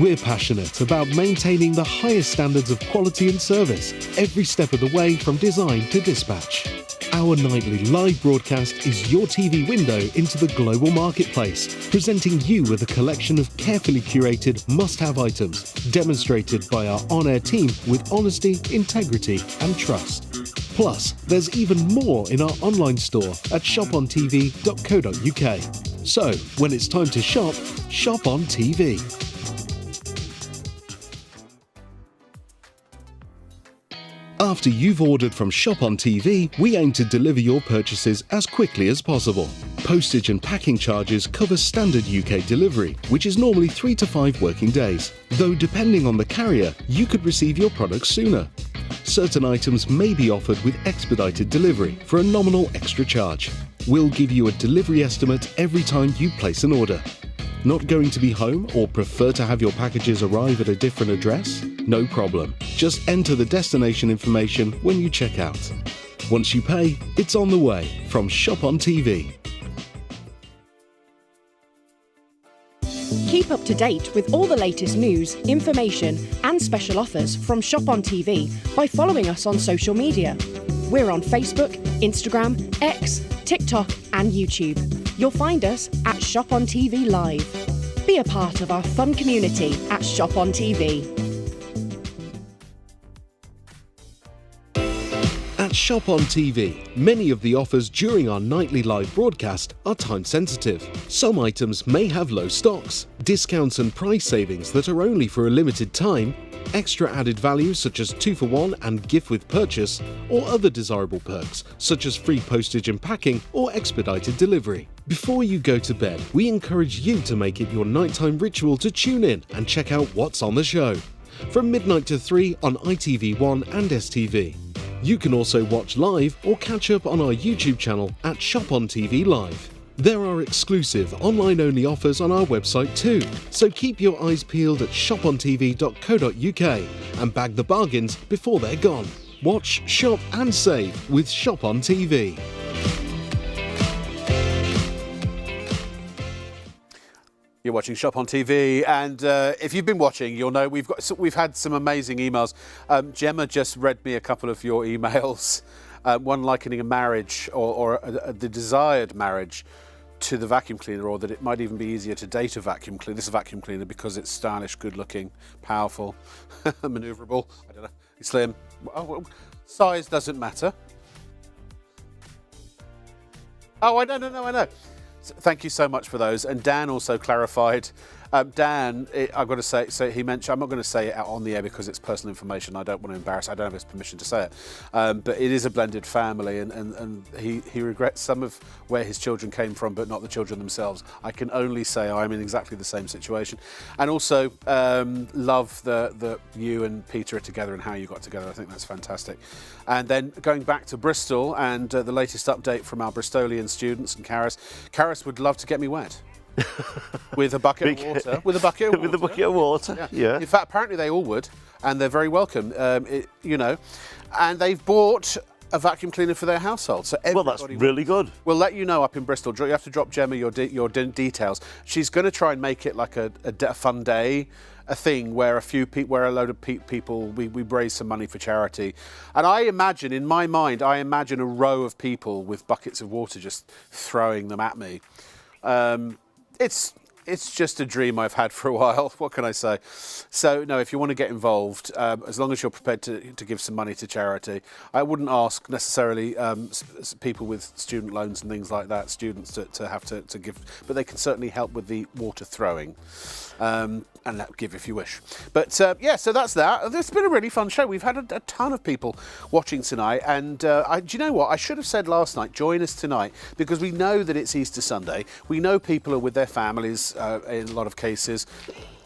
S3: We're passionate about maintaining the highest standards of quality and service, every step of the way from design to dispatch. Our nightly live broadcast is your TV window into the global marketplace, presenting you with a collection of carefully curated must-have items, demonstrated by our on-air team with honesty, integrity and trust. Plus, there's even more in our online store at shopontv.co.uk. So, when it's time to shop, shop on TV. After you've ordered from ShopOnTV, we aim to deliver your purchases as quickly as possible. Postage and packing charges cover standard UK delivery, which is normally 3 to 5 working days, though depending on the carrier, you could receive your products sooner. Certain items may be offered with expedited delivery for a nominal extra charge. We'll give you a delivery estimate every time you place an order. Not going to be home or prefer to have your packages arrive at a different address? No problem. Just enter the destination information when you check out. Once you pay, it's on the way from ShopOnTV.
S4: Keep up to date with all the latest news, information and special offers from ShopOnTV by following us on social media. We're on Facebook, Instagram, X, TikTok and YouTube. You'll find us at ShopOnTV Live. Be a part of our fun community at ShopOnTV.
S3: At ShopOnTV, many of the offers during our nightly live broadcast are time sensitive. Some items may have low stocks, discounts and price savings that are only for a limited time, extra added value such as 2-for-1 and gift with purchase, or other desirable perks such as free postage and packing or expedited delivery. Before you go to bed, we encourage you to make it your nighttime ritual to tune in and check out what's on the show. From midnight to 3 on ITV1 and STV. You can also watch live or catch up on our YouTube channel at ShopOnTV Live. There are exclusive online-only offers on our website too, so keep your eyes peeled at shopontv.co.uk and bag the bargains before they're gone. Watch, shop and save with ShopOnTV.
S1: You're watching Shop on TV, and if you've been watching, you'll know we've had some amazing emails. Gemma just read me a couple of your emails, one likening a marriage or the desired marriage to the vacuum cleaner, or that it might even be easier to date a vacuum cleaner. This vacuum cleaner because it's stylish, good-looking, powerful, manoeuvrable. I don't know, slim. Oh, well, size doesn't matter. Oh, I know. Thank you so much for those. And Dan also clarified. Dan, I've got to say, so he mentioned, I'm not going to say it out on the air because it's personal information. I don't want to embarrass. I don't have his permission to say it. But it is a blended family, and he regrets some of where his children came from, but not the children themselves. I can only say I'm in exactly the same situation. And also love that you and Peter are together and how you got together. I think that's fantastic. And then going back to Bristol and the latest update from our Bristolian students and Karis. Karis would love to get me wet. With a bucket of water. With a bucket of water.
S2: With a bucket of water, yeah.
S1: In fact, apparently they all would, and they're very welcome, and they've bought a vacuum cleaner for their household. So
S2: well, that's really good.
S1: We'll let you know up in Bristol. You have to drop Gemma your details. She's going to try and make it like a fun day, a thing where a load of people, we raise some money for charity. And I imagine, in my mind, a row of people with buckets of water just throwing them at me. It's just a dream I've had for a while. What can I say? So, no, if you want to get involved, as long as you're prepared to give some money to charity, I wouldn't ask necessarily people with student loans and things like that, students to have to give, but they can certainly help with the water throwing. And that give if you wish. But yeah, so that's that. It's been a really fun show. We've had a ton of people watching tonight. And do you know what? I should have said last night, join us tonight, because we know that it's Easter Sunday. We know people are with their families in a lot of cases.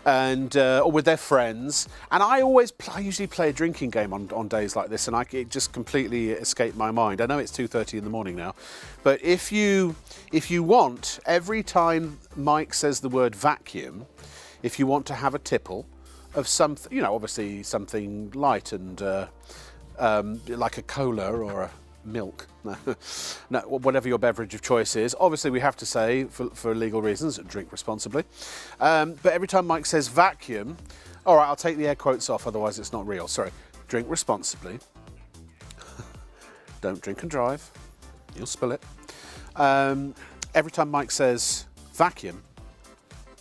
S1: And or with their friends, and I usually play a drinking game on days like this, and it just completely escaped my mind. I know it's 2:30 in the morning now, but if you want, every time Mike says the word vacuum, if you want to have a tipple of something, you know, obviously something light and like a cola or a milk, no, whatever your beverage of choice is. Obviously, we have to say, for legal reasons, drink responsibly. But every time Mike says vacuum, all right, I'll take the air quotes off, otherwise it's not real. Sorry. Drink responsibly. Don't drink and drive. You'll spill it. Every time Mike says vacuum,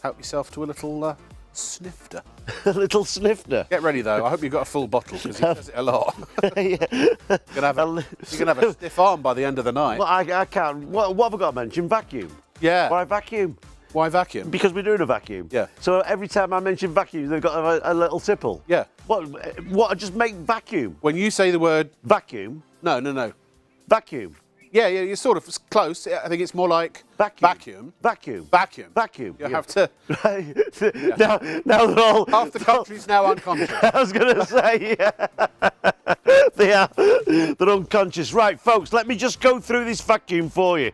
S1: help yourself to a little snifter.
S2: A little snifter.
S1: Get ready though. I hope you've got a full bottle because he says it a lot.
S2: Yeah.
S1: You're gonna have a stiff arm by the end of the night.
S2: Well, I can't. What have I got to mention? Vacuum.
S1: Yeah.
S2: Why vacuum?
S1: Why vacuum?
S2: Because we're doing a vacuum.
S1: Yeah.
S2: So every time I mention vacuum, they've got a little tipple.
S1: Yeah.
S2: What? Just make vacuum.
S1: When you say the word
S2: Vacuum.
S1: no.
S2: Vacuum.
S1: Yeah, you're sort of close. I think it's more like
S2: Vacuum.
S1: Vacuum. You have to.
S2: Right.
S1: Yeah.
S2: Now they're all.
S1: Half the country's now unconscious.
S2: I was going to say, yeah. They're unconscious. Right, folks, let me just go through this vacuum for you.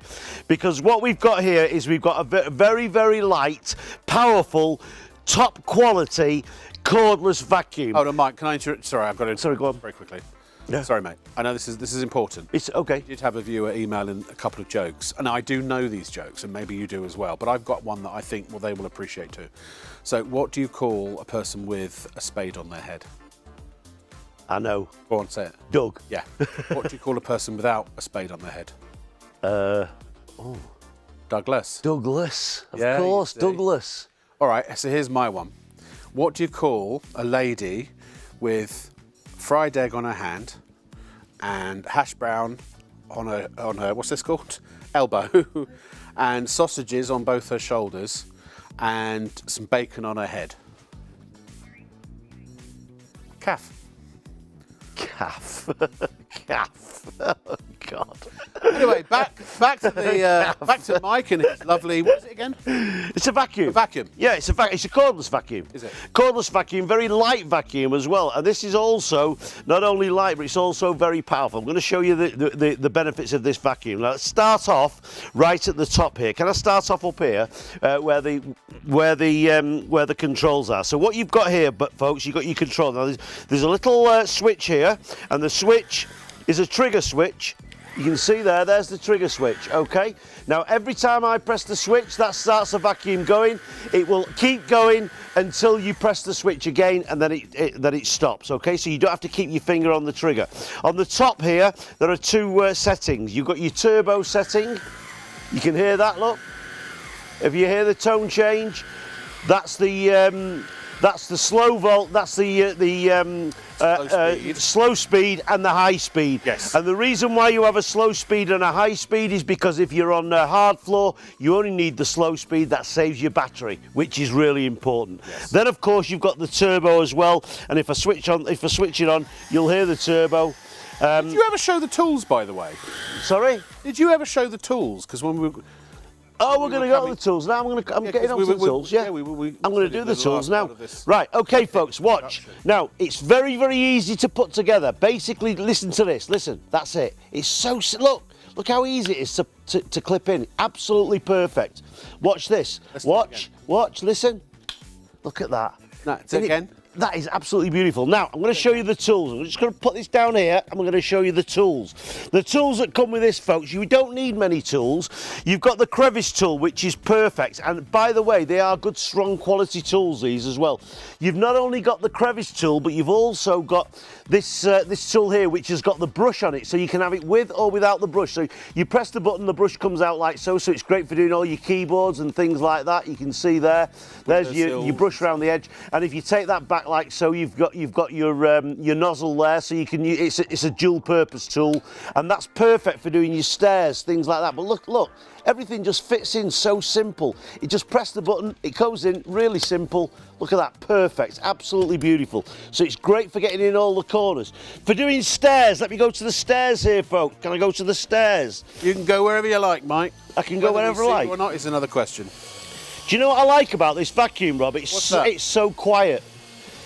S2: Because what we've got here is we've got a very, very light, powerful, top quality, cordless vacuum.
S1: Hold on, Mike, can I interrupt? Sorry, I've got to.
S2: Sorry, go on.
S1: Very quickly.
S2: Yeah.
S1: Sorry, mate. I know this is important.
S2: It's okay.
S1: I did have a viewer email in a couple of jokes, and I do know these jokes, and maybe you do as well, but I've got one that I think they will appreciate too. So, what do you call a person with a spade on their head?
S2: I know.
S1: Go on, say it.
S2: Doug.
S1: Yeah. What do you call a person without a spade on their head? Douglas.
S2: Douglas. Of
S1: Yeah,
S2: course,
S1: you see.
S2: Douglas.
S1: All right, so here's my one. What do you call a lady with fried egg on her hand and hash brown on her what's this called? Elbow, and sausages on both her shoulders and some bacon on her head? Calf.
S2: Calf. Calf. Oh, God.
S1: Anyway, back to Mike and his lovely. What is it again?
S2: It's a vacuum.
S1: A vacuum.
S2: Yeah, it's a cordless vacuum.
S1: Is it?
S2: Cordless vacuum, very light vacuum as well. And this is also not only light, but it's also very powerful. I'm going to show you the benefits of this vacuum. Now, let's start off right at the top here. Can I start off up here where the controls are? So what you've got here, folks, you've got your control. Now, there's a little switch here, and the switch is a trigger switch. You can see there's the trigger switch, okay? Now, every time I press the switch, that starts the vacuum going. It will keep going until you press the switch again, and then it stops, okay? So you don't have to keep your finger on the trigger. On the top here, there are two settings. You've got your turbo setting. You can hear that, look. If you hear the tone change, that's the slow volt, that's the slow speed and the high speed.
S1: Yes.
S2: And the reason why you have a slow speed and a high speed is because if you're on a hard floor, you only need the slow speed. That saves your battery, which is really important.
S1: Yes.
S2: Then, of course, you've got the turbo as well. And if I switch it on, you'll hear the turbo.
S1: Did you ever show the tools, by the way?
S2: Sorry?
S1: Did you ever show the tools? Because when we were...
S2: Oh, we're going to go to the tools now. I'm getting on to the tools. Yeah, I'm going to do the tools now. Right, okay, folks, watch. Now, it's very, very easy to put together. Basically, listen to this. Listen, that's it. It's so look how easy it is to clip in. Absolutely perfect. Watch this. Watch. Listen. Look at that.
S1: No, again.
S2: That is absolutely beautiful. Now, I'm going to show you the tools. I'm just going to put this down here and we're going to show you the tools. The tools that come with this, folks, you don't need many tools. You've got the crevice tool, which is perfect. And by the way, they are good, strong quality tools, these as well. You've not only got the crevice tool, but you've also got this tool here, which has got the brush on it. So you can have it with or without the brush. So you press the button, the brush comes out like so. So it's great for doing all your keyboards and things like that. You can see there's your brush around the edge. And if you take that back back like so. You've got your nozzle there, so you can use it's a dual purpose tool, and that's perfect for doing your stairs, things like that. But look, everything just fits in so simple. You just press the button, it goes in, really simple. Look at that, perfect, absolutely beautiful. So it's great for getting in all the corners. For doing stairs, let me go to the stairs here, folks. Can I go to the stairs?
S1: You can go wherever you like, Mike.
S2: I can go wherever I like.
S1: Or not is another question.
S2: Do you know what I like about this vacuum, Rob?
S1: What's that?
S2: It's so quiet.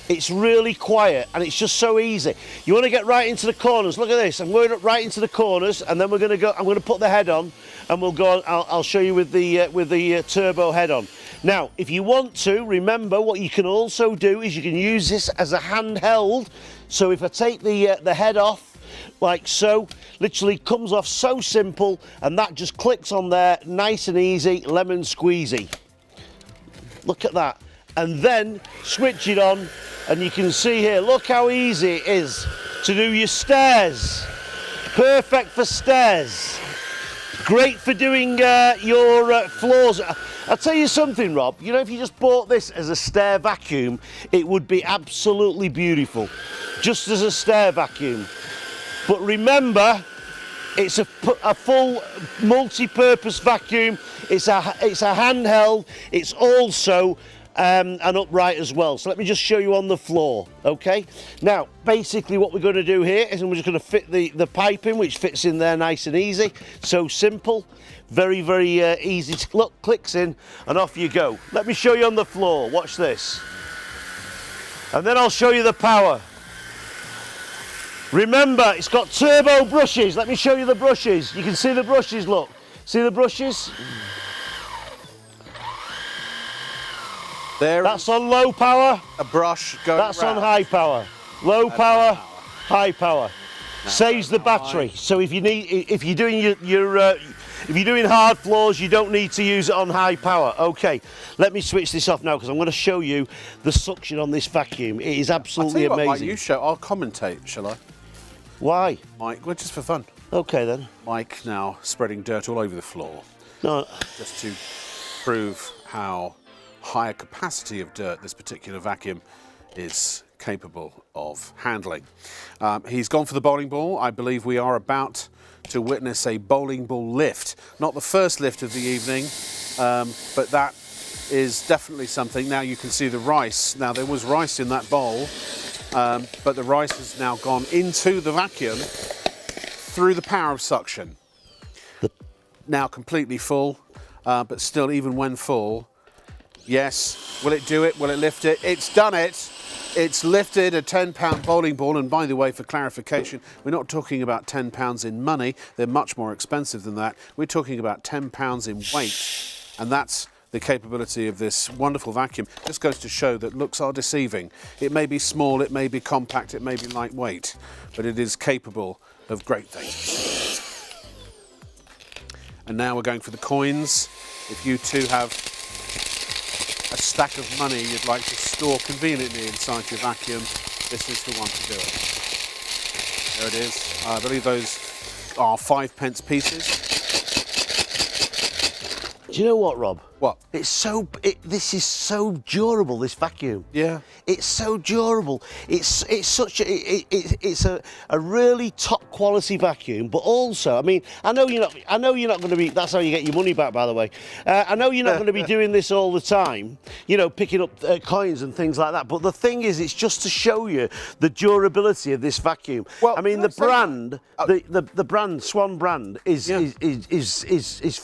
S2: It's really quiet, and it's just so easy. You want to get right into the corners. Look at this. I'm going right into the corners, and then we're going to go. I'm going to put the head on, and we'll go on. I'll show you with the turbo head on. Now, if you want to, remember what you can also do is you can use this as a handheld. So if I take the head off, like so, literally comes off so simple, and that just clicks on there, nice and easy, lemon squeezy. Look at that. And then switch it on, and you can see here, look how easy it is to do your stairs. Perfect for stairs. Great for doing your floors. I'll tell you something, Rob, you know, if you just bought this as a stair vacuum, it would be absolutely beautiful, just as a stair vacuum. But remember, it's a full multi-purpose vacuum. It's a handheld. It's also an upright as well. So let me just show you on the floor, okay? Now, basically what we're going to do here is we're just going to fit the pipe in, which fits in there nice and easy. So simple, very, very easy to look, clicks in, and off you go. Let me show you on the floor. Watch this. And then I'll show you the power. Remember, it's got turbo brushes. Let me show you the brushes. You can see the brushes, look. See the brushes? That's on low power.
S1: A brush going
S2: That's
S1: round.
S2: on high power. Low power, high power. Saves the battery. So if you're doing if you're doing hard floors, you don't need to use it on high power. Okay, let me switch this off now because I'm going to show you the suction on this vacuum. It is absolutely
S1: I'll tell you what,
S2: amazing.
S1: Mike, you show. I'll commentate, shall I?
S2: Why?
S1: Mike, well, just for fun.
S2: Okay then.
S1: Mike now spreading dirt all over the floor,
S2: No.
S1: just to prove how high a capacity of dirt this particular vacuum is capable of handling. He's gone for the bowling ball. I believe we are about to witness a bowling ball lift. Not the first lift of the evening, but that is definitely something. Now you can see the rice. Now there was rice in that bowl, but the rice has now gone into the vacuum through the power of suction. Now completely full, but still, even when full, yes, will it do it? Will it lift it? It's done it. It's lifted a 10-pound bowling ball, and by the way, for clarification, we're not talking about 10 pounds in money. They're much more expensive than that. We're talking about 10 pounds in weight, and that's the capability of this wonderful vacuum. Just goes to show that looks are deceiving. It may be small, it may be compact, it may be lightweight, but it is capable of great things. And now we're going for the coins. If you too have a stack of money you'd like to store conveniently inside your vacuum, this is the one to do it. There it is. I believe those are 5p pieces.
S2: Do you know what, Rob?
S1: What?
S2: This is so durable, this vacuum.
S1: Yeah.
S2: It's so durable. It's a really top quality vacuum, but also, I mean, I know you're not going to be. That's how you get your money back, by the way. I know you're not going to be doing this all the time. You know, picking up coins and things like that. But the thing is, it's just to show you the durability of this vacuum.
S1: Well,
S2: I mean, the brand, the brand Swan brand is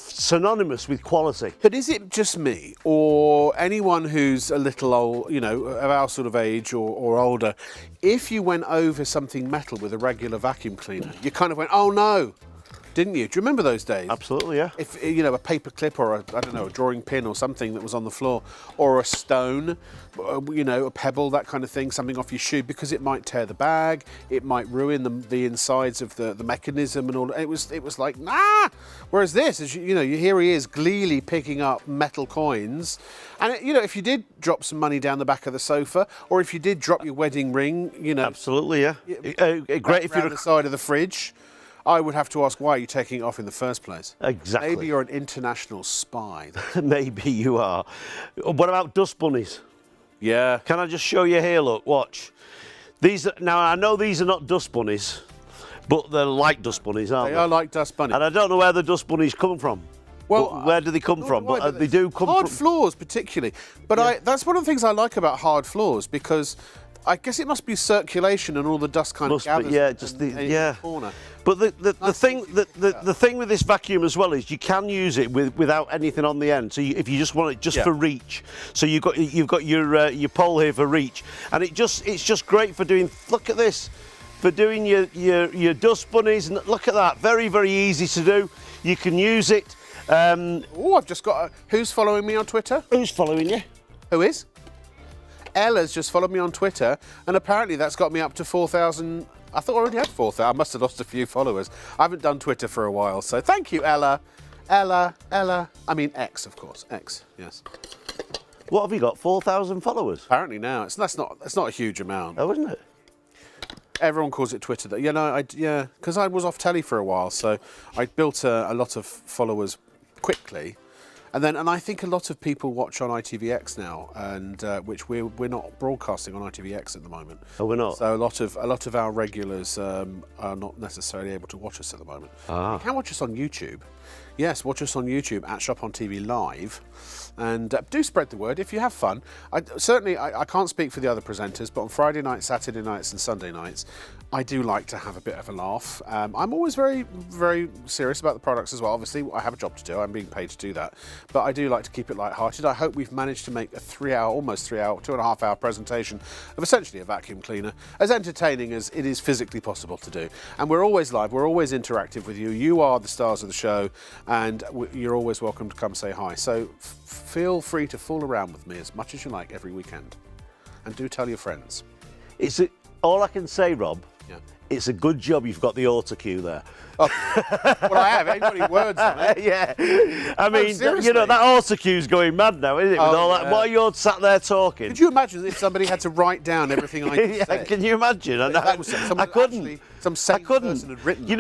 S2: synonymous with quality.
S1: But is it just me, or anyone who's a little old, you know, of our sort of age or older, if you went over something metal with a regular vacuum cleaner, you kind of went, oh no, didn't you? Do you remember those days?
S2: Absolutely, yeah.
S1: If, you know, a paper clip or I don't know, a drawing pin or something that was on the floor, or a stone, you know, a pebble, that kind of thing, something off your shoe, because it might tear the bag, it might ruin the insides of the mechanism and all. It was like, nah. Whereas this, as you know, here he is gleefully picking up metal coins, and you know, if you did drop some money down the back of the sofa, or if you did drop your wedding ring, you know,
S2: absolutely, yeah. Great if you're
S1: the side of the fridge, I would have to ask, why are you taking it off in the first place?
S2: Exactly.
S1: Maybe you're an international spy.
S2: Maybe you are. What about dust bunnies?
S1: Yeah.
S2: Can I just show you here? Look, watch. These now I know these are not dust bunnies, but they're like dust bunnies, aren't they?
S1: They are like dust bunnies.
S2: And I don't know where the dust bunnies come from.
S1: Well,
S2: where do they come from? But they do come
S1: hard
S2: from
S1: floors, particularly. But that's one of the things I like about hard floors, because I guess it must be circulation and all the dust kind of gathers.
S2: Yeah, just
S1: in the corner.
S2: But the thing with this vacuum as well is you can use it without anything on the end. So if you just want it just for reach, so you've got your pole here for reach, and it's just great for doing. Look at this, for doing your dust bunnies. And look at that, very easy to do. You can use it.
S1: Oh, I've just got. Who's following me on Twitter?
S2: Who's following you?
S1: Who is? Ella's just followed me on Twitter, and apparently that's got me up to 4,000. I thought I already had 4,000. I must have lost a few followers. I haven't done Twitter for a while, so thank you, Ella. Ella. I mean X, of course. X, yes.
S2: What have you got? 4,000 followers?
S1: Apparently now. That's not a huge amount.
S2: Oh, isn't it?
S1: Everyone calls it Twitter. Because I was off telly for a while, so I built a lot of followers quickly. And I think a lot of people watch on ITVX now, and which we're not broadcasting on ITVX at the moment.
S2: Oh, we're not.
S1: So a lot of our regulars are not necessarily able to watch us at the moment. You can watch us on YouTube. Yes, watch us on YouTube at ShopOnTV Live, and do spread the word if you have fun. I can't speak for the other presenters, but on Friday nights, Saturday nights, and Sunday nights, I do like to have a bit of a laugh. I'm always very serious about the products as well. Obviously, I have a job to do. I'm being paid to do that, but I do like to keep it light-hearted. I hope we've managed to make a almost 3 hour, 2.5 hour presentation of essentially a vacuum cleaner as entertaining as it is physically possible to do. And we're always live. We're always interactive with you. You are the stars of the show, and you're always welcome to come say hi. So feel free to fool around with me as much as you like every weekend, and do tell your friends.
S2: All I can say, Rob.
S1: Yeah.
S2: It's a good job you've got the auto cue there.
S1: Oh, well, I have. Ain't got any words on it.
S2: Yeah. I mean,
S1: seriously?
S2: that auto cue's going mad now, isn't it? With all that. What are you sat there talking?
S1: Could you imagine if somebody had to write down everything I just said?
S2: Can you imagine? I couldn't.
S1: Some sane person had written.
S2: You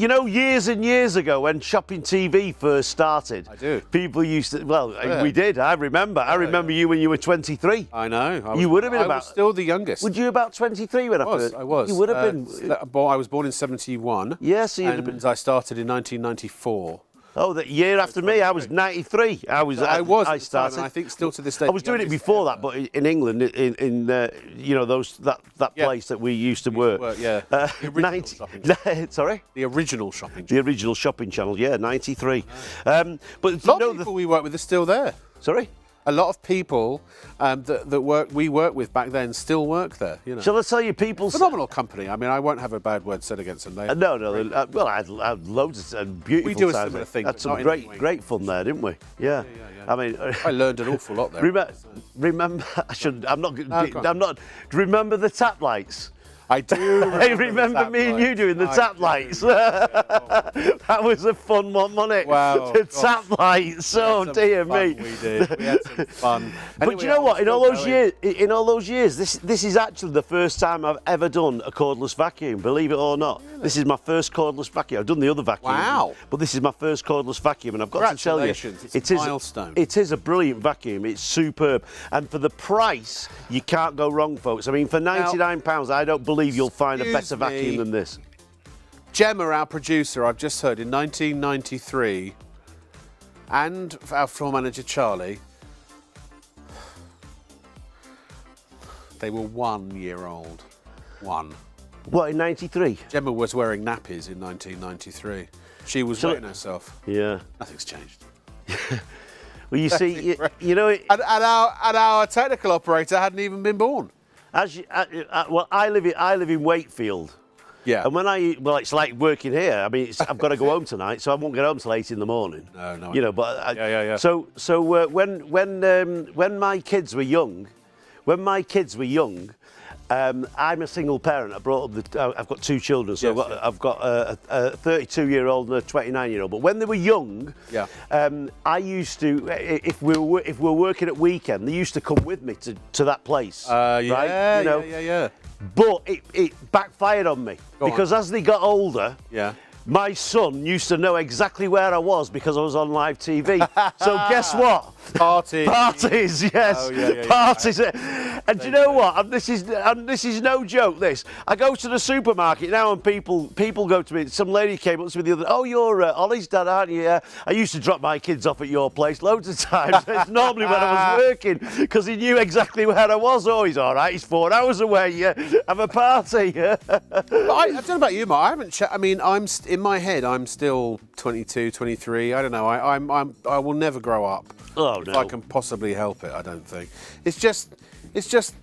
S2: know, years and years ago when ShopOnTV first started.
S1: I do.
S2: People used to. Well, we did. I remember. I remember you when you were 23.
S1: I know.
S2: You would have been
S1: I was still the youngest.
S2: Would you about 23 when I first?
S1: I was.
S2: You would have been.
S1: I was born in 71.
S2: Yes, so you'd have been.
S1: I started in 1994.
S2: Oh, the year after me, I was 93. I started.
S1: And I think still to this day.
S2: I was doing it before that, but in England, in that place that we used to work.
S1: The original shopping channel.
S2: Sorry.
S1: The original shopping channel.
S2: The original shopping channel. Yeah, 93.
S1: But a lot of people we work with are still there.
S2: Sorry.
S1: A lot of people we worked with back then still work there. You know.
S2: Shall I tell you, people?
S1: Phenomenal company. I mean, I won't have a bad word said against them.
S2: No. Well, I had loads of beautiful
S1: we do a
S2: times.
S1: similar thing.
S2: Had some great fun there, didn't we? Yeah. I mean,
S1: I learned an awful lot there.
S2: Remember, remember the tap lights?
S1: I do.
S2: I remember me and you doing the tap lights. That was a fun one, wasn't it?
S1: Wow.
S2: The tap lights. Oh dear me.
S1: We did. We had some fun.
S2: But you know what? In all those years, this is actually the first time I've ever done a cordless vacuum. Believe it or not, really? This is my first cordless vacuum. I've done the other vacuum.
S1: Wow.
S2: But this is my first cordless vacuum, and I've got to tell you,
S1: it's a milestone.
S2: It is a brilliant vacuum. It's superb, and for the price, you can't go wrong, folks. I mean, for £99, I don't believe you'll find a better vacuum than this.
S1: Gemma, our producer, I've just heard in 1993, and our floor manager Charlie, they were 1 year old. One.
S2: What, in 93?
S1: Gemma was wearing nappies in 1993. She was wetting herself.
S2: Yeah.
S1: Nothing's changed.
S2: Well, you see, you know...
S1: And our technical operator hadn't even been born.
S2: Well, I live in Wakefield.
S1: Yeah.
S2: And it's like working here. I mean, I've got to go home tonight, so I won't get home till 8 in the morning.
S1: No.
S2: You know, but
S1: yeah.
S2: So when my kids were young, I'm a single parent. I've got 2 children, so I've got a 32-year-old and a 29-year-old. But when they were young, I used to, if we were working at weekend, they used to come with me to that place. Right?
S1: Yeah.
S2: But it backfired on me because as they got older, My son used to know exactly where I was because I was on live TV. So guess what?
S1: Parties.
S2: Parties, yes.
S1: Oh, yeah,
S2: Parties. And do you know what? And this is no joke, this. I go to the supermarket now and people go to me. Some lady came up to me the other day. Oh, you're Ollie's dad, aren't you? Yeah. I used to drop my kids off at your place loads of times. It's normally when I was working because he knew exactly where I was. Oh, he's all right. He's 4 hours away. Yeah. Have a party.
S1: I don't know about you, Mark. I haven't. I mean, in my head, I'm still 22, 23. I don't know. I will never grow up.
S2: Oh,
S1: if
S2: no.
S1: I can possibly help it, I don't think. It's just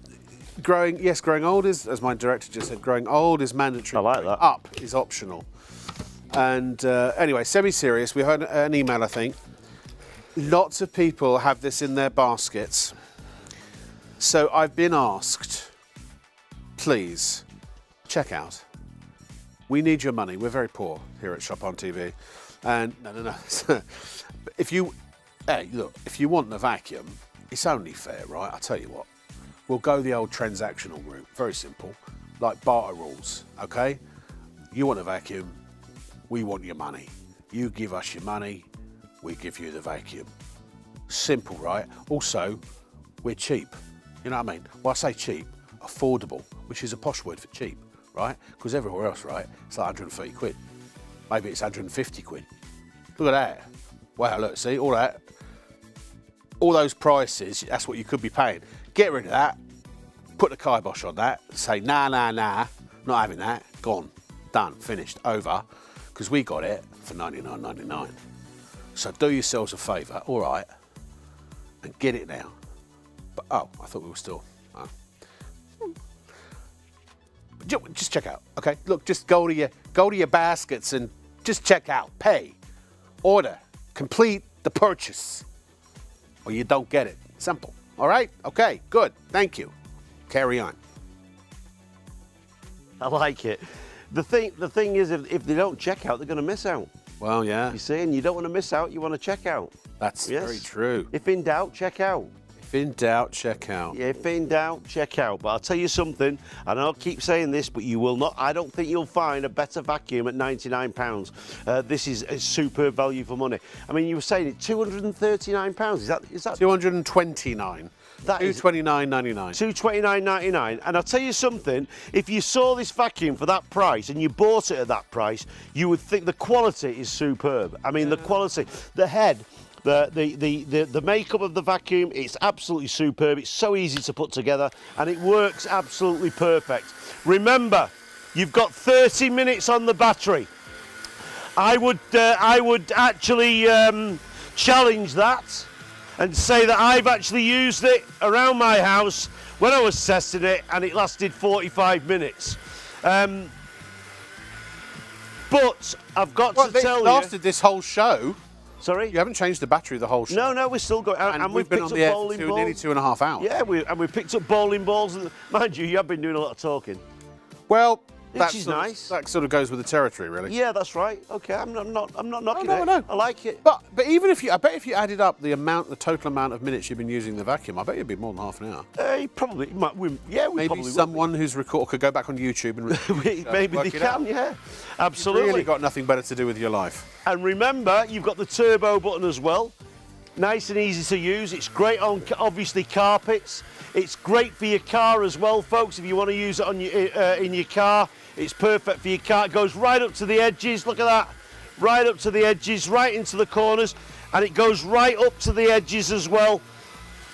S1: growing. Yes, growing old is, as my director just said, growing old is mandatory.
S2: I like that.
S1: Up is optional. And anyway, semi-serious. We heard an email, I think. Lots of people have this in their baskets. So I've been asked, please, check out. We need your money. We're very poor here at ShopOnTV. And no. If you want the vacuum, it's only fair, right? I'll tell you what. We'll go the old transactional route. Very simple. Like barter rules, okay? You want a vacuum, we want your money. You give us your money, we give you the vacuum. Simple, right? Also, we're cheap. You know what I mean? Well, I say cheap, affordable, which is a posh word for cheap, right? Because everywhere else, right, it's like 130 quid. Maybe it's 150 quid. Look at that. Wow, look, see, all that. All those prices, that's what you could be paying. Get rid of that. Put the kibosh on that. Say, nah, not having that. Gone. Done. Finished. Over. Because we got it for $99.99. So do yourselves a favour, all right, and get it now. But, I thought we were still... Just check out, okay? Look, just go to your baskets and just check out. Pay. Order. Complete the purchase. Or you don't get it. Simple. All right? Okay, good. Thank you. Carry on.
S2: I like it. The thing is, if they don't check out, they're going to miss out.
S1: Well, yeah.
S2: You see, and you don't want to miss out, you want to check out.
S1: That's very true.
S2: If in doubt, check out.
S1: If in doubt, check out.
S2: Yeah, if in doubt, check out. But I'll tell you something, and I'll keep saying this, but you will not, I don't think you'll find a better vacuum at £99. This is a superb value for money. I mean, you were saying it, £239. Is that
S1: 229.
S2: That is
S1: $229.99.
S2: $229.99. And I'll tell you something, if you saw this vacuum for that price and you bought it at that price, you would think the quality is superb. I mean, the quality, the head, the makeup of the vacuum, it's absolutely superb. It's so easy to put together and it works absolutely perfect. Remember, you've got 30 minutes on the battery. I would actually challenge that and say that I've actually used it around my house when I was testing it and it lasted 45 minutes. But I've got to tell you...
S1: It lasted this whole show.
S2: Sorry?
S1: You haven't changed the battery the whole show.
S2: No, we're still going.
S1: And we've been on the air for nearly 2.5 hours.
S2: Yeah, we've picked up bowling balls. And, mind you have been doing a lot of talking.
S1: Well...
S2: Which is nice.
S1: That sort of goes with the territory, really.
S2: Yeah, that's right. Okay, I'm not knocking
S1: no,
S2: it.
S1: no.
S2: I like it.
S1: But even if I bet if you added up the total amount of minutes you've been using the vacuum, I bet you'd be more than half an hour.
S2: Probably. We
S1: Maybe
S2: probably
S1: someone who's could go back on YouTube and
S2: maybe they can. Yeah, absolutely.
S1: You've really got nothing better to do with your life.
S2: And remember, you've got the turbo button as well. Nice and easy to use. It's great on obviously carpets. It's great for your car as well, folks. If you want to use it on your in your car, it's perfect for your car. It goes right up to the edges. Look at that. Right up to the edges, right into the corners, and it goes right up to the edges as well.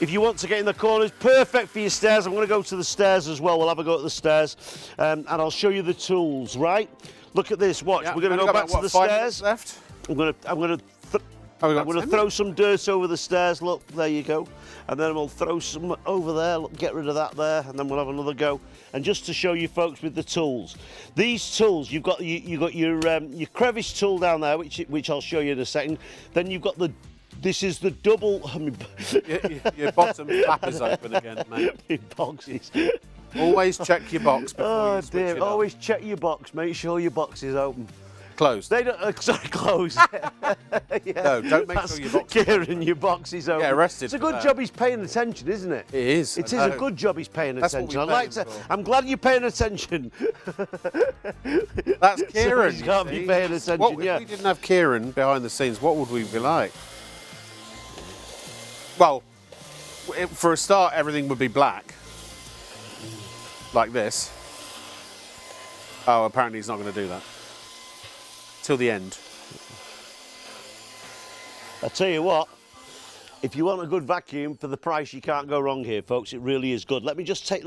S2: If you want to get in the corners, perfect for your stairs. I'm going to go to the stairs as well. We'll have a go at the stairs, and I'll show you the tools. Right? Look at this. Watch.
S1: Yeah,
S2: we're going to go back to the
S1: 5
S2: stairs.
S1: left.
S2: I'm going to throw some dirt over the stairs. Look, there you go. And then we'll throw some over there. Look, get rid of that there, and then we'll have another go. And just to show you folks with the tools, these tools, you've got your crevice tool down there, which I'll show you in a second. Then you've got this is the double. I mean,
S1: your bottom flap is open again, mate.
S2: In boxes.
S1: Always check your box before you switch it up.
S2: Always check your box. Make sure your box is open.
S1: Closed.
S2: They don't. Sorry, closed. Yeah.
S1: No, don't make sure your box.
S2: Kieran, your box is open.
S1: Get arrested
S2: It's a
S1: for
S2: good
S1: that.
S2: job he's paying attention, isn't it?
S1: It is.
S2: It
S1: I
S2: is a
S1: know.
S2: good job he's paying
S1: That's what
S2: attention.
S1: we
S2: I
S1: pay
S2: like
S1: him
S2: to.
S1: for.
S2: I'm glad you're paying attention.
S1: That's Kieran.
S2: Somebody's got to be
S1: you see.
S2: paying attention.
S1: What,
S2: Yeah.
S1: If we didn't have Kieran behind the scenes, what would we be like? Well, for a start, everything would be black, like this. Oh, apparently he's not going to do that till the end.
S2: I tell you what, if you want a good vacuum for the price, you can't go wrong here, folks. It really is good. Let me just take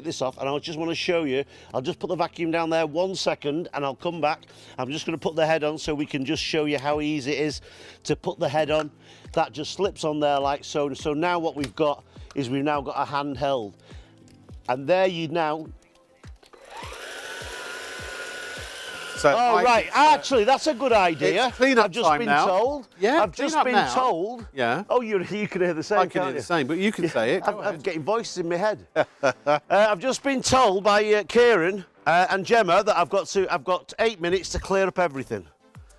S2: this off, and I just want to show you. I'll just put the vacuum down there 1 second, and I'll come back. I'm just going to put the head on so we can just show you how easy it is to put the head on. That just slips on there like so. So now what we've got is we've now got a handheld, and there you now.
S1: So
S2: Oh, right. Actually, that's a good idea.
S1: It's clean-up
S2: I've just
S1: time
S2: been
S1: now.
S2: told.
S1: Yeah,
S2: I've just
S1: clean-up
S2: been
S1: now.
S2: told.
S1: Yeah.
S2: Oh, you can hear the same,
S1: I can
S2: can't
S1: do
S2: you?
S1: the same, but you can say it. Go
S2: I'm
S1: ahead.
S2: getting voices in my head. I've just been told by Kieran and Gemma that I've got 8 minutes to clear up everything.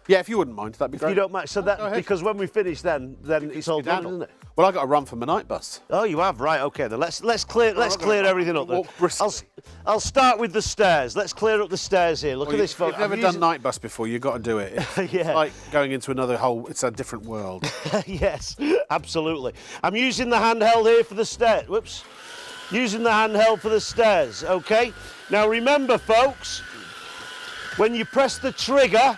S1: Yeah, if you wouldn't mind, that'd be
S2: If
S1: great.
S2: you don't mind, so
S1: Go
S2: that
S1: ahead.
S2: because when we finish, then it's all done,
S1: Skedaddle.
S2: isn't it?
S1: Well, I got to run for my night bus.
S2: Oh, you have, right? Okay, then let's clear
S1: gonna
S2: everything up. Then.
S1: walk briskly.
S2: I'll start with the stairs. Let's clear up the stairs here. Look
S1: Well,
S2: at this,
S1: if
S2: folks.
S1: you've never done night bus before, you've got to do it. It's
S2: Yeah.
S1: like going into another whole. It's a different world.
S2: Yes, absolutely. I'm using the handheld here for the stairs. Whoops. Using the handheld for the stairs, okay? Now remember, folks, when you press the trigger,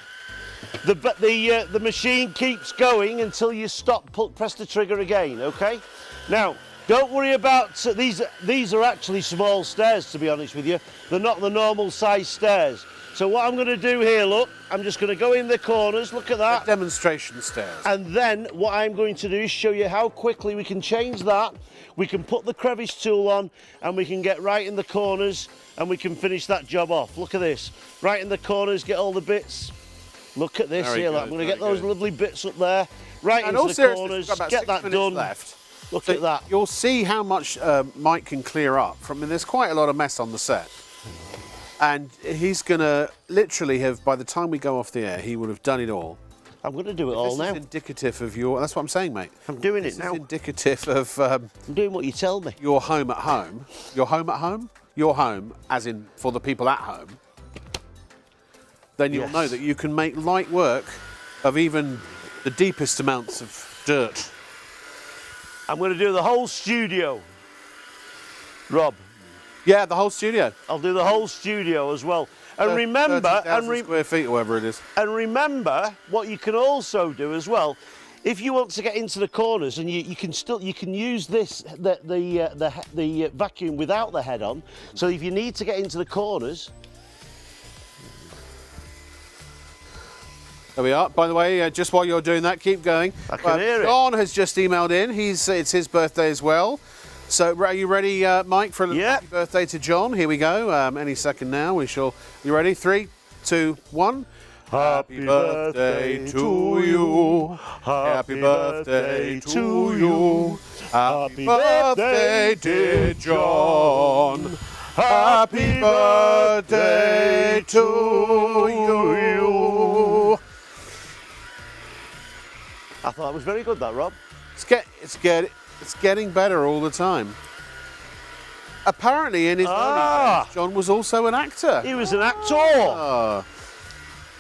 S2: the machine keeps going until you stop, press the trigger again, okay? Now, don't worry about, these are actually small stairs, to be honest with you. They're not the normal size stairs. So what I'm going to do here, look, I'm just going to go in the corners, look at that.
S1: Demonstration stairs.
S2: And then what I'm going to do is show you how quickly we can change that. We can put the crevice tool on and we can get right in the corners and we can finish that job off. Look at this. Right in the corners, get all the bits. Look at this
S1: Very
S2: here. Look.
S1: good,
S2: I'm going to get
S1: very
S2: those
S1: good.
S2: lovely bits up there. Right
S1: And
S2: into
S1: all
S2: the
S1: seriousness,
S2: corners.
S1: we've got about
S2: Get
S1: 6
S2: that
S1: minutes
S2: done.
S1: left.
S2: Look
S1: So
S2: at that.
S1: You'll see how much Mike can clear up from. I mean, there's quite a lot of mess on the set. And he's going to literally have, by the time we go off the air, he will have done it all.
S2: I'm going to do it all
S1: This
S2: now.
S1: is indicative of your, that's what I'm saying, mate.
S2: I'm doing
S1: This
S2: it now.
S1: is indicative of
S2: I'm doing what you tell me.
S1: your home at home. Your home at home? Your home, as in for the people at home. Then you'll
S2: Yes.
S1: know that you can make light work of even the deepest amounts of dirt.
S2: I'm going to do the whole studio. Rob,
S1: Yeah, the whole studio.
S2: I'll do the whole studio as well. And remember,
S1: 30,000 square feet or whatever it is.
S2: And remember, what you can also do as well, if you want to get into the corners, and you can use this the vacuum without the head on. So if you need to get into the corners,
S1: There we are. By the way, just while you're doing that, keep going.
S2: I can hear it.
S1: John has just emailed in. It's his birthday as well. So are you ready, Mike, for a
S2: Yep.
S1: happy birthday to John? Here we go. Any second now. We shall. You ready? 3, 2, 1. Happy birthday to you. Happy birthday to you. Happy birthday, dear John. Happy birthday to you.
S2: I thought that was very good, that, Rob.
S1: It's getting better all the time. Apparently, in his early days, John was also an actor.
S2: He was an actor.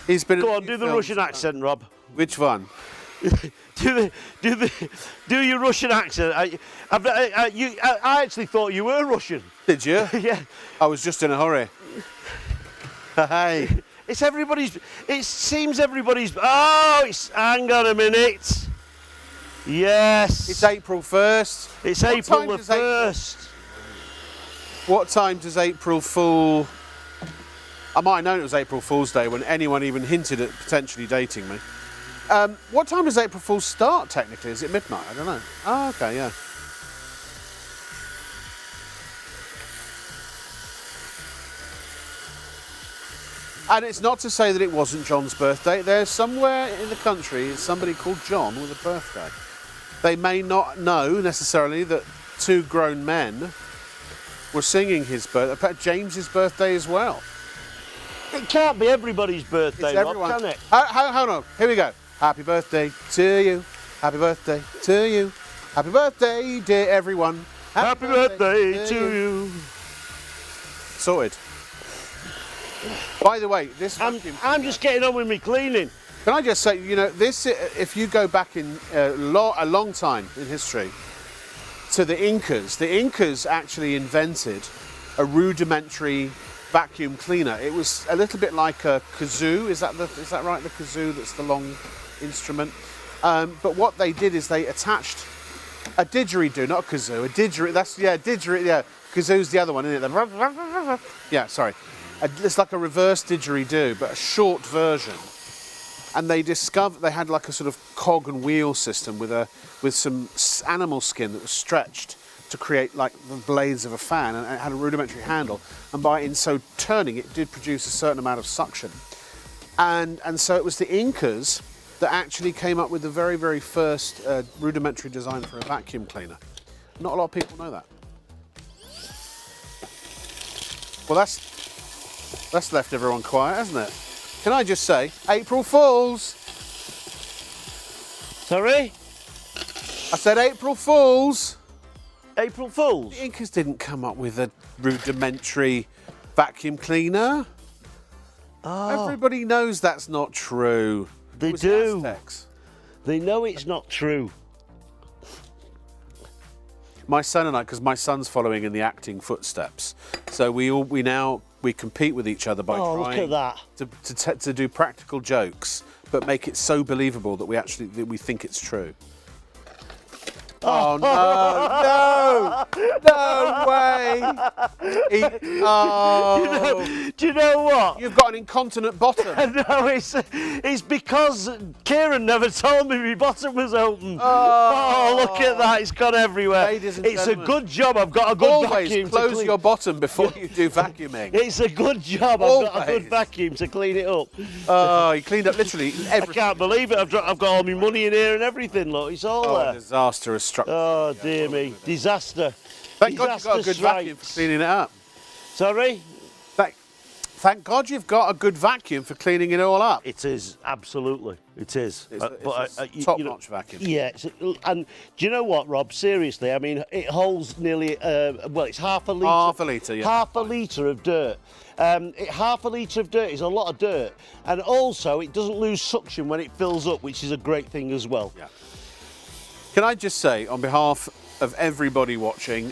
S1: He's been.
S2: Go
S1: in
S2: on,
S1: a
S2: do
S1: few
S2: the
S1: films.
S2: Russian accent, Rob.
S1: Which one?
S2: Do your Russian accent. I actually thought you were Russian.
S1: Did you?
S2: Yeah.
S1: I was just in a hurry. Hey.
S2: It's everybody's. It seems everybody's. Oh, hang on a minute. Yes.
S1: It's April 1st.
S2: It's
S1: What
S2: April
S1: time
S2: the
S1: does April-
S2: 1st.
S1: What time does April Fool? I might have known it was April Fool's Day when anyone even hinted at potentially dating me. What time does April Fool's start technically? Is it midnight? I don't know. Oh, okay, yeah. And it's not to say that it wasn't John's birthday. There's somewhere in the country somebody called John with a birthday. They may not know necessarily that 2 grown men were singing his birthday. In fact, James's birthday as well.
S2: It can't be everybody's birthday,
S1: It's
S2: Rob,
S1: everyone.
S2: can it?
S1: Hold on. Here we go. Happy birthday to you. Happy birthday to you. Happy birthday, dear everyone.
S2: Happy birthday to you.
S1: Sorted. By the way, this vacuum
S2: I'm just getting on with me cleaning.
S1: Can I just say, you know, this, if you go back in a long time in history to the Incas actually invented a rudimentary vacuum cleaner. It was a little bit like a kazoo. Is that right? The kazoo, that's the long instrument. But what they did is they attached a didgeridoo, not a kazoo, a didgeridoo. Didgeridoo. Yeah, kazoo's the other one, isn't it? Yeah, sorry. It's like a reverse didgeridoo, but a short version. And they discovered they had like a sort of cog and wheel system with some animal skin that was stretched to create like the blades of a fan, and it had a rudimentary handle. And in so turning, it did produce a certain amount of suction. And so it was the Incas that actually came up with the very, very first rudimentary design for a vacuum cleaner. Not a lot of people know that. Well, that's left everyone quiet, hasn't it? Can I just say, April Fools?
S2: Sorry?
S1: I said April Fools.
S2: April Fools?
S1: The Incas didn't come up with a rudimentary vacuum cleaner.
S2: Oh.
S1: Everybody knows that's not true.
S2: They
S1: It was
S2: do.
S1: Aztecs.
S2: They know it's not true.
S1: My son and I, because my son's following in the acting footsteps, so we compete with each other by
S2: Look
S1: trying
S2: at that.
S1: to do practical jokes, but make it so believable that we think it's true. Oh no way!
S2: Do you know what?
S1: You've got an incontinent bottom.
S2: No, it's because Kieran never told me my bottom was open. Look at that, it's gone everywhere.
S1: Ladies and
S2: it's
S1: gentlemen,
S2: a good job I've got a good
S1: Always
S2: vacuum to
S1: close
S2: clean.
S1: your bottom before you do vacuuming.
S2: It's a good job I've got a
S1: Always.
S2: good vacuum to clean it up.
S1: Oh, you cleaned up literally
S2: I
S1: everything.
S2: can't believe it. I've got all my money in here and everything. Look, it's all
S1: Oh,
S2: there.
S1: disaster has struck.
S2: Oh dear me, disaster.
S1: Thank God you've got a
S2: Disaster
S1: good vacuum for
S2: strikes.
S1: cleaning it up.
S2: Sorry?
S1: Thank God you've got a good vacuum for cleaning it all up.
S2: It is, absolutely. It is.
S1: It's a top-notch vacuum.
S2: Yeah, and do you know what, Rob? Seriously, I mean, it holds nearly, it's half a litre.
S1: Half a litre, yeah.
S2: Half a litre of dirt. Half a litre of dirt is a lot of dirt. And also, it doesn't lose suction when it fills up, which is a great thing as well.
S1: Yeah. Can I just say, on behalf of everybody watching,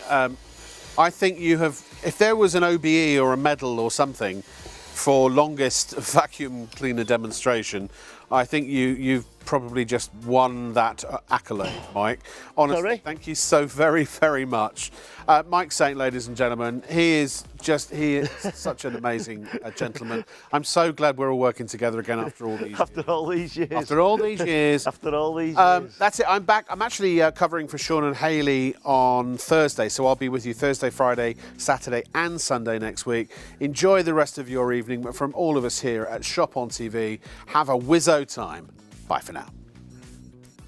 S1: I think you have, if there was an OBE or a medal or something for longest vacuum cleaner demonstration, I think you've probably just won that accolade, Mike. Honestly,
S2: Sorry?
S1: thank you so very, very much. Mike Saint, ladies and gentlemen, he is such an amazing gentleman. I'm so glad we're all working together again after all these years.
S2: After all these years.
S1: After all these years.
S2: After all these years.
S1: That's it. I'm back. I'm actually covering for Sean and Hayley on Thursday, so I'll be with you Thursday, Friday, Saturday and Sunday next week. Enjoy the rest of your evening. But from all of us here at Shop on TV, have a whizzo time. Bye for now.